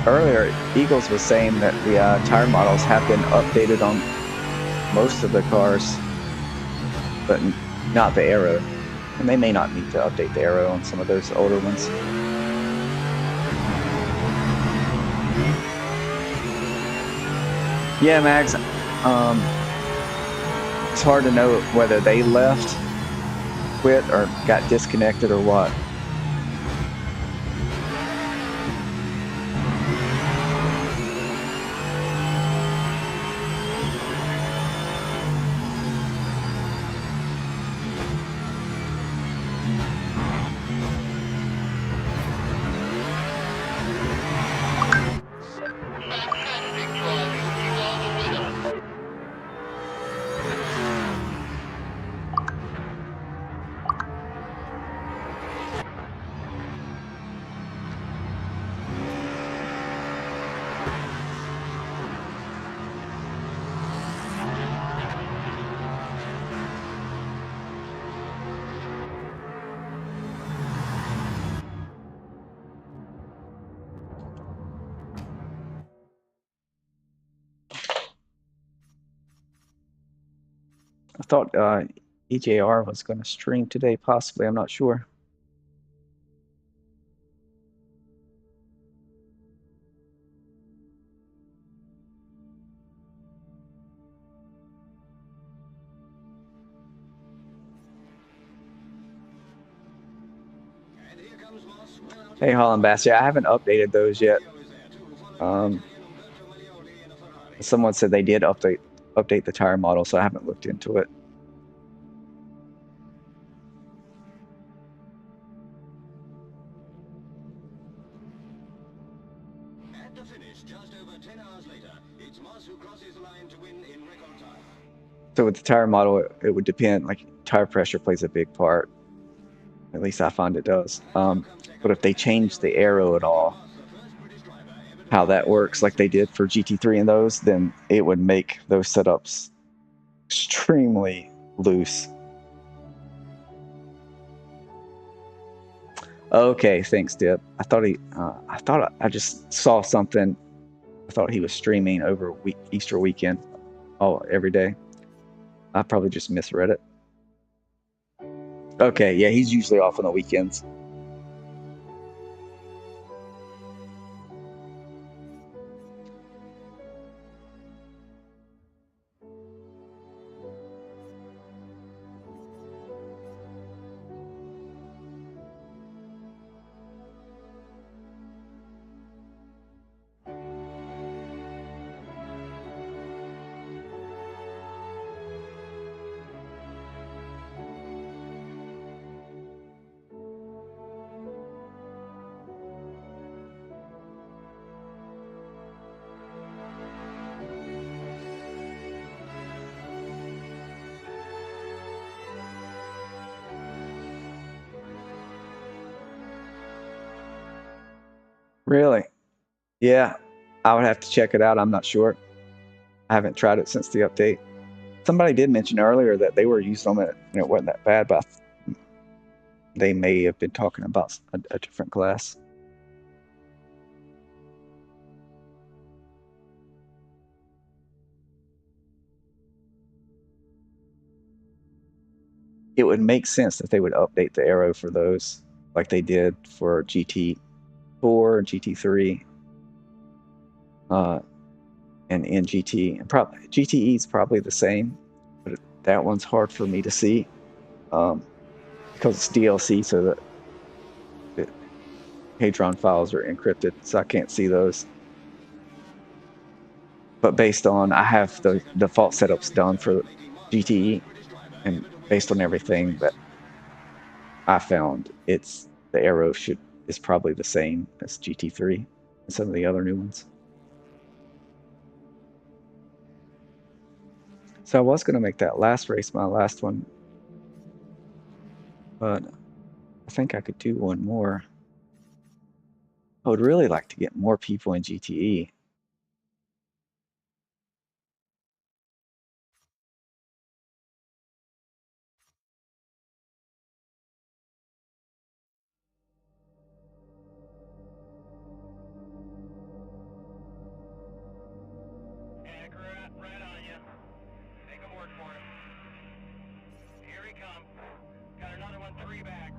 Earlier, Eagles was saying that the tire models have been updated on most of the cars, but not the aero. And they may not need to update the aero on some of those older ones. Yeah, Max. It's hard to know whether they left, quit, or got disconnected or what. I thought EJR was going to stream today, possibly. I'm not sure. Hey, Holland Bass. Yeah, I haven't updated those yet. Someone said they did update the tire model, so I haven't looked into it. At the finish, just over 10 hours later, it's Moss who crosses the line to win in record time. So with the tire model, it would depend. Like tire pressure plays a big part. At least I find it does. But if they change the arrow at all, how that works, like they did for GT3 and those, then it would make those setups extremely loose. Okay, thanks, Dip. I thought I just saw something. I thought he was streaming over Easter weekend, every day. I probably just misread it. Okay, yeah, he's usually off on the weekends. Really? Yeah, I would have to check it out. I'm not sure. I haven't tried it since the update. Somebody did mention earlier that they were using them and it wasn't that bad, but they may have been talking about a different class. It would make sense that they would update the arrow for those like they did for GT4 and GT3 and NGT, and probably GTE is probably the same, but that one's hard for me to see because it's DLC, so that the Hadron files are encrypted, so I can't see those. But based on, I have the default setups done for GTE, and based on everything that I found, the arrow is probably the same as GT3 and some of the other new ones. So I was going to make that last race my last one, but I think I could do one more. I would really like to get more people in GTE. Right on you. Make him work for it. Here he comes. Got another one, 3 back.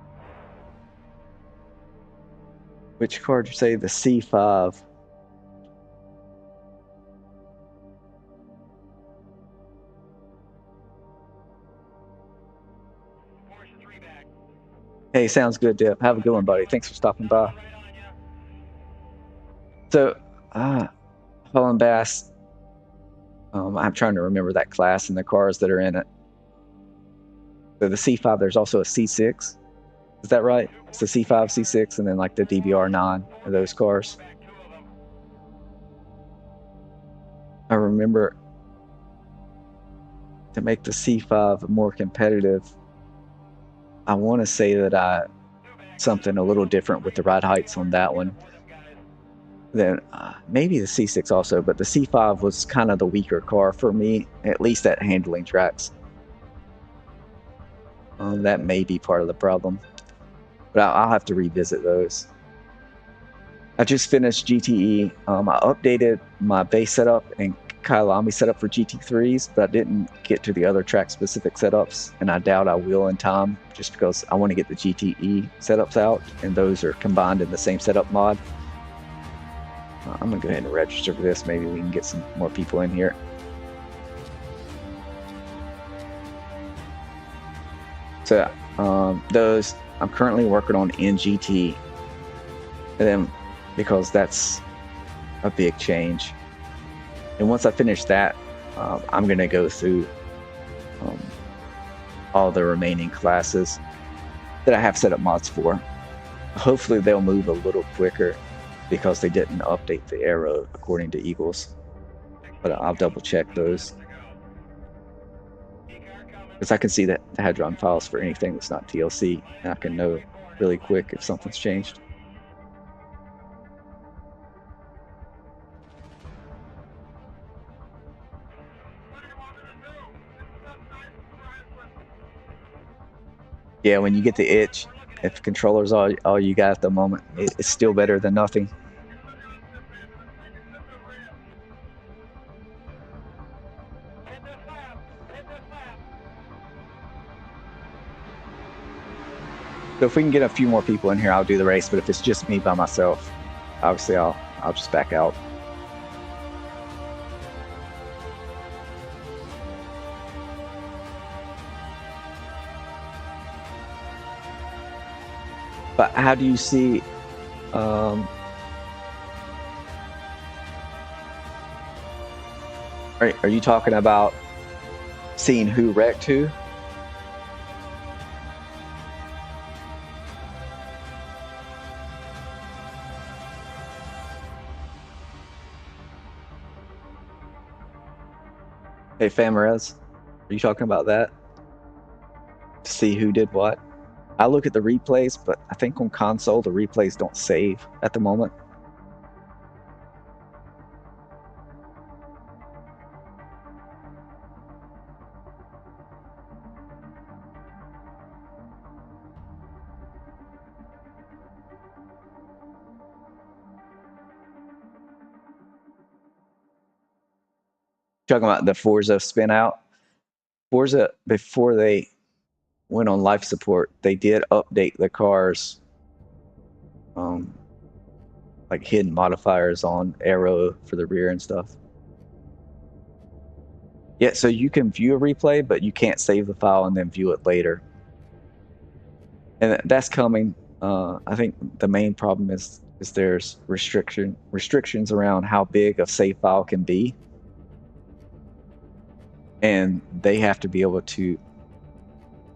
Which card you say? The C5. Porsche 3 back. Hey, sounds good, Dip. Have a good one, buddy. Thanks for stopping by. Right on you. So, Holland Bass. I'm trying to remember that class and the cars that are in it. So the C5, there's also a C6. Is that right? It's the C5, C6, and then like the DDR9 of those cars. I remember to make the C5 more competitive, I want to say that something a little different with the ride heights on that one. Then maybe the C6 also, but the C5 was kind of the weaker car for me, at least at handling tracks. That may be part of the problem, but I'll have to revisit those. I just finished GTE. I updated my base setup and Kailami setup for GT3s, but I didn't get to the other track-specific setups, and I doubt I will in time, just because I want to get the GTE setups out, and those are combined in the same setup mod. I'm going to go ahead and register for this. Maybe we can get some more people in here. So those, I'm currently working on NGT, and then because that's a big change. And once I finish that, I'm going to go through all the remaining classes that I have set up mods for. Hopefully they'll move a little quicker because they didn't update the arrow according to Eagles. But I'll double check those. because I can see that the head run files for anything that's not TLC, and I can know really quick if something's changed. Yeah, when you get the itch, if the controller's all you got at the moment, it's still better than nothing. So if we can get a few more people in here, I'll do the race. But if it's just me by myself, obviously I'll just back out. But how do you see? Are you talking about seeing who wrecked who? Hey, Famarez, are you talking about that? To see who did what? I look at the replays, but I think on console, the replays don't save at the moment. Talking about the Forza spin out. Forza, before they went on life support, they did update the cars, like hidden modifiers on aero for the rear and stuff. Yeah, so you can view a replay, but you can't save the file and then view it later. And that's coming. I think the main problem is there's restrictions around how big a save file can be. And they have to be able to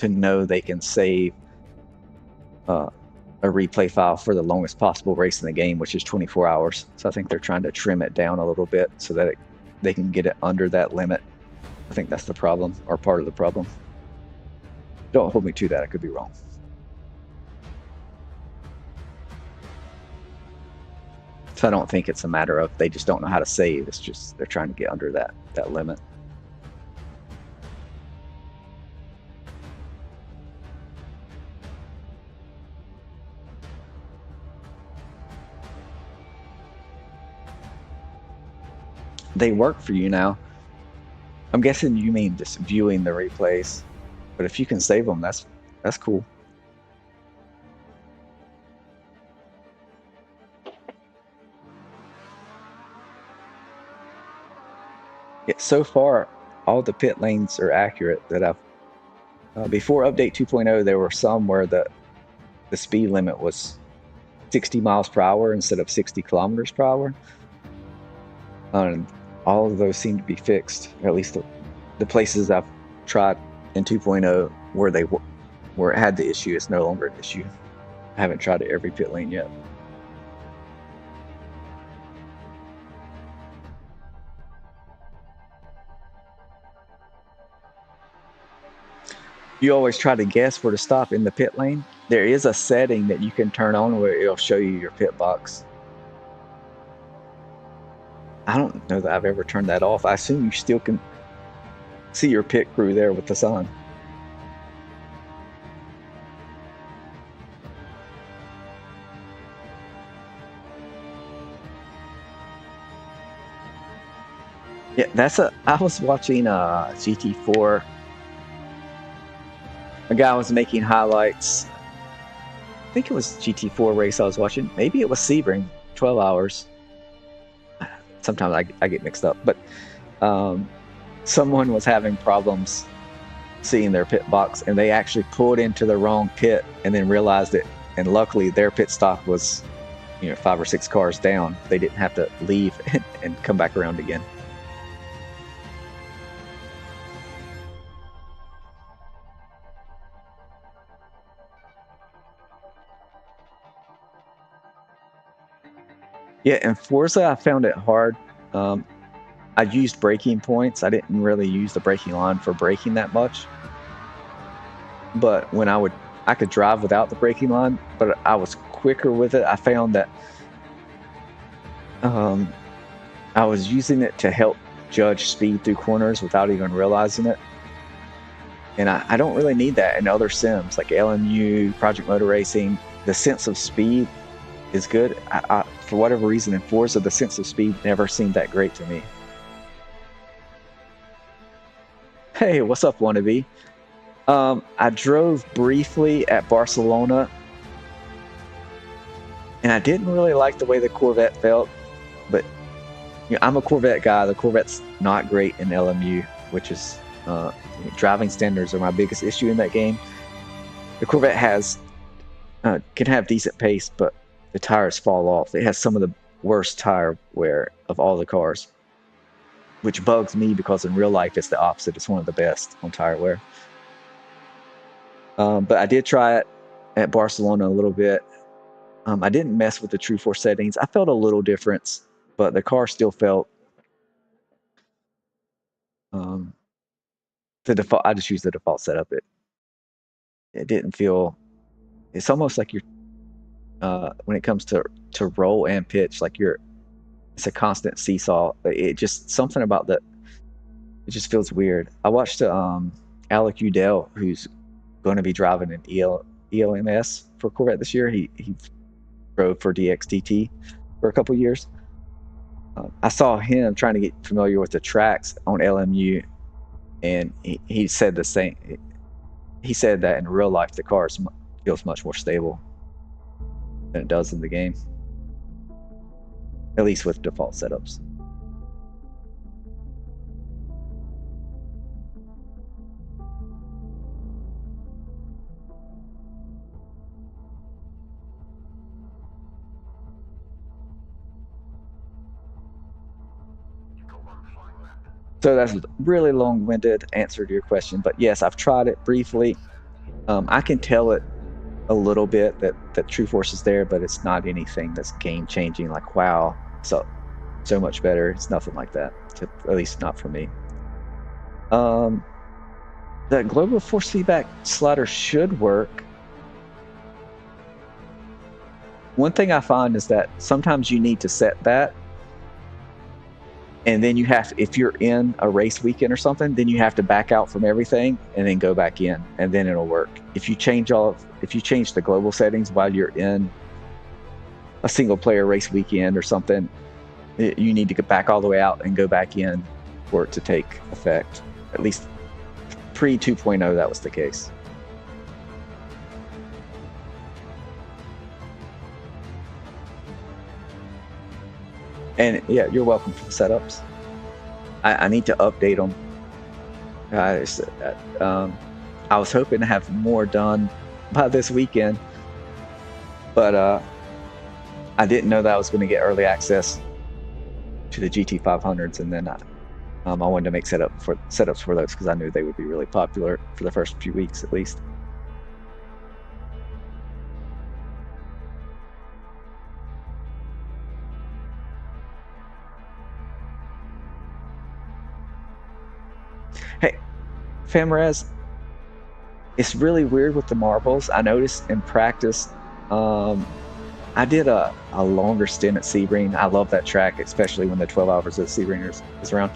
know they can save a replay file for the longest possible race in the game, which is 24 hours. So I think they're trying to trim it down a little bit so that they can get it under that limit. I think that's the problem, or part of the problem. Don't hold me to that, I could be wrong. So I don't think it's a matter of they just don't know how to save. It's just they're trying to get under that limit. They work for you now. I'm guessing you mean just viewing the replays, but if you can save them, that's cool. Yeah, so far, all the pit lanes are accurate that I've. Before update 2.0, there were some where the speed limit was 60 miles per hour instead of 60 kilometers per hour. And all of those seem to be fixed, or at least the places I've tried in 2.0 where it had the issue, it's no longer an issue. I haven't tried it every pit lane yet. You always try to guess where to stop in the pit lane. There is a setting that you can turn on where it'll show you your pit box. I don't know that I've ever turned that off. I assume you still can see your pit crew there with the sun. Yeah, I was watching GT4. A guy was making highlights. I think it was GT4 race I was watching. Maybe it was Sebring, 12 hours. Sometimes I get mixed up, but someone was having problems seeing their pit box, and they actually pulled into the wrong pit and then realized it. And luckily, their pit stop was, 5 or 6 cars down. They didn't have to leave and come back around again. Yeah, in Forza, I found it hard. I used braking points. I didn't really use the braking line for braking that much. but when I could drive without the braking line, but I was quicker with it. I found that I was using it to help judge speed through corners without even realizing it. And I don't really need that in other sims like LMU, Project Motor Racing. The sense of speed is good. For whatever reason, in Forza, the sense of speed never seemed that great to me. Hey, what's up, Wannabe? I drove briefly at Barcelona, and I didn't really like the way the Corvette felt, but you know, I'm a Corvette guy. The Corvette's not great in LMU, which is driving standards are my biggest issue in that game. The Corvette can have decent pace, but the tires fall off. It has some of the worst tire wear of all the cars, which bugs me because in real life it's the opposite. It's one of the best on tire wear. But I did try it at Barcelona a little bit. I didn't mess with the True Force settings. I felt a little difference, but the car still felt the default. I just used the default setup. It didn't feel. It's almost like you're when it comes to roll and pitch, like it's a constant seesaw. It just something about that. It just feels weird. I watched Alec Udell, who's going to be driving an ELMS for Corvette this year. He drove for DXDT for a couple years. I saw him trying to get familiar with the tracks on LMU, and he said the same. He said that in real life the car feels much more stable than it does in the game, at least with default setups. So that's a really long-winded answer to your question, but yes, I've tried it briefly. I can tell it a little bit that True Force is there, but it's not anything that's game-changing. Like wow, so much better. It's nothing like that, at least not for me. The global force feedback slider should work. One thing I find is that sometimes you need to set that, and then you have, if you're in a race weekend or something, then you have to back out from everything and then go back in, and then it'll work. If you change the global settings while you're in a single player race weekend or something, you need to get back all the way out and go back in for it to take effect. At least pre 2.0 that was the case. And yeah, you're welcome for the setups. I need to update them. I was hoping to have more done by this weekend, but I didn't know that I was going to get early access to the GT500s, and then I wanted to make setups for those because I knew they would be really popular for the first few weeks at least. Hey, Famraz, it's really weird with the marbles. I noticed in practice, I did a longer stint at Sebring. I love that track, especially when the 12 hours of Sebring is around.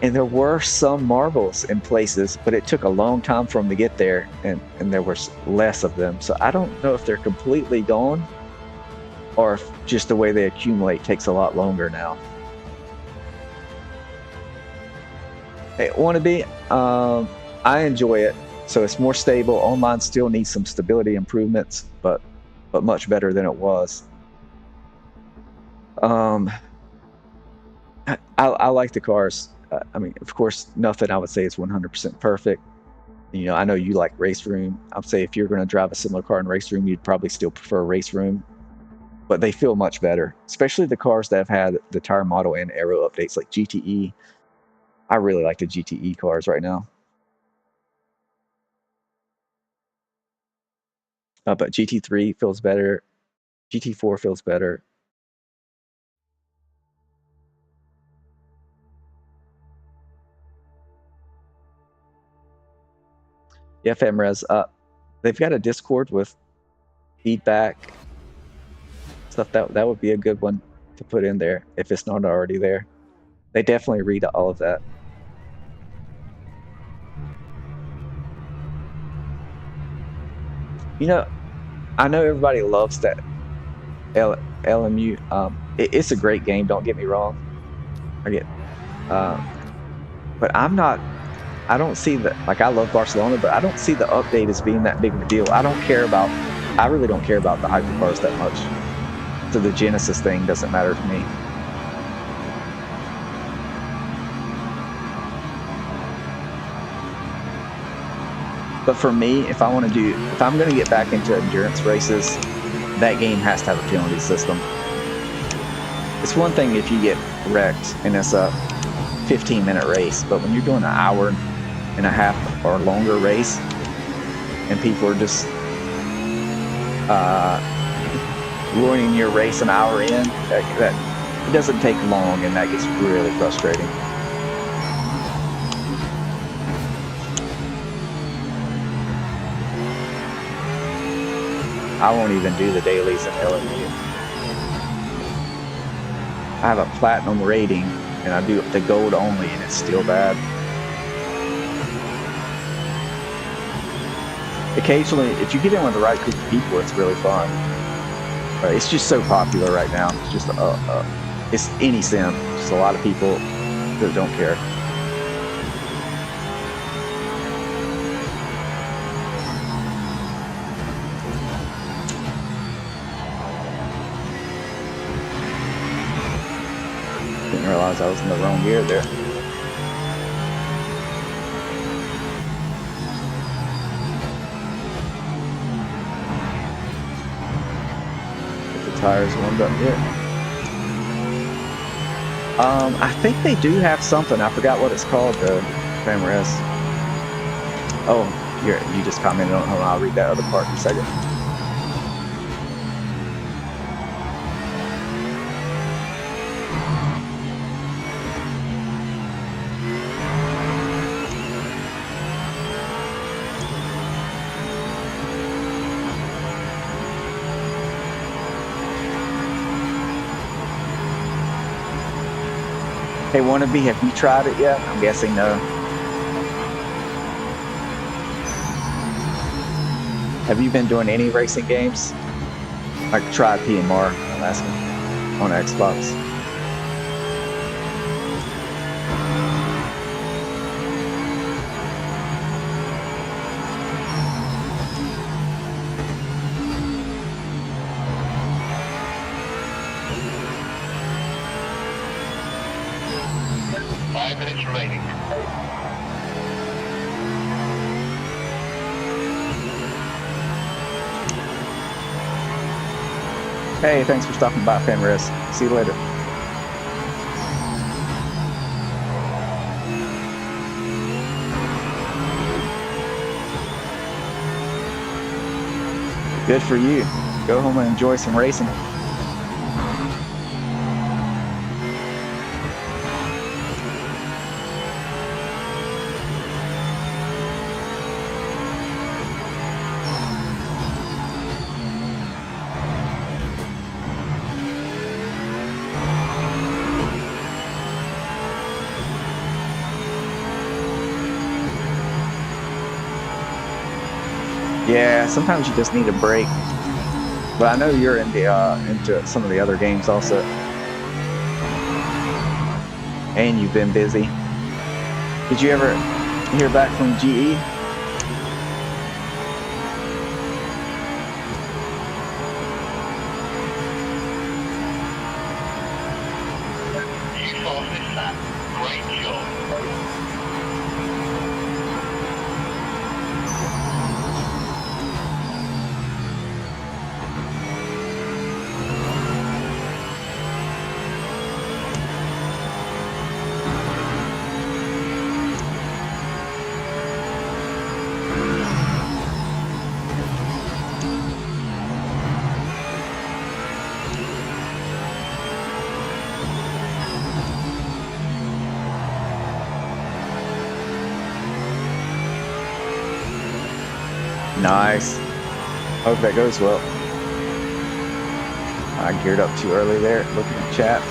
And there were some marbles in places, but it took a long time for them to get there, and there was less of them. So I don't know if they're completely gone, or if just the way they accumulate takes a lot longer now. Hey, Wannabe, I enjoy it. So it's more stable. Online still needs some stability improvements, but much better than it was. I like the cars. I mean, of course, nothing I would say is 100% perfect. You know, I know you like Race Room. I'd say if you're going to drive a similar car in Race Room, you'd probably still prefer Race Room. But they feel much better, especially the cars that have had the tire model and aero updates like GTE. I really like the GTE cars right now. But GT3 feels better. GT4 feels better. Yeah, FMRes. They've got a Discord with feedback stuff. That would be a good one to put in there if it's not already there. They definitely read all of that. You know, I know everybody loves that LMU. It's a great game. Don't get me wrong. But I don't see that. Like, I love Barcelona, but I don't see the update as being that big of a deal. I really don't care about the hypercars that much. So the Genesis thing doesn't matter to me. But for me, if I'm going to get back into endurance races, that game has to have a penalty system. It's one thing if you get wrecked and it's a 15-minute race, but when you're doing an hour and a half or longer race and people are just ruining your race an hour in, that it doesn't take long, and that gets really frustrating. I won't even do the dailies in LMU. I have a platinum rating and I do the gold only, and it's still bad. Occasionally, if you get in with the right group of people, it's really fun. But it's just so popular right now. It's just it's any sim. Just a lot of people that don't care. Didn't realize I was in the wrong gear there. Tires warmed up here. I think they do have something. I forgot what it's called though. FMRes. Oh, you just commented on it. Hold on, I'll read that other part in a second. Hey, Wannabe, have you tried it yet? I'm guessing no. Have you been doing any racing games? Like try PMR, I'm asking, on Xbox. Remaining. Hey, thanks for stopping by, FMRes. See you later. Good for you. Go home and enjoy some racing. Yeah, sometimes you just need a break. But I know you're into some of the other games also. And you've been busy. Did you ever hear back from GE? Great job. Nice. Hope that goes well. I geared up too early there, looking at chat.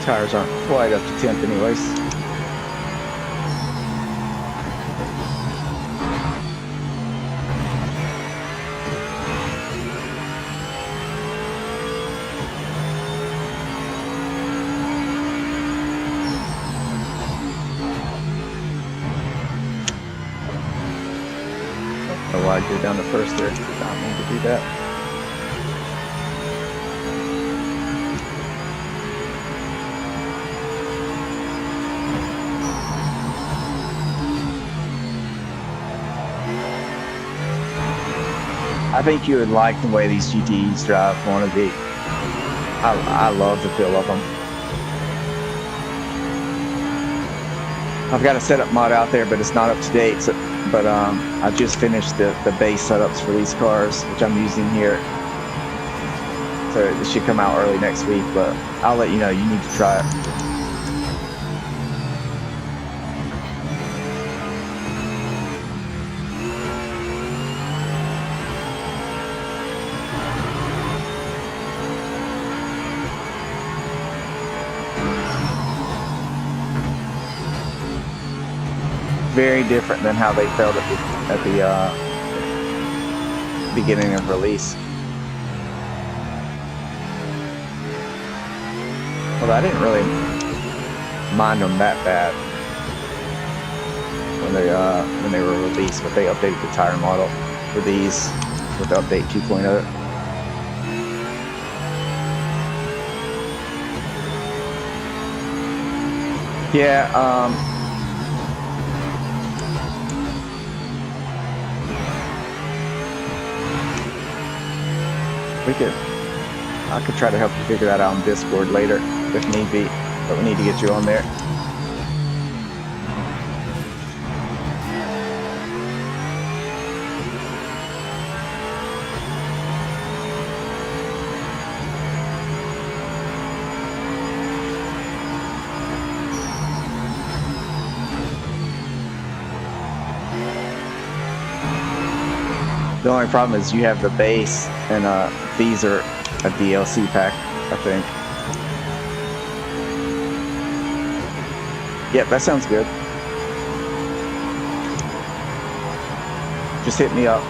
Tires aren't quite up to temp anyways. Oh, I go down the first there. I don't need to do that. I think you would like the way these GTEs drive. One of the, I love the feel of them. I've got a setup mod out there, but it's not up to date. So, but I just finished the base setups for these cars, which I'm using here. So it should come out early next week, but I'll let you know. You need to try it. Very different than how they felt at the beginning of release. Well, I didn't really mind them that bad when they were released, but they updated the tire model for these with the update 2.0. Yeah. I could try to help you figure that out on Discord later if need be, but we need to get you on there. The only problem is you have the base, and these are a DLC pack, I think. Yep, that sounds good. Just hit me up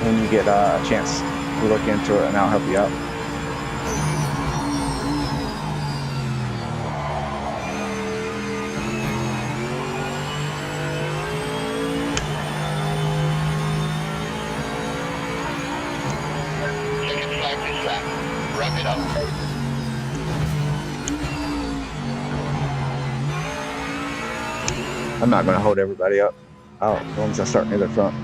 when you get a chance to look into it, and I'll help you out. I'm not going to hold everybody up. As long as I start near the front.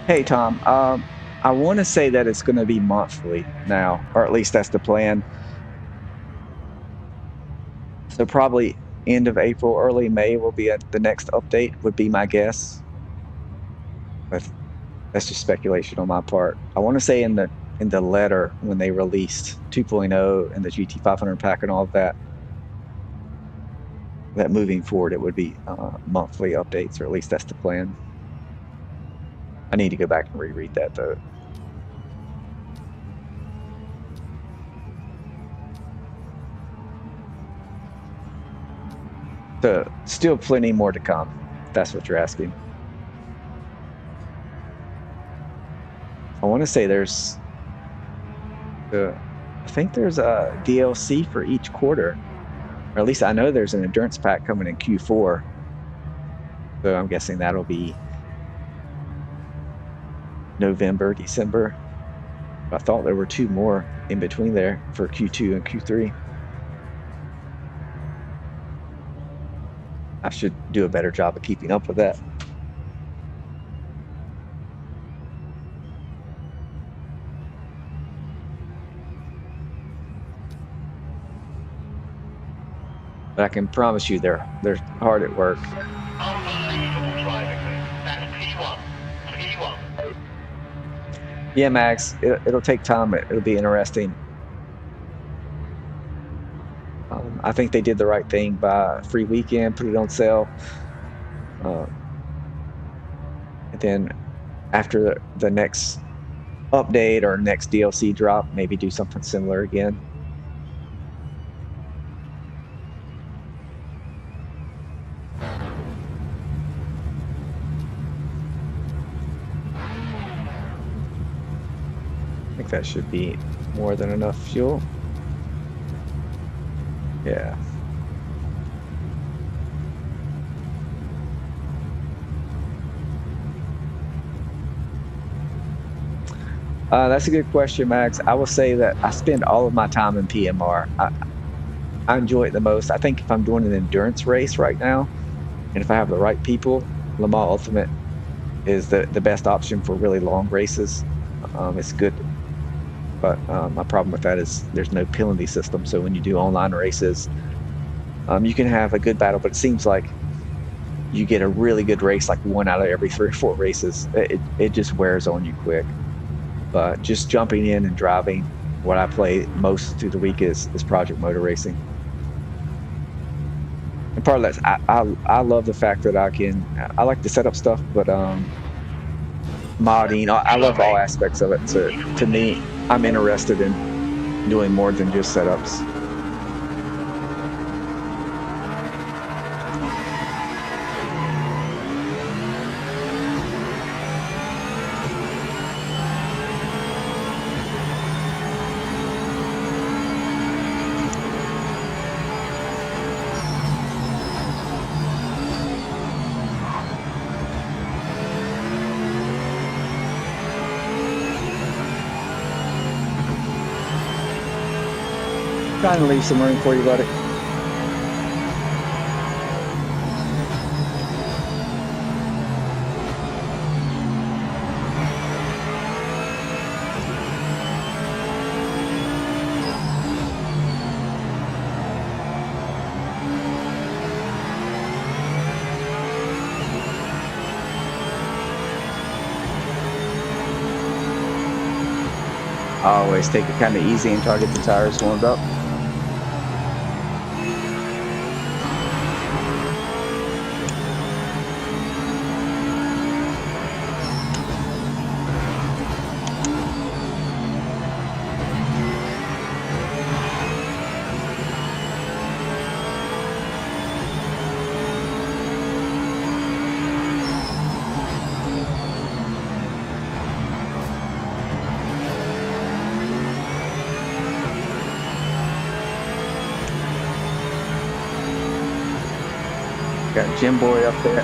Hey, Tom. I want to say that it's going to be monthly now, or at least that's the plan. So probably end of April, early May will be the next update, would be my guess. But that's just speculation on my part. I want to say in the letter when they released 2.0 and the GT500 pack and all of that, that moving forward it would be monthly updates, or at least that's the plan. I need to go back and reread that though. So still plenty more to come, if that's what you're asking. I want to say there's I think there's a DLC for each quarter. Or at least I know there's an endurance pack coming in Q4. So I'm guessing that'll be November, December. I thought there were 2 more in between there for Q2 and Q3. I should do a better job of keeping up with that. But I can promise you they're hard at work. Yeah, Max, it'll take time. It'll be interesting. I think they did the right thing by free weekend, put it on sale. And then after the next update or next DLC drop, maybe do something similar again. I think that should be more than enough fuel. Yeah. That's a good question, Max. I will say that I spend all of my time in PMR. I enjoy it the most. I think if I'm doing an endurance race right now, and if I have the right people, Le Mans Ultimate is the best option for really long races. It's good, but my problem with that is there's no penalty system. So when you do online races, you can have a good battle, but it seems like you get a really good race like 1 out of every 3 or 4 races. It just wears on you quick. But just jumping in and driving, what I play most through the week is Project Motor Racing. And part of that, I love the fact that I like to set up stuff, but modding, I love all aspects of it. So to me, I'm interested in doing more than just setups. Trying to leave some room for you, buddy. I always take it kind of easy until I get the tires warmed up. Got Jim Boy up there.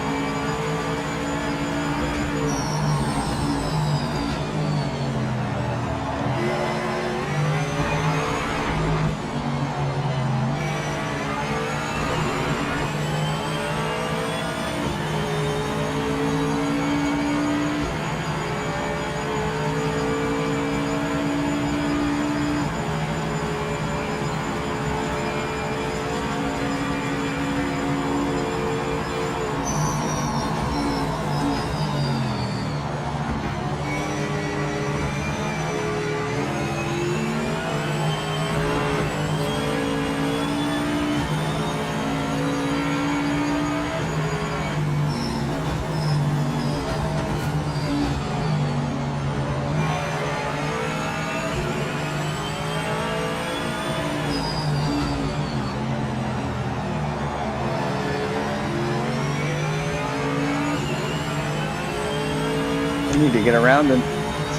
I need to get around him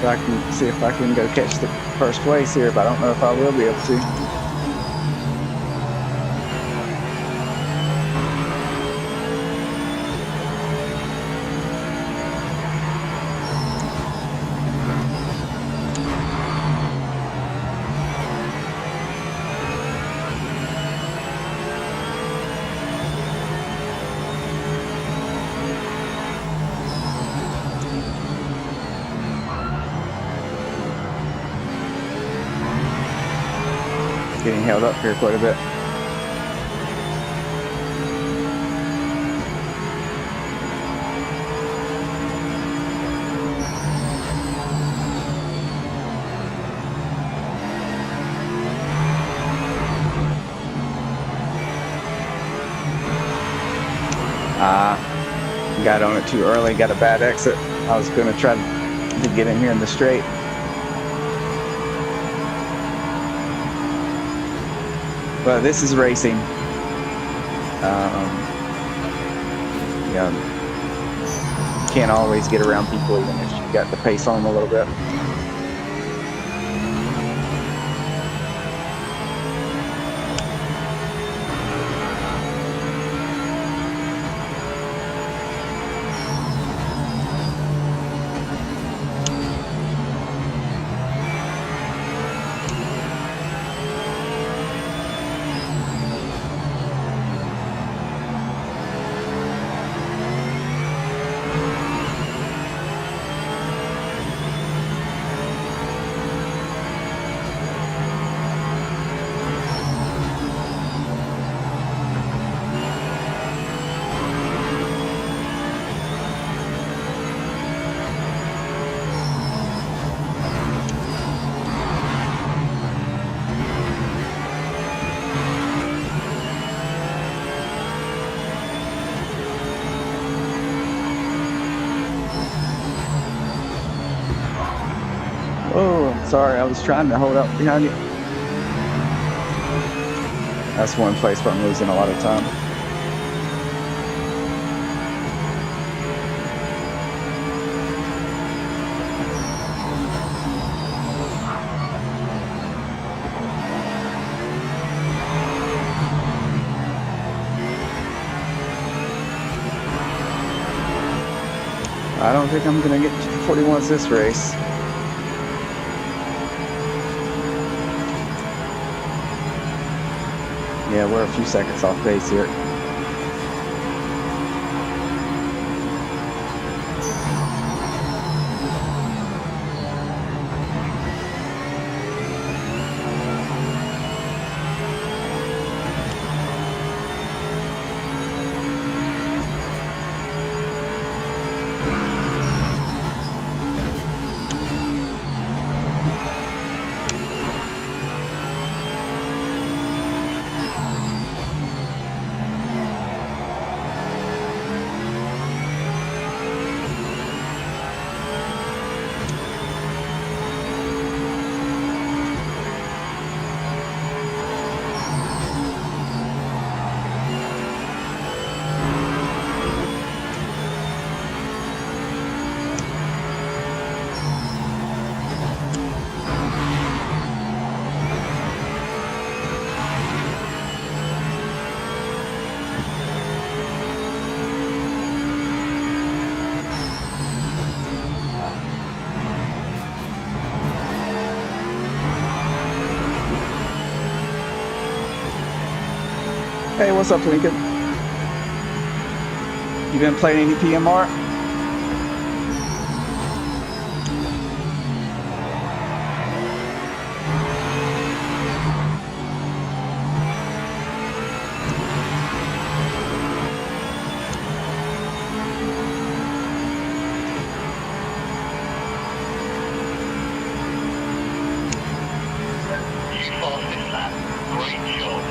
so I can see if I can go catch the first place here, but I don't know if I will be able to. Getting held up here quite a bit. Got on it too early, got a bad exit. I was going to try to get in here in the straight. But this is racing. Yeah, can't always get around people even if you got the pace on them a little bit. Oh, I'm sorry, I was trying to hold up behind you. That's one place where I'm losing a lot of time. I don't think I'm gonna get to 41s this race. Yeah, we're a few seconds off pace here. Hey, what's up, Lincoln? You been playing any PMR? You fought this lap. Great job.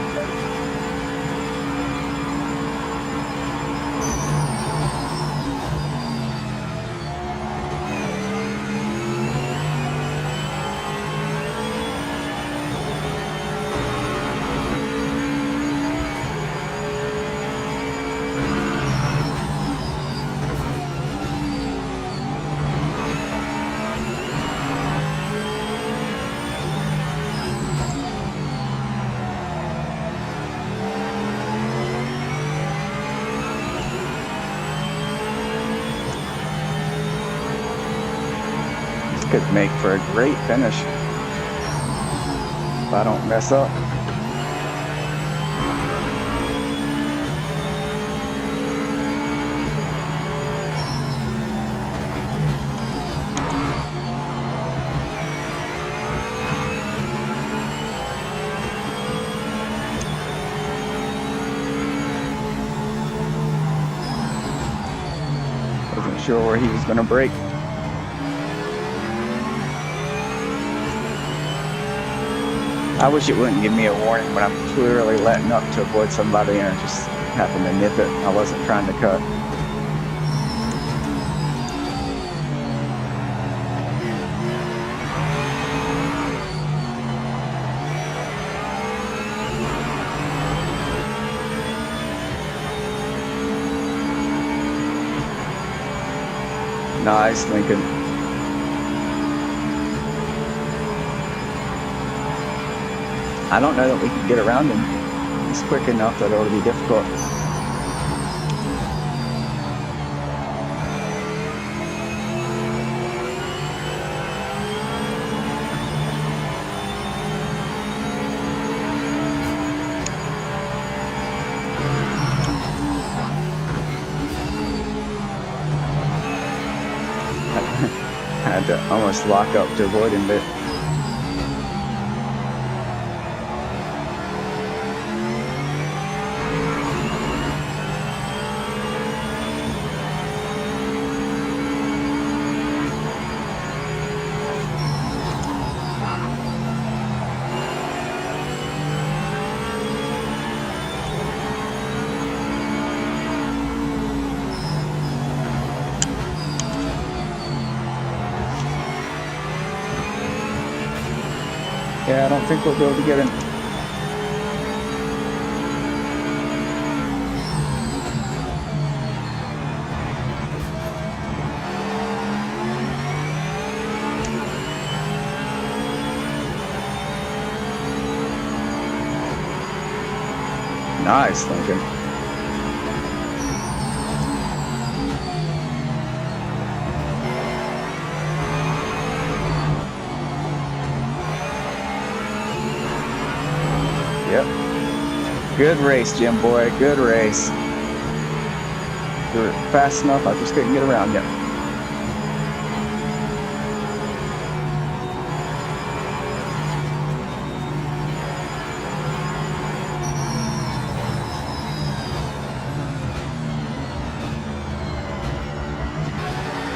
Could make for a great finish if I don't mess up. Wasn't sure where he was going to break. I wish it wouldn't give me a warning when I'm clearly letting up to avoid somebody and I just happen to nip it. I wasn't trying to cut. Nice, Lincoln. I don't know that we can get around him. He's quick enough that it'll be difficult. I had to almost lock up to avoid him, but yeah, I don't think we'll be able to get him. Nice, Lincoln. Yep. Good race, Jim boy. Good race. You're fast enough. I just couldn't get around yet.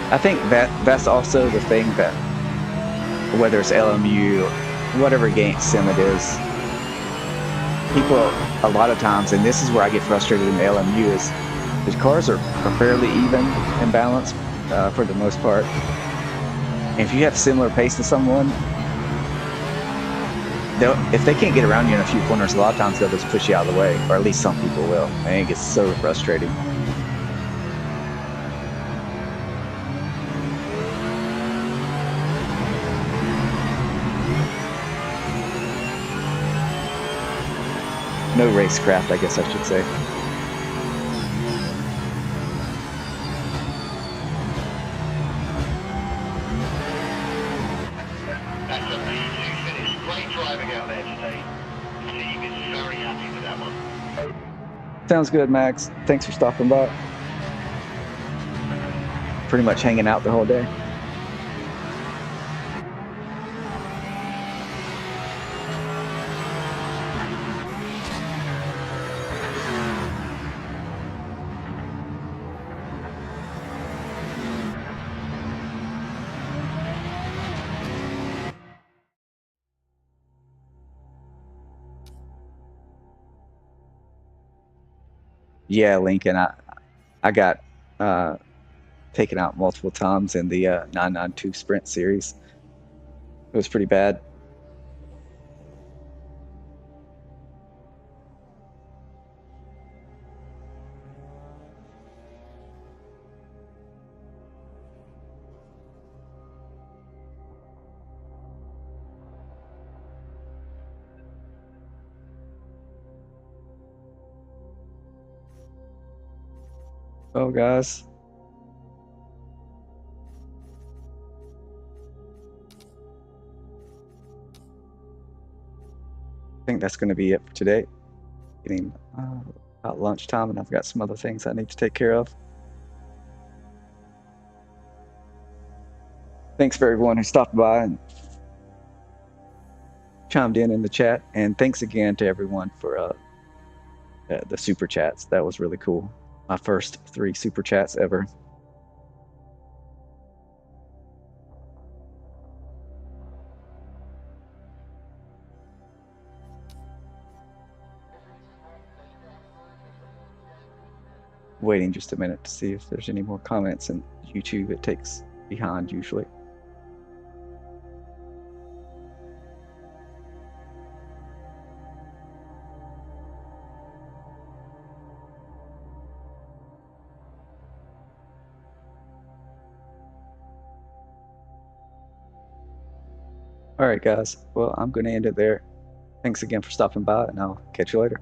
I think that's also the thing that whether it's LMU, whatever game sim it is, people a lot of times, and this is where I get frustrated in the LMU, is the cars are fairly even and balanced for the most part. And if you have similar pace to someone, if they can't get around you in a few corners, a lot of times they'll just push you out of the way, or at least some people will. I think it's so frustrating. No racecraft, I guess I should say. That's a P2 finish. Great driving out there today. The team is very happy with that one. Sounds good, Max. Thanks for stopping by. Pretty much hanging out the whole day. Yeah, Lincoln, I got taken out multiple times in the 992 Sprint series. It was pretty bad. Oh, guys. I think that's going to be it for today. Getting about lunchtime, and I've got some other things I need to take care of. Thanks for everyone who stopped by and chimed in the chat, and thanks again to everyone for the super chats. That was really cool. My first 3 super chats ever. Waiting just a minute to see if there's any more comments in YouTube. It takes behind usually. All right, guys. Well, I'm going to end it there. Thanks again for stopping by, and I'll catch you later.